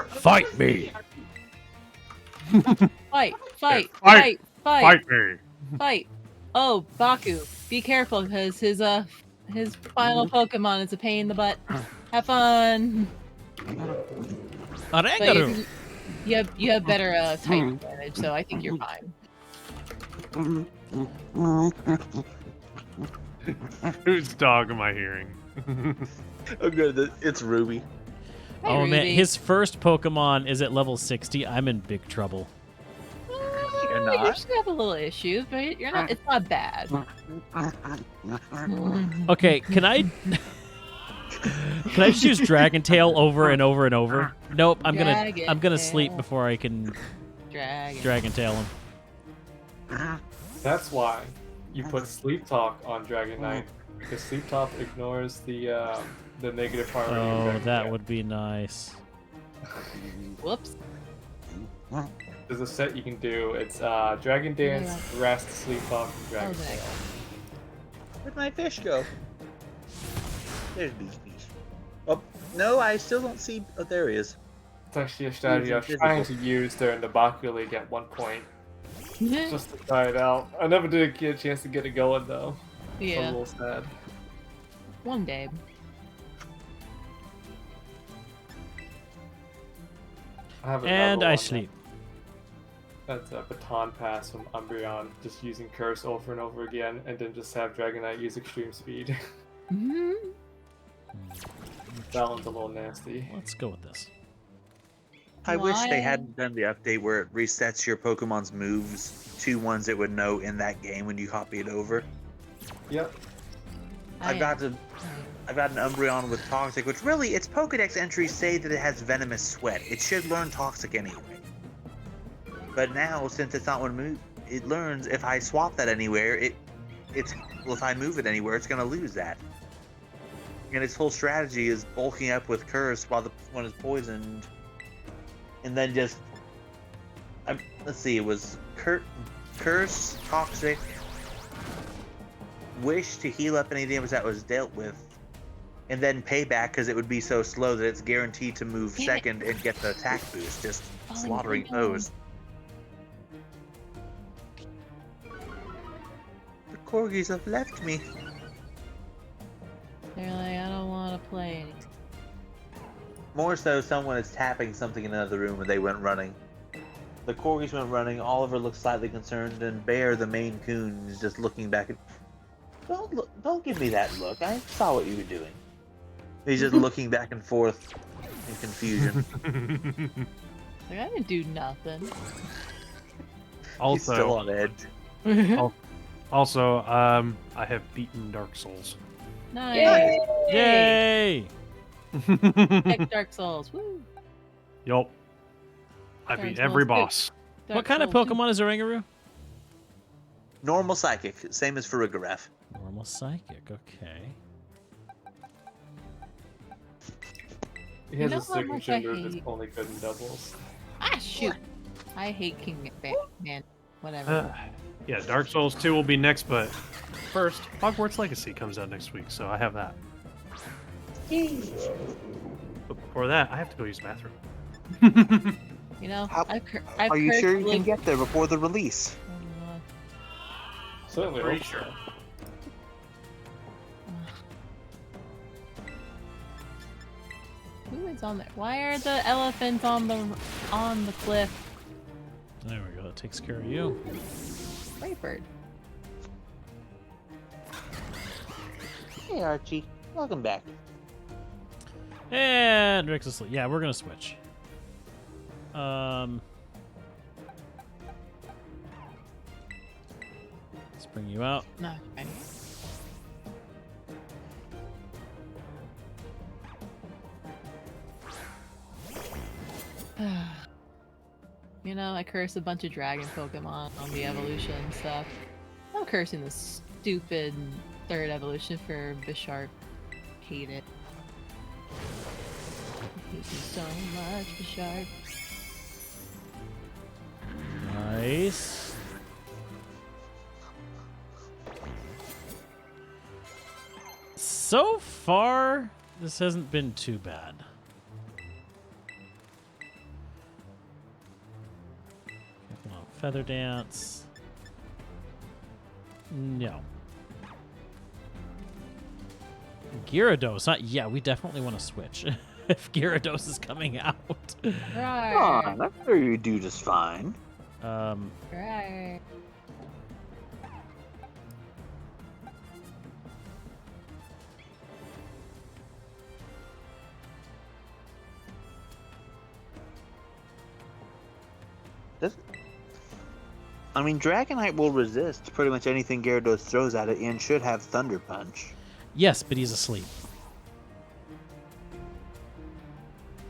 Fight me. Fight! Fight! Fight! Fight! Fight! Fight me. Fight! Oh, Baku, be careful because his final Pokemon is a pain in the butt. Have fun. But Orangaru. you have better type advantage, so I think you're fine. Whose dog am I hearing? Oh, good. It's Ruby. Hi, Oh man, Ruby. his first Pokemon is at level 60. I'm in big trouble. You're You not. just have a little issues, but you're not. It's not bad. Okay, can I choose Dragon Tail over and over and over? Nope, I'm gonna sleep Dragon before I can Dragon. Dragon Tail him. That's why you put Sleep Talk on Dragonite, because Sleep Talk ignores the negative part. Oh, that would be nice. Whoops. There's a set you can do. It's Dragon Dance, Yeah. Rest, Sleep Talk, and Oh, Dragon there you Tail. Where'd my fish go? There's Beach Beach. Oh, no, I still don't see. Oh, there he is. It's actually a strategy I was trying to use during the Baku League at one point, go. just to try it out. I never did get a chance to get it going though. So I'm a Yeah. little sad. One day. I have And another I one sleep. That's a baton pass from Umbreon, just using Curse over and over again, and then just have Dragonite use Extreme Speed. Mhm. That one's a little nasty. Let's go with this. I wish Why? they hadn't done the update where it resets your Pokemon's moves to ones it would know in that game when you copy it over. Yep. I've got an Umbreon with Toxic, which really, its Pokedex entries say that it has Venomous Sweat. It should learn Toxic anyway. But now, since it's not one move, it learns if I swap that anywhere, if I move it anywhere, it's gonna lose that. And its whole strategy is bulking up with Curse while the one is poisoned, and then just, let's see, it was Curse, Toxic, Wish to heal up any damage that was dealt with, and then Payback because it would be so slow that it's guaranteed to move Damn it. second and get the attack boost, just Oh, slaughtering no. foes. The corgis have left me. They're like, I don't want to play anymore. More so, someone is tapping something in another room and they went running. The corgis went running, Oliver looked slightly concerned, and Bear, the Maine Coon, is just looking back at... Don't give me that look, I saw what you were doing. He's just looking back and forth in confusion. Like, I didn't do nothing. He's still Also, on edge. I have beaten Dark Souls. Nice. Yay! Heck, Dark Souls. Woo. Yup. I Dark beat every Souls boss. What Dark kind of Souls. Pokemon is a Ringaroo? Normal psychic, same as Farigiraf. Normal Psychic, okay. He has know a how much signature I move that's hate- only good in doubles. Ah, shoot. I hate King Man. Whatever. Yeah, Dark Souls 2 will be next, but first, Hogwarts Legacy comes out next week, so I have that. But before that, I have to go use the bathroom. You know, How- I've Are you heard sure you can live- get there before the release? Certainly Pretty hope sure. so. Who is on there? Why are the elephants on the cliff? There we go. That takes care of you. Brightbird. Hey Archie, welcome back. And Rick's asleep. Yeah, we're gonna switch. Let's bring you out. No, fine. You know, I curse a bunch of dragon Pokemon on the evolution stuff. I'm cursing the stupid third evolution for Bisharp. Hate it. I hate you so much, Bisharp. Nice. So far, this hasn't been too bad. Come on, Feather Dance. No. Gyarados. Yeah, we definitely want to switch if Gyarados is coming out. Right. I'm sure you do just fine. Right. I mean, Dragonite will resist pretty much anything Gyarados throws at it and should have Thunder Punch. Yes, but he's asleep.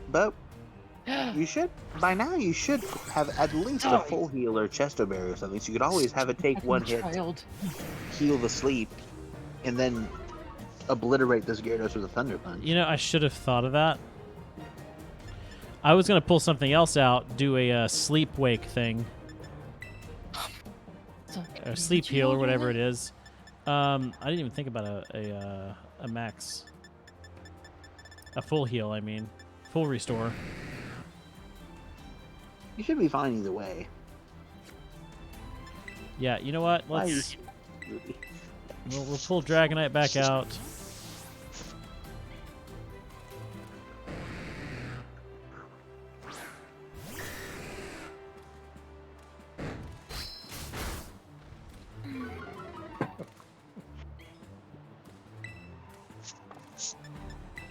But you should, by now, you should have at least a full heal or Chesto Berry or something, so you could always have it take one hit, Child. heal the sleep, and then obliterate this Gyarados with a Thunder Punch. You know, I should have thought of that. I was going to pull something else out, do a sleep wake thing, So, or sleep heal or whatever it is. I didn't even think about a max. A full heal, I mean. Full restore. You should be fine either way. Yeah, you know what? Why Let's you- we'll pull Dragonite back out.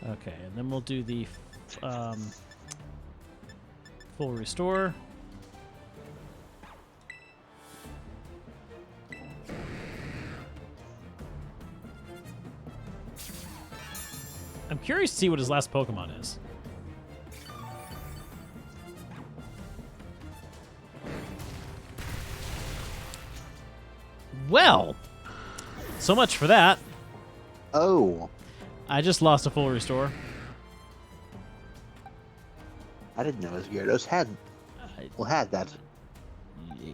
Okay, and then we'll do the full restore. I'm curious to see what his last Pokemon is. Well, so much for that. Oh, I just lost a full restore. I didn't know his Gyarados had I- had that.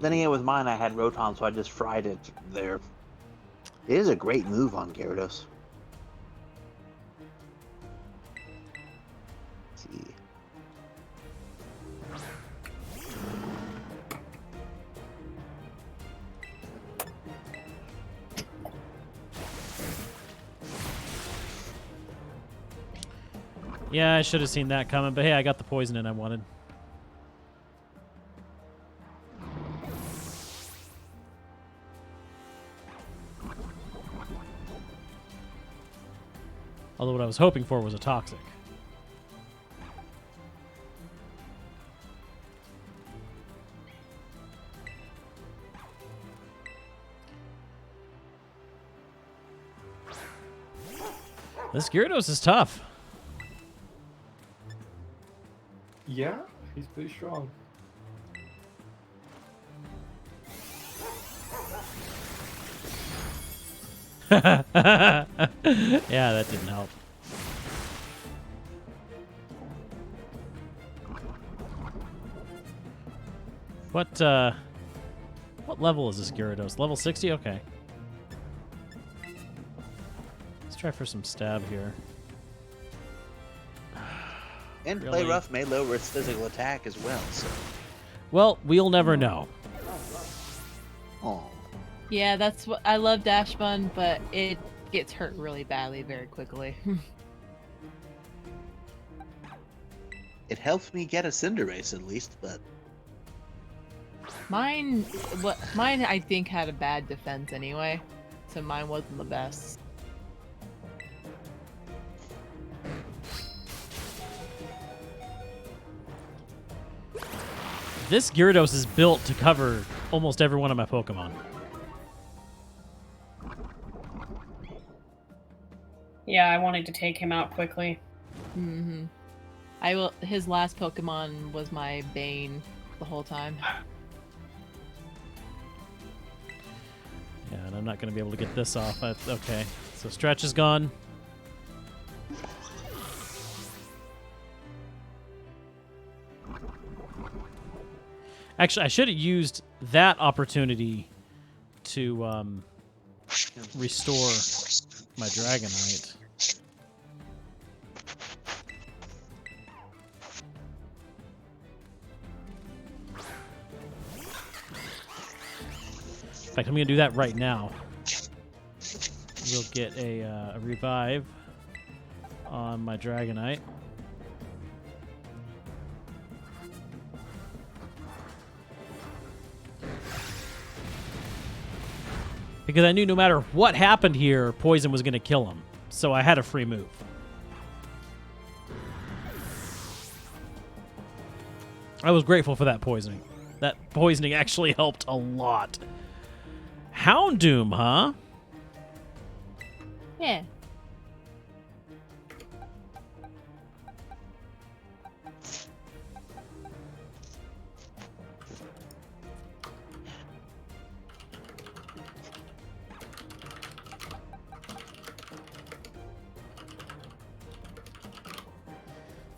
Then again, with mine, I had Rotom, so I just fried it there. It is a great move on Gyarados. Let's see. Yeah, I should have seen that coming, but hey, I got the poison in I wanted. Although what I was hoping for was a toxic. This Gyarados is tough. Yeah, he's pretty strong. Yeah, that didn't help. What level is this Gyarados? Level 60? Okay. Let's try for some stab here. And Play Really? Rough may lower its physical attack as well, so. Well, we'll never know. Oh. Yeah, that's what I love Dashbun, but it gets hurt really badly very quickly. It helps me get a Cinderace at least, but mine I think had a bad defense anyway, so mine wasn't the best. This Gyarados is built to cover almost every one of my Pokemon. Yeah, I wanted to take him out quickly. Mm-hmm. His last Pokemon was my Bane the whole time. Yeah, and I'm not going to be able to get this off. That's okay. So Stretch is gone. Actually, I should have used that opportunity to restore my Dragonite. In fact, I'm going to do that right now. We'll get a revive on my Dragonite. Because I knew no matter what happened here, Poison was going to kill him. So I had a free move. I was grateful for that poisoning. That poisoning actually helped a lot. Houndoom, huh? Yeah.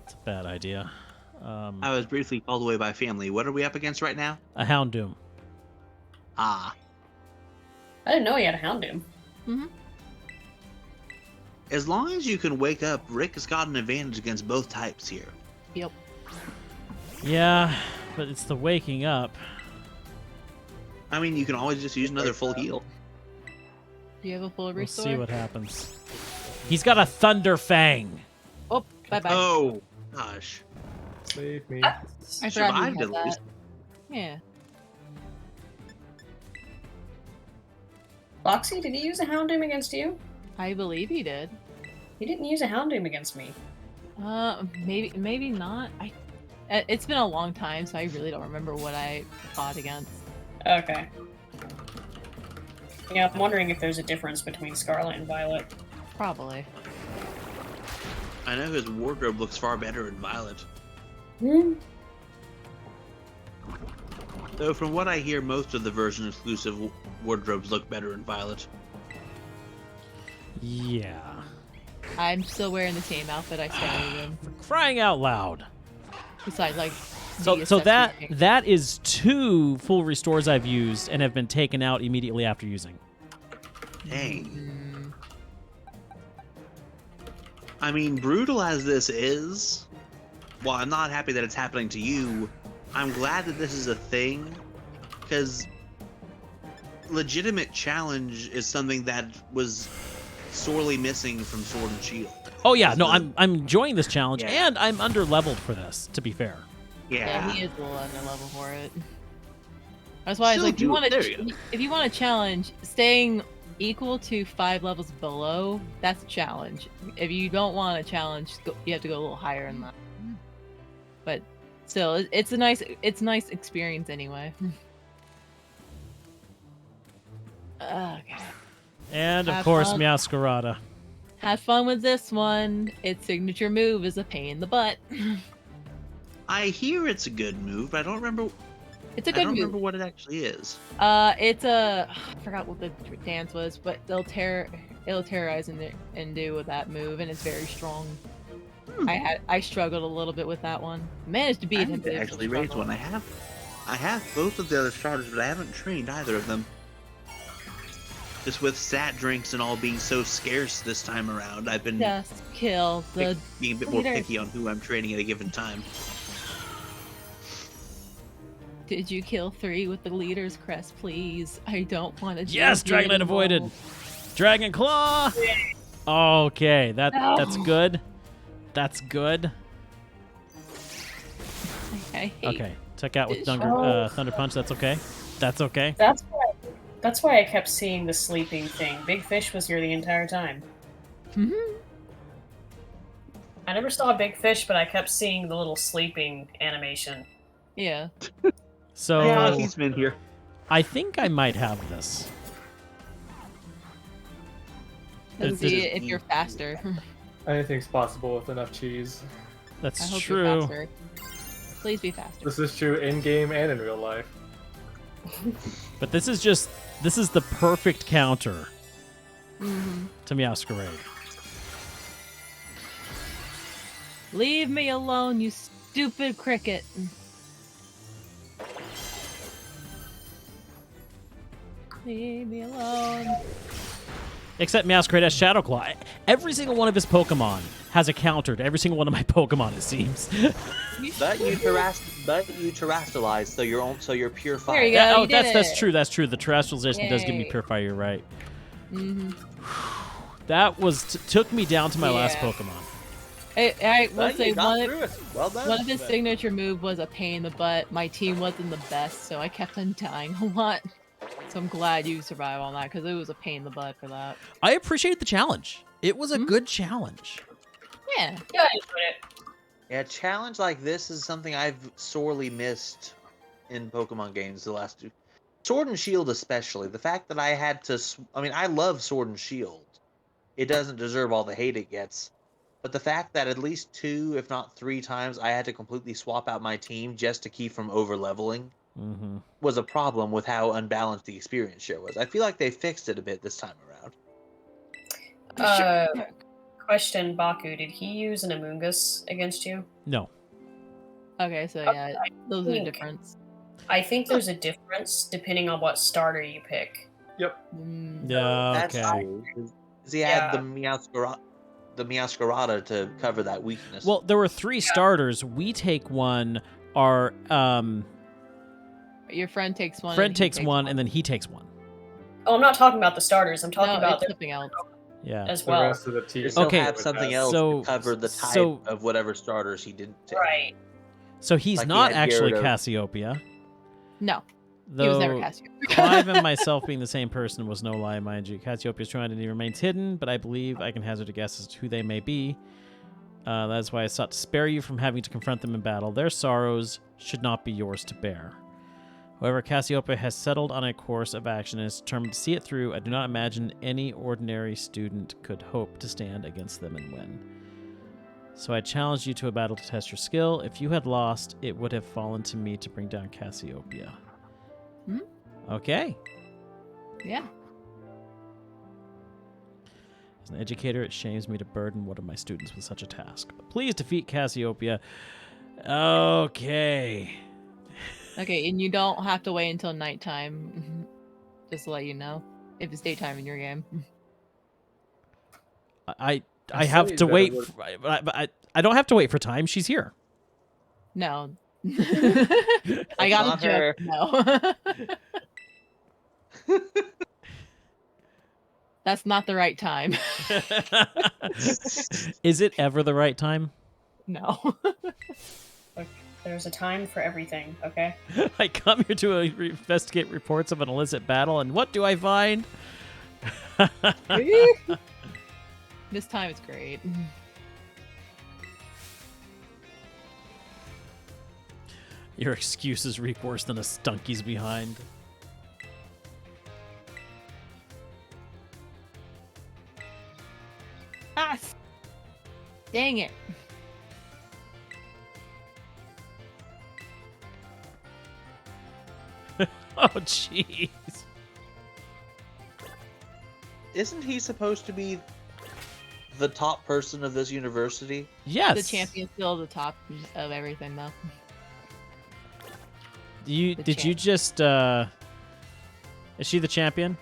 It's a bad idea. I was briefly called away by family. What are we up against right now? A Houndoom. Ah. I didn't know he had a Houndoom. Mm-hmm. As long as you can wake up, Rick has got an advantage against both types here. Yep. Yeah, but it's the waking up. I mean, you can always just use another full heal. Do you have a full We'll restore? see what happens. He's got a Thunder Fang. Oh, bye-bye. Oh, gosh. Save me. I forgot Survived you at had least. that. Yeah. Foxy, did he use a Houndoom against you? I believe he did. He didn't use a Houndoom against me. Maybe not. It's been a long time, so I really don't remember what I fought against. Okay. Yeah, I'm wondering if there's a difference between Scarlet and Violet. Probably. I know his wardrobe looks far better in Violet. Hmm. Though from what I hear, most of the version exclusive wardrobes look better in Violet. Yeah. I'm still wearing the same outfit I started in. Crying out loud. Besides, like, So the so that accessory. that is 2 full restores I've used and have been taken out immediately after using. Dang. Mm, I mean, brutal as this is, while I'm not happy that it's happening to you, I'm glad that this is a thing, because legitimate challenge is something that was sorely missing from Sword and Shield. Oh yeah, no, I'm enjoying this challenge Yeah. and I'm under leveled for this, to be fair. yeah, he is a little under level for it. That's why I was Still like, there you go. if you want to challenge, staying equal to 5 levels below, that's a challenge. If you don't want a challenge, you have to go a little higher than that. But still, it's a nice experience anyway. Okay. And of Have course, fun. Meowscarada. Have fun with this one. Its signature move is a pain in the butt. I hear it's a good move, but I don't remember. It's a I good don't move. remember what it actually is. It's a I forgot what the dance was, but it'll terrorize and do with that move, and it's very strong. I struggled a little bit with that one. Managed to I beat him. haven't but it was a actually raised struggle. one. I have both of the other starters, but I haven't trained either of them. Just with stat drinks and all being so scarce this time around, I've been Just kill the being a bit more leader. picky on who I'm training at a given time. Did you kill 3 with the leader's crest, please? I don't want to. Yes, Dragonite avoided. Dragon Claw. Okay, that's No. good. That's good. I hate. Okay, took out with It's- Thunder Punch. That's okay. That's okay. That's why I kept seeing the sleeping thing. Big Fish was here the entire time. Mhm. I never saw a Big Fish, but I kept seeing the little sleeping animation. Yeah. So Yeah, he's been here. I think I might have this. Let's This see is- if you're faster. Anything's possible with enough cheese. I That's hope true. you're faster. Please be faster. This is true in game and in real life. But this is the perfect counter Mhm. to Meowscarade. Leave me alone, you stupid cricket. Leave me alone. Except Meowscarade has Shadow Claw. Every single one of his Pokemon has a counter to every single one of my Pokemon, it seems. But you terrestrialize, so you're pure fire. There you go. you did that's it. true. That's true. The terrestrialization does give me Yay. Pure Fire. You're right. Mm-hmm. That took me down to my last Yeah. Pokemon. I will But say you got one through it. Well done. of his signature move was a pain in the butt. My team wasn't the best, so I kept on dying a lot. So I'm glad you survived on that because it was a pain in the butt for that. I appreciate the challenge. It was a Mhm. good challenge. Yeah. Yeah, I enjoyed it. Yeah, a challenge like this is something I've sorely missed in Pokemon games the last two. Sword and Shield especially. The fact that I had to... I love Sword and Shield. It doesn't deserve all the hate it gets. But the fact that at least 2, if not 3 times, I had to completely swap out my team just to keep from over-leveling Mm-hmm. was a problem with how unbalanced the experience share was. I feel like they fixed it a bit this time around. Question, Baku, did he use an Amoonguss against you? No. Okay, so yeah, those are the think- difference. I think there's a difference depending on what starter you pick. Mm. Yeah. That's Okay. true. 'Cause he had the Meowscarada to cover that weakness. Well, there were 3 starters. We take one. Our Your friend takes one. friend and he takes one, and then he takes one. Oh, I'm not talking about the starters. I'm talking No, about it's something else. Yeah. as The well. rest of the team. They still Okay, have something else so- to cover the type so- of whatever starters he didn't take. Right. So he's Like he not had actually Gyarados. Cassiopeia. No, he was never Though Cassiopeia. Clive and myself being the same person was no lie, mind you. Cassiopeia's identity remains hidden, but I believe I can hazard a guess as to who they may be. That's why I sought to spare you from having to confront them in battle. Their sorrows should not be yours to bear. However, Cassiopeia has settled on a course of action and is determined to see it through. I do not imagine any ordinary student could hope to stand against them and win. So I challenged you to a battle to test your skill. If you had lost, it would have fallen to me to bring down Cassiopeia. Hmm? Okay. Yeah. As an educator, it shames me to burden one of my students with such a task. But please defeat Cassiopeia. Okay. Okay, and you don't have to wait until nighttime. Just to let you know, if it's daytime in your game. I I have still to need wait. better I don't have to wait for time. She's here. No. I got not a joke. No. That's not the right time. Is it ever the right time? No. There's a time for everything, okay? I come here to investigate reports of an illicit battle, and what do I find? This time it's great. Your excuses reek worse than a Stunky's behind. Ah! Dang it. Oh, jeez. Isn't he supposed to be the top person of this university? Yes. The champion's still the top of everything, though. Did you just is she the champion?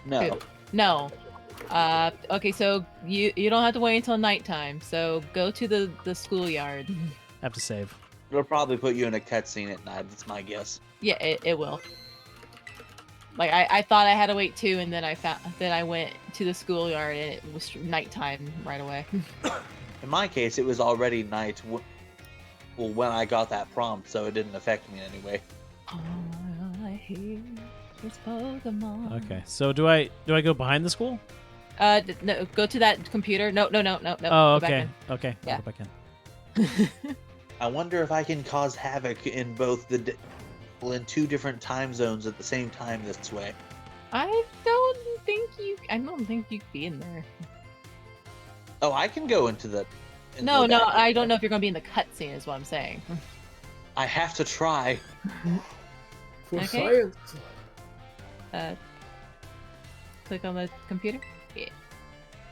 No. Who? No. Okay, so you don't have to wait until nighttime. So go to the schoolyard. Have to save. It'll probably put you in a cutscene at night. That's my guess. Yeah, it will. Like I thought I had to wait too, and then I went to the schoolyard and it was nighttime right away. In my case, it was already night. When I got that prompt, so it didn't affect me in any way. All I hear is Pokemon. Okay. So do I go behind the school? No, go to that computer. No. Oh, Go back okay. in. Okay. Yeah. I'll go back in. I wonder if I can cause havoc in both in two different time zones at the same time this way. I don't think you could be in there. Oh, I can go into the. No, I don't know if you're gonna be in the cutscene. Is what I'm saying. I have to try. For Okay. science. Click on the computer.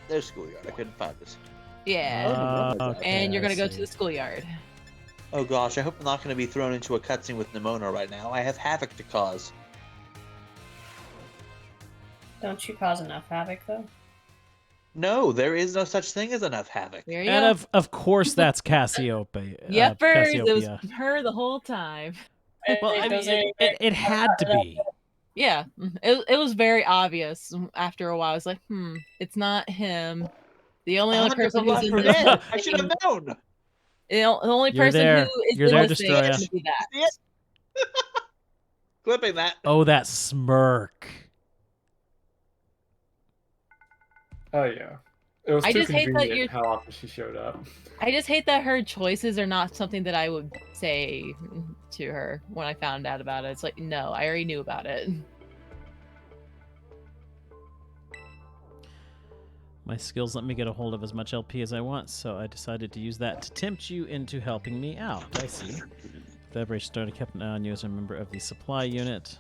There's schoolyard. I couldn't find this. Yeah. Okay, And you're I gonna go see. to the schoolyard. Oh gosh, I hope I'm not going to be thrown into a cutscene with Nimona right now. I have havoc to cause. Don't you cause enough havoc though? No, there is no such thing as enough havoc. There you And go. of course that's Cassiopeia. Yepers, it was Cassiopeia. her the whole time. Well, I mean, Those are- it had to be. Yeah, it was very obvious after a while. I was like, it's not him. The only other person who's in for this Ed. I should have known. the only You're person there. who is You're in there, this thing Destroya. is gonna be that. Clipping that. Oh, that smirk. Oh yeah. It was I too just hate that convenient you're- how often she showed up. I just hate that her choices are not something that I would say to her when I found out about it. It's like, no, I already knew about it. My skills let me get a hold of as much LP as I want, so I decided to use that to tempt you into helping me out. I see. The operation started, kept an eye on you as a member of the supply unit.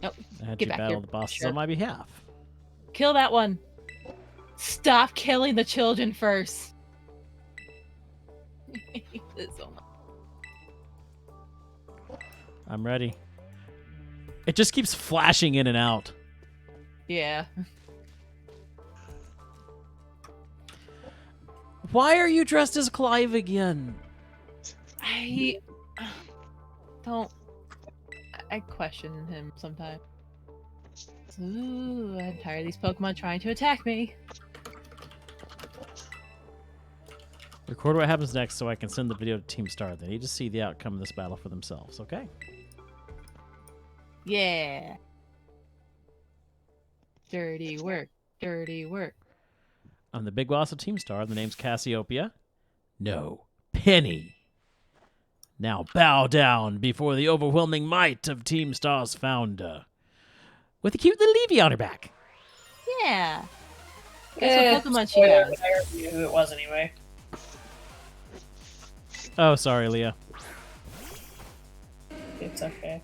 Nope. I had Get you back battle here. the bosses Sure. on my behalf. Kill that one. Stop killing the children first. I hate this so much. I'm ready. It just keeps flashing in and out. Yeah. Why are you dressed as Clive again? I don't. I question him sometimes. Ooh, I'm tired of these Pokemon trying to attack me. Record what happens next so I can send the video to Team Star. They need to see the outcome of this battle for themselves, okay? Yeah. Dirty work. Dirty work. I'm the big boss of Team Star. The name's Cassiopeia. No, Penny. Now bow down before the overwhelming might of Team Star's founder. With a cute little Eevee on her back. Yeah. Guess what Pokemon she spoiler, has? I already knew who it was anyway. Oh, sorry, Leah. It's okay.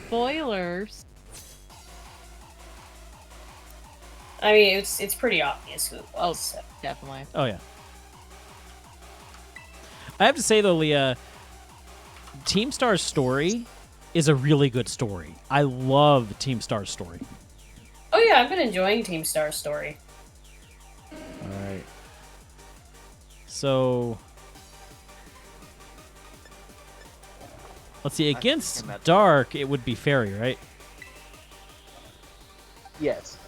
Spoilers. I mean, it's pretty obvious who it was. so. Definitely. Oh, yeah. I have to say, though, Leah, Team Star's story is a really good story. I love Team Star's story. Oh yeah, I've been enjoying Team Star's story. All right. So, let's see. Against Dark, it would be Fairy, right? Yes.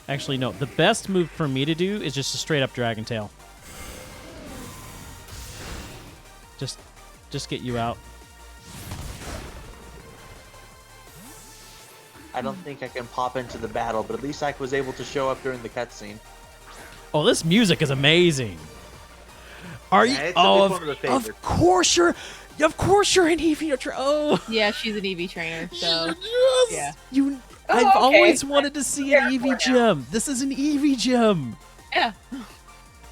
Actually, no. The best move for me to do is just a straight up Dragon Tail. Just get you out. I don't think I can pop into the battle, but at least I was able to show up during the cutscene. Oh, this music is amazing. Are you? Yeah, it's Oh, one of the favorites. of course you're an Eevee. Oh, Yeah, she's an Eevee trainer, so yes! yeah. You. Oh, I've okay. always wanted to see an Here for Eevee gym. This is an Eevee gym. Yeah.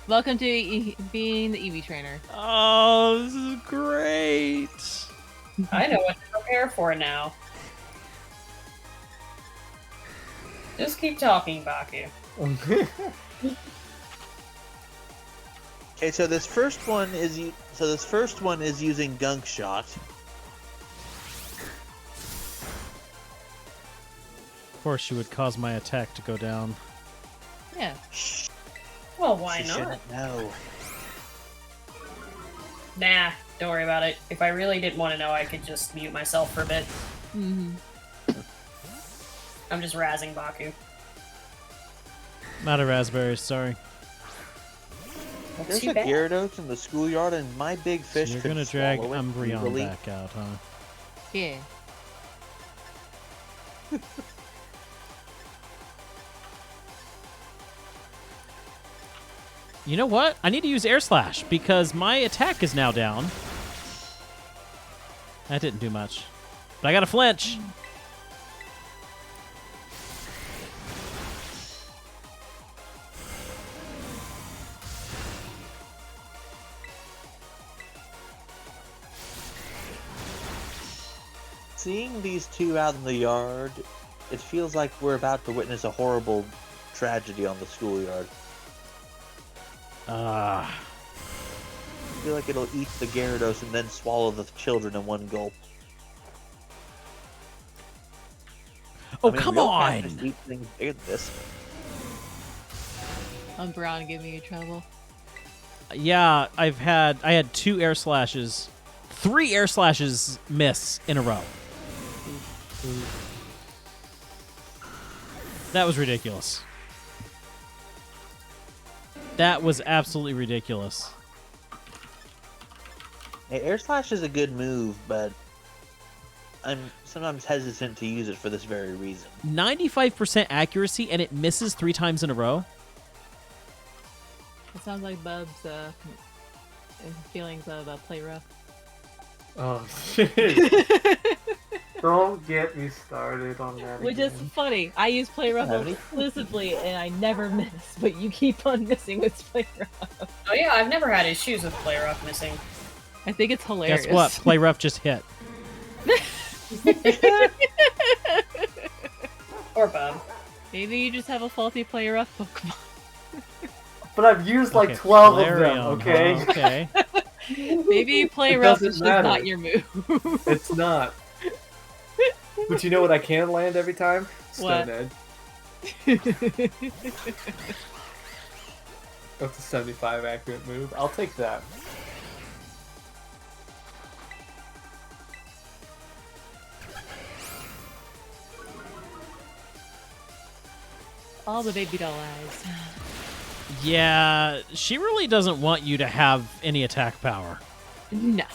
Welcome to being the Eevee trainer. Oh, this is great. I know what to prepare for now. Just keep talking, Baku. Okay, so this first one is using Gunk Shot. Of course, you would cause my attack to go down. Yeah. Well, why She not? shouldn't know. Nah, don't worry about it. If I really didn't want to know, I could just mute myself for a bit. Mm-hmm. I'm just razzing Baku. Not a raspberry, sorry. Not There's too a bad. Gyarados in the schoolyard, and my big fish So you're could gonna drag swallow it Umbreon easily. back out, huh? Yeah. You know what? I need to use Air Slash because my attack is now down. That didn't do much. But I got a flinch. Seeing these two out in the yard, it feels like we're about to witness a horrible tragedy on the schoolyard. Ah. I feel like it'll eat the Gyarados and then swallow the children in one gulp. Oh, I mean, come real on! cats just eat things bigger than this. Umbreon giving you trouble. Yeah, I had 2 Air Slashes. 3 Air Slashes miss in a row. That was ridiculous. That was absolutely ridiculous. Hey, Air Slash is a good move, but I'm sometimes hesitant to use it for this very reason. 95% accuracy and it misses 3 times in a row. It sounds like Bub's feelings of play rough. Oh shit! Don't get me started on that. Which is again. funny. I use play rough Have any? exclusively and I never miss, but you keep on missing with play rough. Oh yeah, I've never had issues with player up missing. I think it's hilarious. Guess what? Play rough just hit. Or Bub. Maybe you just have a faulty play rough Pokemon. But I've used like Okay, 12 of them. Flareon, Okay, huh? Okay. Maybe play It rough doesn't is just matter. not your move. it's not. But you know what I can land every time? What? Stone Edge. That's a 75 accurate move. I'll take that. All the baby doll eyes. Yeah, she really doesn't want you to have any attack power. No.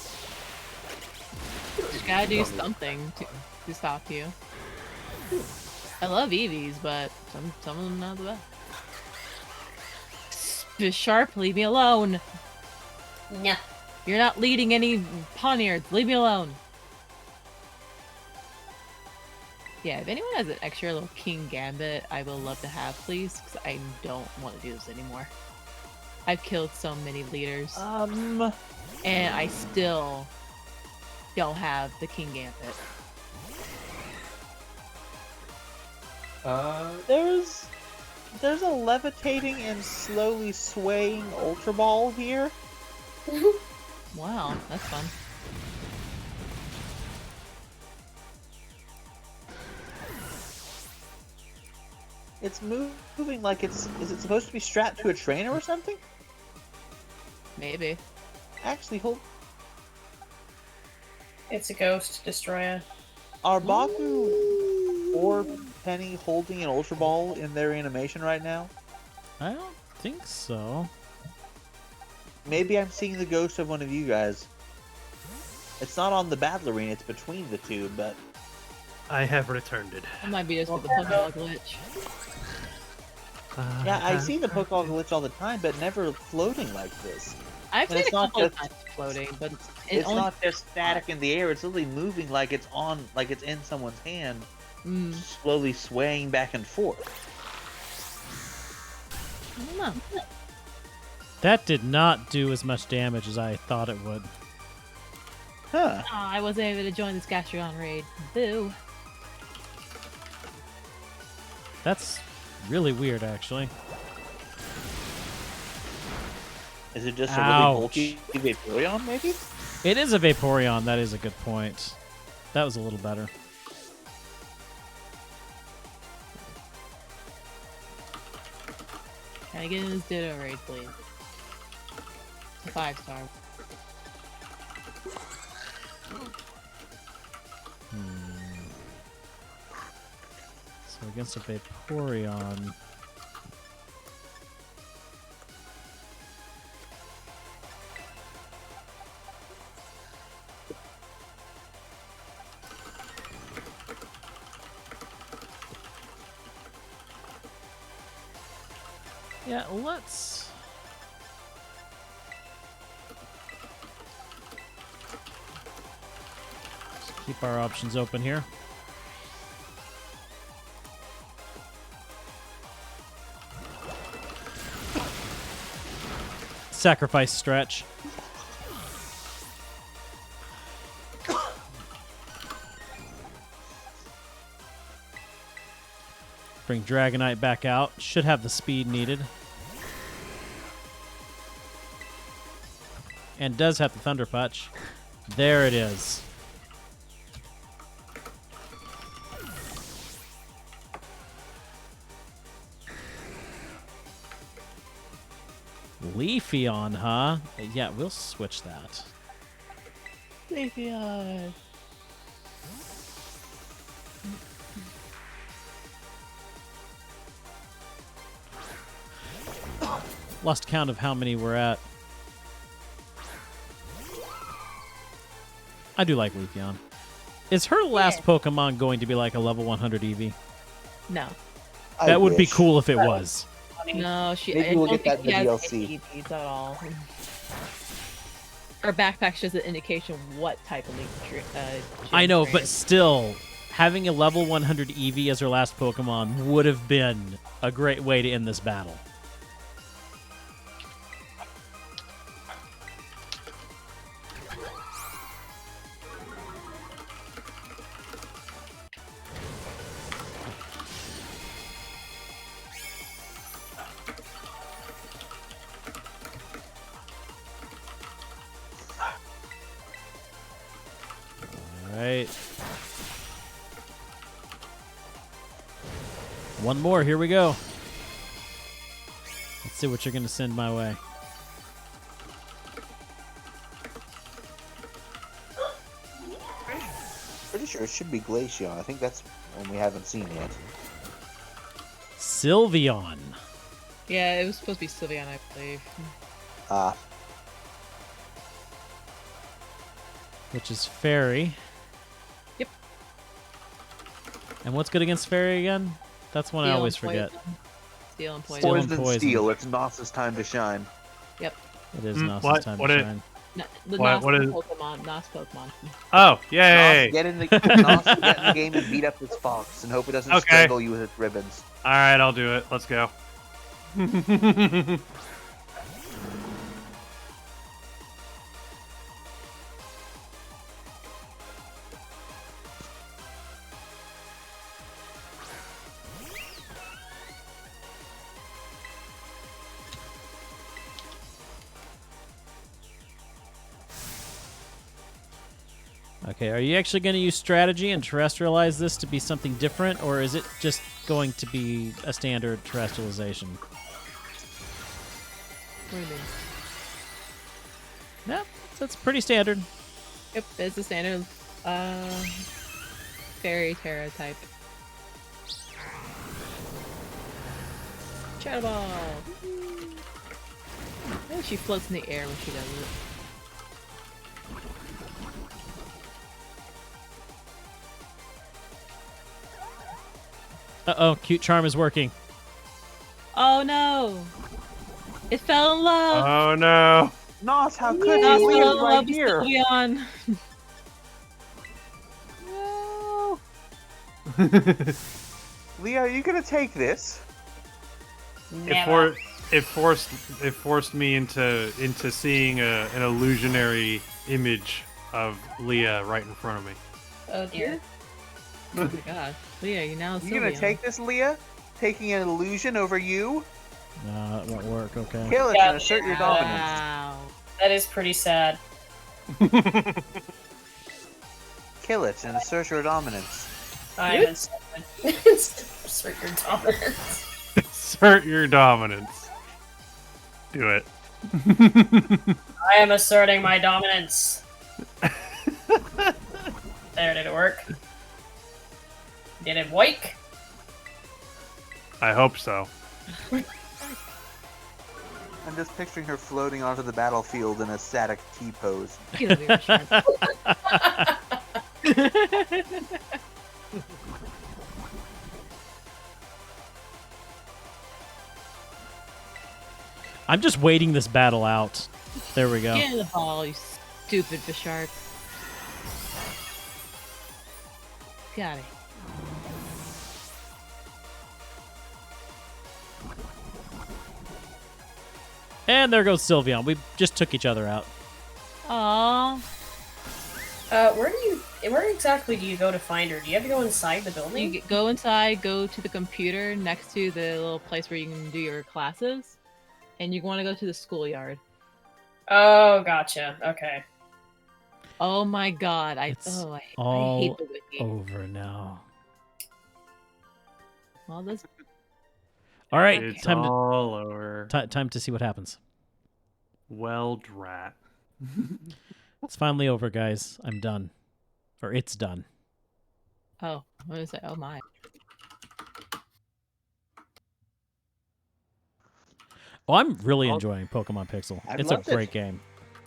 You gotta do something to stop you. I love Eevees, but some of them not the best. Sharp, leave me alone. Nah. You're not leading any Pawniards. Leave me alone. Yeah, if anyone has an extra little King Gambit, I will love to have, please, because I don't want to do this anymore. I've killed so many leaders, and I still don't have the King Gambit. There's a levitating and slowly swaying Ultra Ball here. Wow, that's fun. It's moving like is it supposed to be strapped to a trainer or something? Maybe. Actually, hold. It's a ghost destroyer. Are Baku or Penny holding an Ultra Ball in their animation right now? I don't think so. Maybe I'm seeing the ghost of one of you guys. It's not on the battle arena, it's between the two, but I have returned it. That might be just with the Pokeball glitch. Yeah, I see the Pokeball glitch all the time, but never floating like this. I've And seen it's a not couple of just- times floating, but It's only... not just static in the air. It's literally moving like it's on, like it's in someone's hand, slowly swaying back and forth. I don't know. That did not do as much damage as I thought it would. Huh. Aw, I wasn't able to join this Gastrodon raid. Boo. That's really weird, actually. Is it just a Ouch. really bulky Vaporeon, maybe? It is a Vaporeon. That is a good point. That was a little better. Can I get in this Ditto raid, please? It's a 5-star. So against a Vaporeon... Yeah, let's... Just keep our options open here. Sacrifice stretch. Bring Dragonite back out. Should have the speed needed. And does have the Thunder Punch. There it is. Leafeon, huh? Yeah, we'll switch that. Leafeon. Lost count of how many we're at. I do like Leafeon. Is her last Pokemon going to be like a level 100 Eevee? No. That would be cool if it was. No, she. Maybe I we'll don't get think that in the she has DLC. any EVs at all. Her backpack's just an indication of what type of leaf I know, but still, having a level 100 Eevee as her last Pokemon would have been a great way to end this battle. Alright. One more, here we go. Let's see what you're going to send my way. Pretty sure it should be Glaceon. I think that's one we haven't seen yet. Sylveon. Yeah, it was supposed to be Sylveon, I believe. Which is Fairy. Yep. And what's good against Fairy again? That's one I always forget. Steel and Poison. Steel and Poison and Poison. Steel. It's Nos's time to shine. Yep. It is Mm, Nos's time what to it- shine. The What- Nos what is- Pokemon. Nos Pokemon. Oh, Nos, yay! get in the Nos, get in the game and beat up this fox and hope it doesn't Okay. strangle you with its ribbons. All right, I'll do it. Let's go. Okay, are you actually going to use strategy and terrestrialize this to be something different, or is it just going to be a standard terrestrialization? What do you mean? Yep, that's pretty standard. Yep, it's a standard Fairy Terra type. Shadow Ball! I think she floats in the air when she does it. Uh-oh, cute charm is working. Oh no! It fell in love. Oh no! Nos, how could Not you? fell Leah's in right love with here. Sylveon. No. Leah, are you gonna take this? Never. It forced me into seeing an illusionary image of Leah right in front of me. Oh dear. Oh my god. Leah, you now You gonna Sylveon. take this, Leah? Taking an illusion over you? No, it won't work, okay. Kill it Yeah. and assert your dominance. Wow. That is pretty sad. Kill it and assert your dominance. I'm insulted. Assert your dominance. Assert your dominance. Do it. I am asserting my dominance. There, did it work? Did it work? I hope so. I'm just picturing her floating onto the battlefield in a static T pose. Get over here, Sharp. I'm just waiting this battle out. There we go. Get in the ball, you stupid Bisharp. Got it. And there goes Sylveon. We just took each other out. Aww. Where exactly do you go to find her? Do you have to go inside the building? You go inside, go to the computer next to the little place where you can do your classes, and you want to go to the schoolyard. Oh, gotcha. Okay. Oh my god, I It's I all hate the wiki. over now. Well, this All right, It's time to all over. time to see what happens. Well, drat. It's finally over, guys. I'm done. Or it's done. oh, what is it? Oh my. Oh, I'm really Oh. enjoying Pokemon Pixel. I've It's a loved it. great game.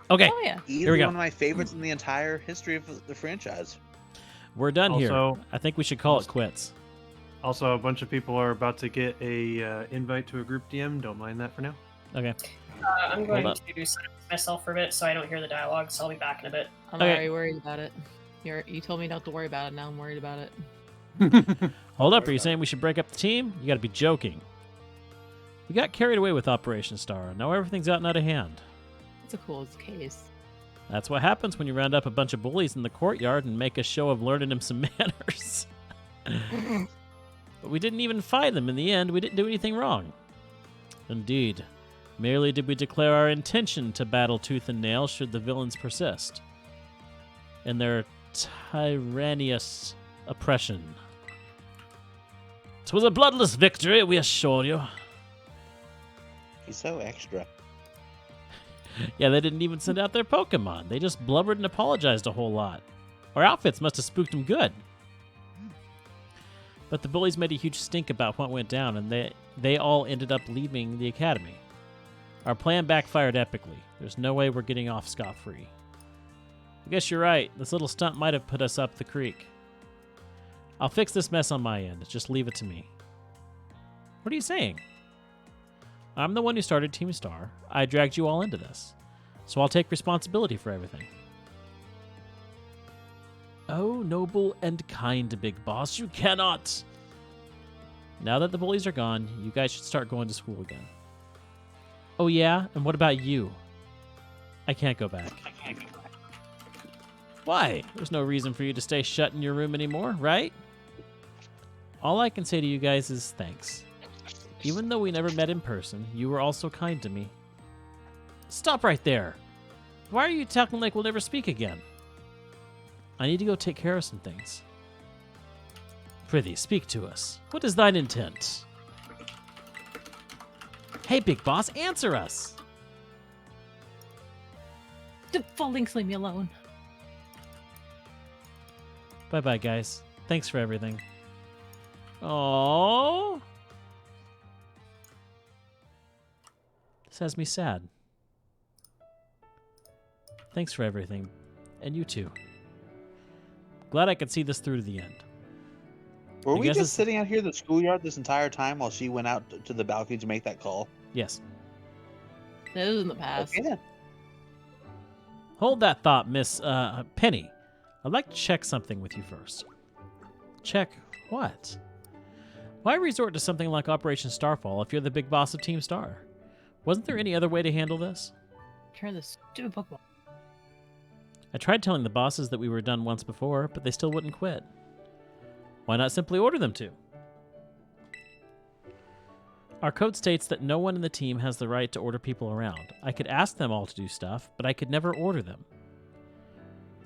Okay, Oh yeah. Easily go. one of my favorites in the entire history of the franchise. we're done here. Also- I think we should call it quits. Also, a bunch of people are about to get a invite to a group DM. Don't mind that for now. Okay. I'm going up. to silence myself for a bit so I don't hear the dialogue, so I'll be back in a bit. I'm Okay. already worried about it. You told me not to worry about it. Now I'm worried about it. Hold up. Are you saying we should break up the team? You got to be joking. We got carried away with Operation Star. Now everything's out and out of hand. It's a cool case. That's what happens when you round up a bunch of bullies in the courtyard and make a show of learning them some manners. But we didn't even fight them in the end. We didn't do anything wrong. Indeed. Merely did we declare our intention to battle tooth and nail should the villains persist in their tyrannous oppression. 'Twas a bloodless victory, we assure you. He's so extra. Yeah, they didn't even send out their Pokemon. They just blubbered and apologized a whole lot. Our outfits must have spooked them good. But the bullies made a huge stink about what went down, and they all ended up leaving the academy. Our plan backfired epically. There's no way we're getting off scot-free. I guess you're right. This little stunt might have put us up the creek. I'll fix this mess on my end. Just leave it to me. What are you saying? I'm the one who started Team Star. I dragged you all into this. So I'll take responsibility for everything. Oh, noble and kind, Big Boss, you cannot! Now that the bullies are gone, you guys should start going to school again. Oh yeah? And what about you? I can't go back. Why? There's no reason for you to stay shut in your room anymore, right? All I can say to you guys is thanks. Even though we never met in person, you were also kind to me. Stop right there! Why are you talking like we'll never speak again? I need to go take care of some things. Prithee, speak to us. What is thine intent? Hey, Big Boss, answer us! Lynx, leave me alone. Bye-bye, guys. Thanks for everything. Aww. This has me sad. Thanks for everything. And you too. Glad I could see this through to the end. Were I we guess just it's- sitting out here in the schoolyard this entire time while she went out to the balcony to make that call? Yes. That was in the past. Okay then. Hold that thought, Miss Penny. I'd like to check something with you first. Check what? Why resort to something like Operation Starfall if you're the big boss of Team Star? Wasn't there any other way to handle this? Turn this stupid Pokeball. I tried telling the bosses that we were done once before, but they still wouldn't quit. Why not simply order them to? Our code states that no one in the team has the right to order people around. I could ask them all to do stuff, but I could never order them.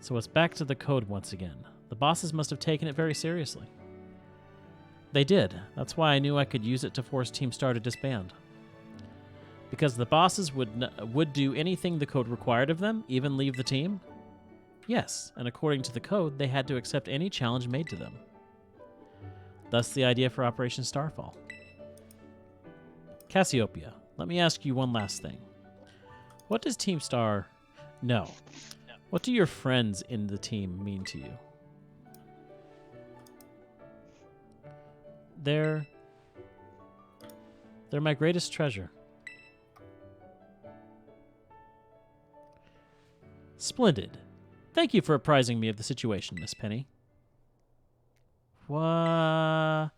So it's back to the code once again. The bosses must have taken it very seriously. They did. That's why I knew I could use it to force Team Star to disband. Because the bosses would do anything the code required of them, even leave the team? Yes, and according to the code, they had to accept any challenge made to them. Thus the idea for Operation Starfall. Cassiopeia, let me ask you one last thing. What does Team Star... No. What do your friends in the team mean to you? They're my greatest treasure. Splendid. Thank you for apprising me of the situation, Miss Penny. Now,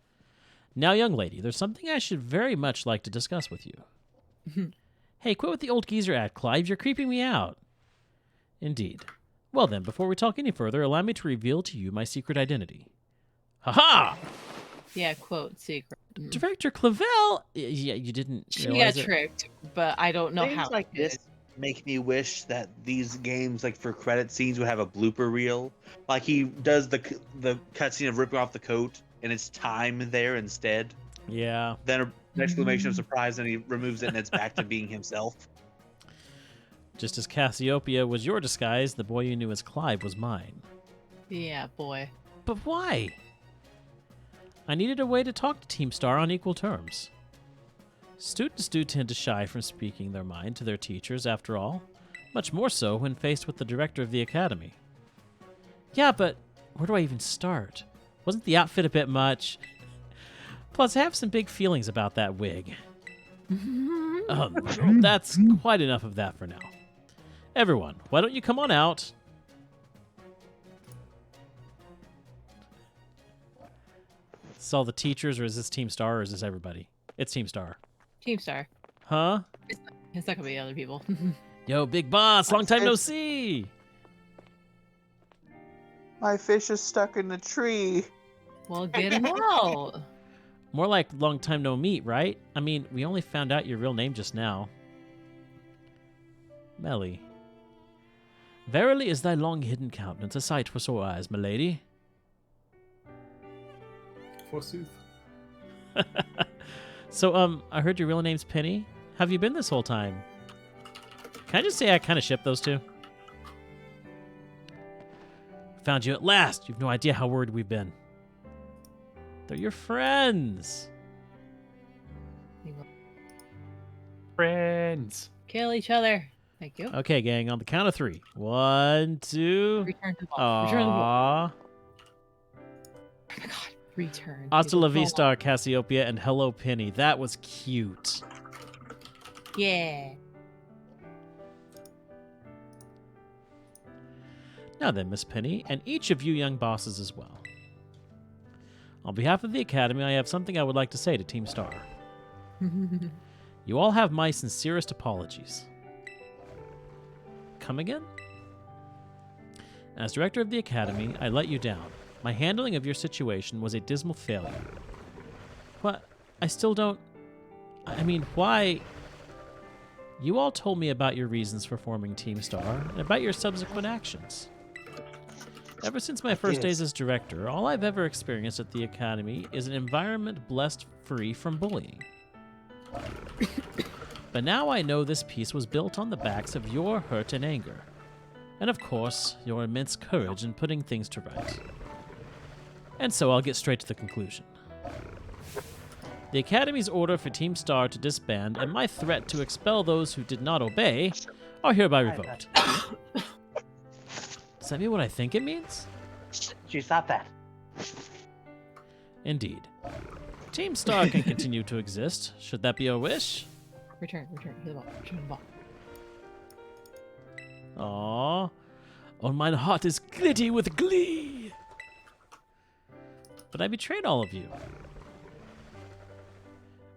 young lady, there's something I should very much like to discuss with you. Hey, quit with the old geezer act, Clive. You're creeping me out. Indeed. Well then, before we talk any further, allow me to reveal to you my secret identity. Ha-ha! Yeah, quote secret. Director Clavel? Yeah, you didn't She realize got it? tricked, but I don't know Things how. like it this did. make me wish that these games, like for credit scenes, would have a blooper reel. Like he does the cutscene of ripping off the coat, and it's time there instead. Yeah. Then an exclamation of surprise, and he removes it, and it's back to being himself. Just as Cassiopeia was your disguise, the boy you knew as Clive was mine. Yeah, boy. But why? I needed a way to talk to Team Star on equal terms. Students do tend to shy from speaking their mind to their teachers, after all. Much more so when faced with the director of the academy. Yeah, but where do I even start? Wasn't the outfit a bit much? Plus, I have some big feelings about that wig. That's quite enough of that for now. Everyone, why don't you come on out? Is this all the teachers, or is this Team Star, or is this everybody? It's Team Star. Team Star. Huh? It's not gonna be other people. Yo, big boss, long time no see. My fish is stuck in the tree. Well, get him out. More like long time no meet, right? I mean, we only found out your real name just now. Melly. Verily is thy long-hidden countenance a sight for sore eyes, my lady. Forsooth. So, I heard your real name's Penny. Have you been this whole time? Can I just say I kind of ship those two? Found you at last. You've no idea how worried we've been. They're your friends. Friends. Kill each other. Thank you. Okay, gang, on the count of 3. 1, 2. Return to the ball. Return to the ball. Aww. Oh my god. Return. to Hasta the la ball. vista, Cassiopeia, and hello, Penny. That was cute. Yeah. Now then, Miss Penny, and each of you young bosses as well. On behalf of the Academy, I have something I would like to say to Team Star. You all have my sincerest apologies. Come again? As director of the Academy, I let you down. My handling of your situation was a dismal failure. What? I still don't... I mean, why... You all told me about your reasons for forming Team Star and about your subsequent actions. Ever since my first days as director, all I've ever experienced at the Academy is an environment blessed free from bullying. But now I know this peace was built on the backs of your hurt and anger. And of course, your immense courage in putting things to right. And so I'll get straight to the conclusion. The Academy's order for Team Star to disband and my threat to expel those who did not obey are hereby revoked. Does that mean what I think it means? She stop that. Indeed. Team Star can continue to exist. Should that be your wish? Return the ball. Return the ball. Aww. Oh, my heart is glitty with glee. But I betrayed all of you.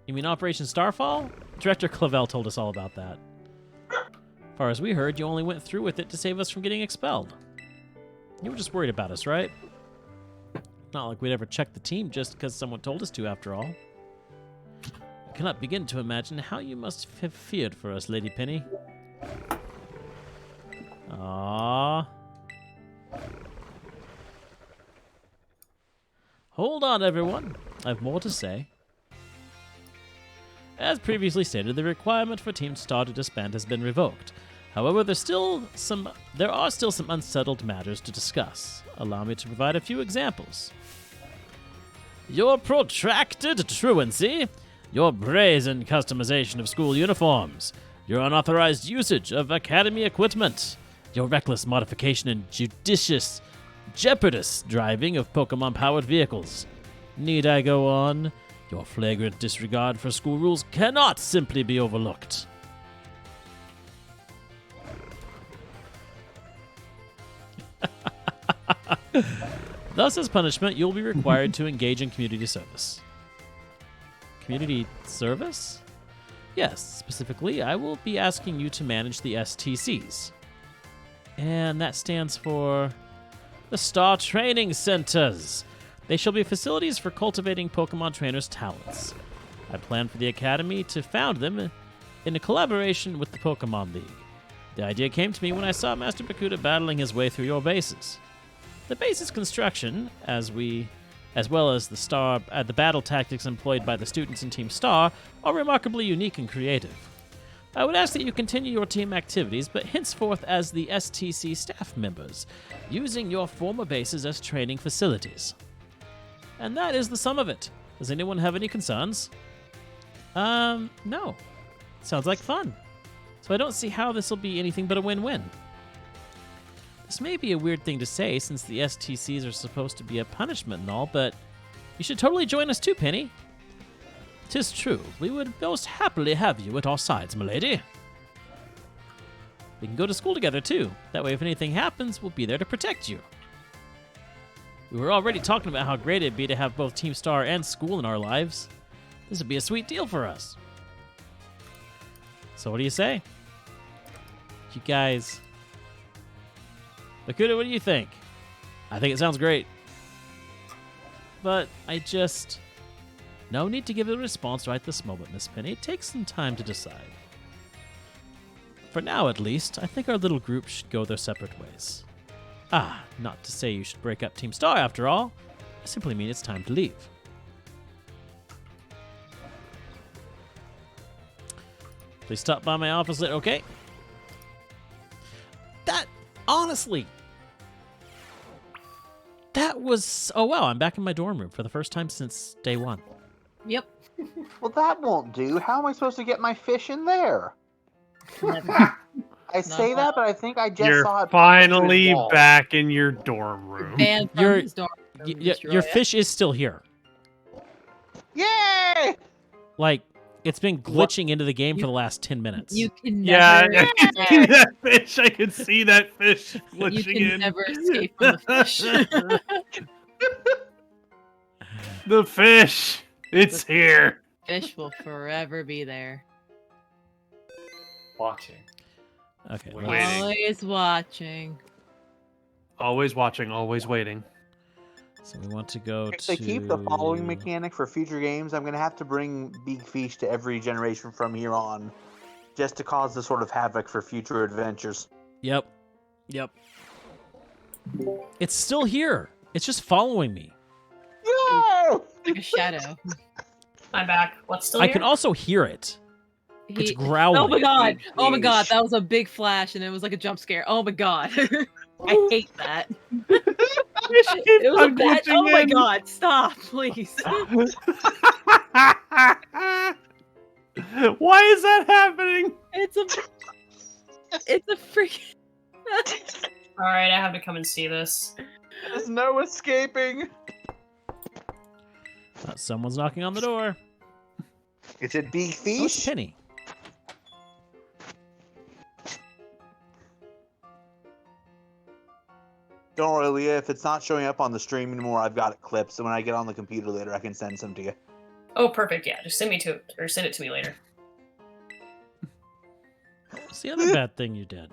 You mean Operation Starfall? Director Clavel told us all about that. As far as we heard, you only went through with it to save us from getting expelled. You were just worried about us, right? Not like we'd ever check the team just because someone told us to, after all. I cannot begin to imagine how you must have feared for us, Lady Penny. Aww. Hold on, everyone. I have more to say. As previously stated, the requirement for Team Star to disband has been revoked. However, there are still some unsettled matters to discuss. Allow me to provide a few examples. Your protracted truancy, your brazen customization of school uniforms, your unauthorized usage of academy equipment, your reckless modification and jeopardous driving of Pokemon-powered vehicles. Need I go on? Your flagrant disregard for school rules cannot simply be overlooked. Thus, as punishment, you'll be required to engage in community service. Community service? Yes, specifically, I will be asking you to manage the STCs. And that stands for the Star Training Centers. They shall be facilities for cultivating Pokemon trainers' talents. I plan for the Academy to found them in a collaboration with the Pokemon League. The idea came to me when I saw Master Bakuda battling his way through your bases. The base's construction, as well as the battle tactics employed by the students in Team Star, are remarkably unique and creative. I would ask that you continue your team activities, but henceforth as the STC staff members, using your former bases as training facilities. And that is the sum of it. Does anyone have any concerns? No. Sounds like fun. So I don't see how this will be anything but a win-win. This may be a weird thing to say since the STCs are supposed to be a punishment and all, but you should totally join us too, Penny. 'Tis true, we would most happily have you at our sides, milady. We can go to school together too. That way if anything happens, we'll be there to protect you. We were already talking about how great it'd be to have both Team Star and school in our lives. This would be a sweet deal for us. So what do you say? You guys... Bakuda, what do you think? I think it sounds great. But I just... No need to give a response right this moment, Miss Penny. It takes some time to decide. For now, at least, I think our little group should go their separate ways. Ah, not to say you should break up Team Star after all. I simply mean it's time to leave. Please stop by my office later, okay? That, honestly, that was... Oh, wow, I'm back in my dorm room for the first time since day one. Yep. Well, that won't do. How am I supposed to get my fish in there? I say that, but I think I just You're saw it. finally back in your dorm room. Banned from his dorm room, Your fish is still here. Yay! Like, it's been glitching into the game for the last 10 minutes. You can Yeah, never... I can see that fish. I can see that fish glitching You can in. never escape from the fish. The fish. It's here. Fish will forever be there. Watching. Okay. Waiting. let's- Always watching. Always watching, always waiting. So we want to go If to... they keep the following mechanic for future games, I'm going to have to bring Big Fish to every generation from here on, just to cause the sort of havoc for future adventures. Yep. It's still here. It's just following me. Yay! Like a shadow. I'm back. What's still I here? can also hear it. It's He- growling. Oh my god! Oh my god! Yeesh. That was a big flash, and it was like a jump scare. Oh my god! I hate that. It was a bad. Oh my god! Stop, please. Why is that happening? It's a freaking. All right, I have to come and see this. There's no escaping. Someone's knocking on the door. Is it Big Oh, it's Fish? Penny. Don't worry, Leah. If it's not showing up on the stream anymore, I've got it clipped. So when I get on the computer later, I can send some to you. Oh, perfect. Yeah, just send it to me later. What's the other bad thing you did?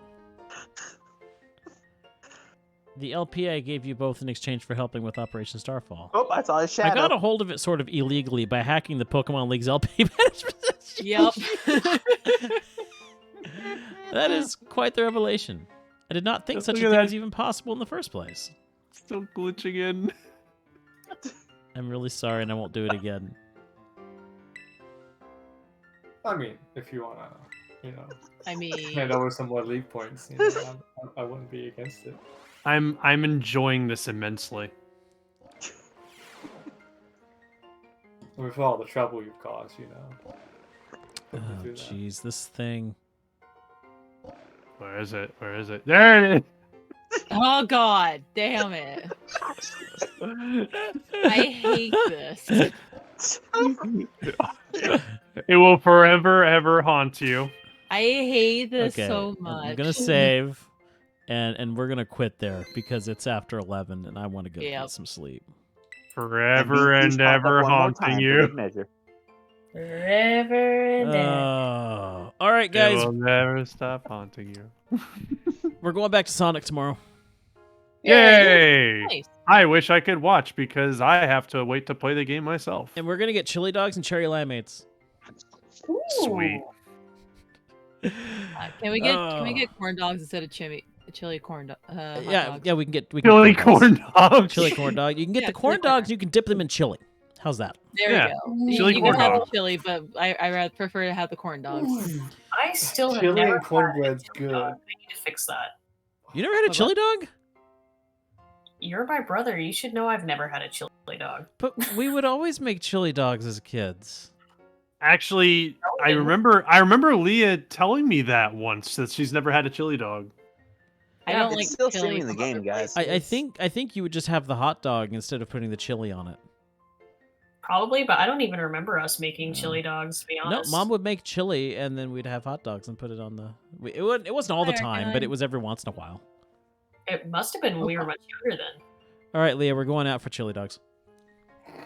The LPA gave you both in exchange for helping with Operation Starfall. Oh, I saw his shadow. I got a hold of it sort of illegally by hacking the Pokemon League's LP management system. Yep. That is quite the revelation. I did not think Just such a look at thing that. was even possible in the first place. Still glitching in. I'm really sorry, and I won't do it again. I mean, if you wanna, I mean, hand over some more league points, I wouldn't be against it. I'm enjoying this immensely. I mean, for all the trouble you've caused, Oh, do that. jeez, this thing. Where is it? Where is it? There it oh god, damn it! I hate this. is. It will forever ever haunt you. I hate this Okay, so much. I'm gonna save, and we're gonna quit there because it's after 11, and I want to go Yep. get some sleep. Forever Big Fish and popped up ever one more haunting time for you. good measure. Forever and ever. Oh, all right, It guys, will never stop haunting you. we're going back to Sonic tomorrow. Yay! Nice. I wish I could watch because I have to wait to play the game myself. And we're gonna get chili dogs and cherry limeades. Sweet. Can we get corn dogs instead of chili corn dog? Yeah, we can get Chili corn dogs. corn dogs. Chili corn dog. You can get Yeah, the corn chili corn dogs. You can dip them in chili. How's that? There Yeah, we go. chili you corn can have dog. the chili, but I rather prefer to have the corn dogs. I still have Chili never and cornbread's good. I need to fix that. You never had a What chili dog? You're my brother. You should know I've never had a chili dog. But we would always make chili dogs as kids. Actually, I remember Leah telling me that once that she's never had a chili dog. I Yeah, don't it's like still chili streaming the from game, other guys. I places. think you would just have the hot dog instead of putting the chili on it. Probably, but I don't even remember us making chili dogs, to be No, honest. Mom would make chili and then we'd have hot dogs and put it on the. It wasn't all the Fire time, but it gun. was every once in a while. It must have been when we were much younger then. All right, Leah, we're going out for chili dogs.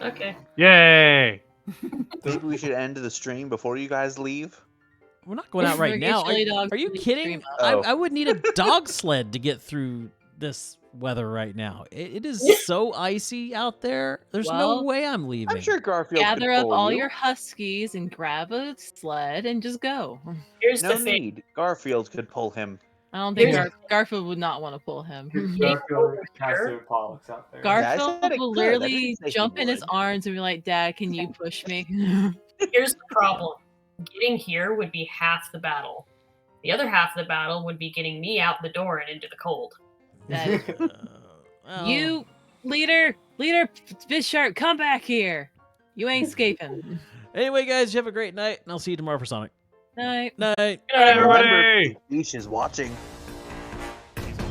Okay. Yay! Maybe we should end the stream before you guys leave. We're not going out We're right gonna now. get chili dogs Are you when we kidding? stream up. Oh. I would need a dog sled to get through this weather right now. It is so icy out there. There's no Well, way I'm leaving. I'm sure Garfield Gather could up pull all you. your huskies and grab a sled and just go. Here's No the thing. need. Garfield could pull him. I don't think Here's- Garfield would not want to pull him. Garfield has to Pollux out there. I Garfield said it will could. I literally didn't say he jump in his would. arms and be like, "Dad, can you push me?" Here's the problem. Getting here would be half the battle. The other half of the battle would be getting me out the door and into the cold. That is- Well, You, leader, Fish Shark, come back here. You ain't escaping. Anyway, guys, you have a great night, and I'll see you tomorrow for Sonic. Night. Night. Good night, everybody. Everybody! Fish is watching.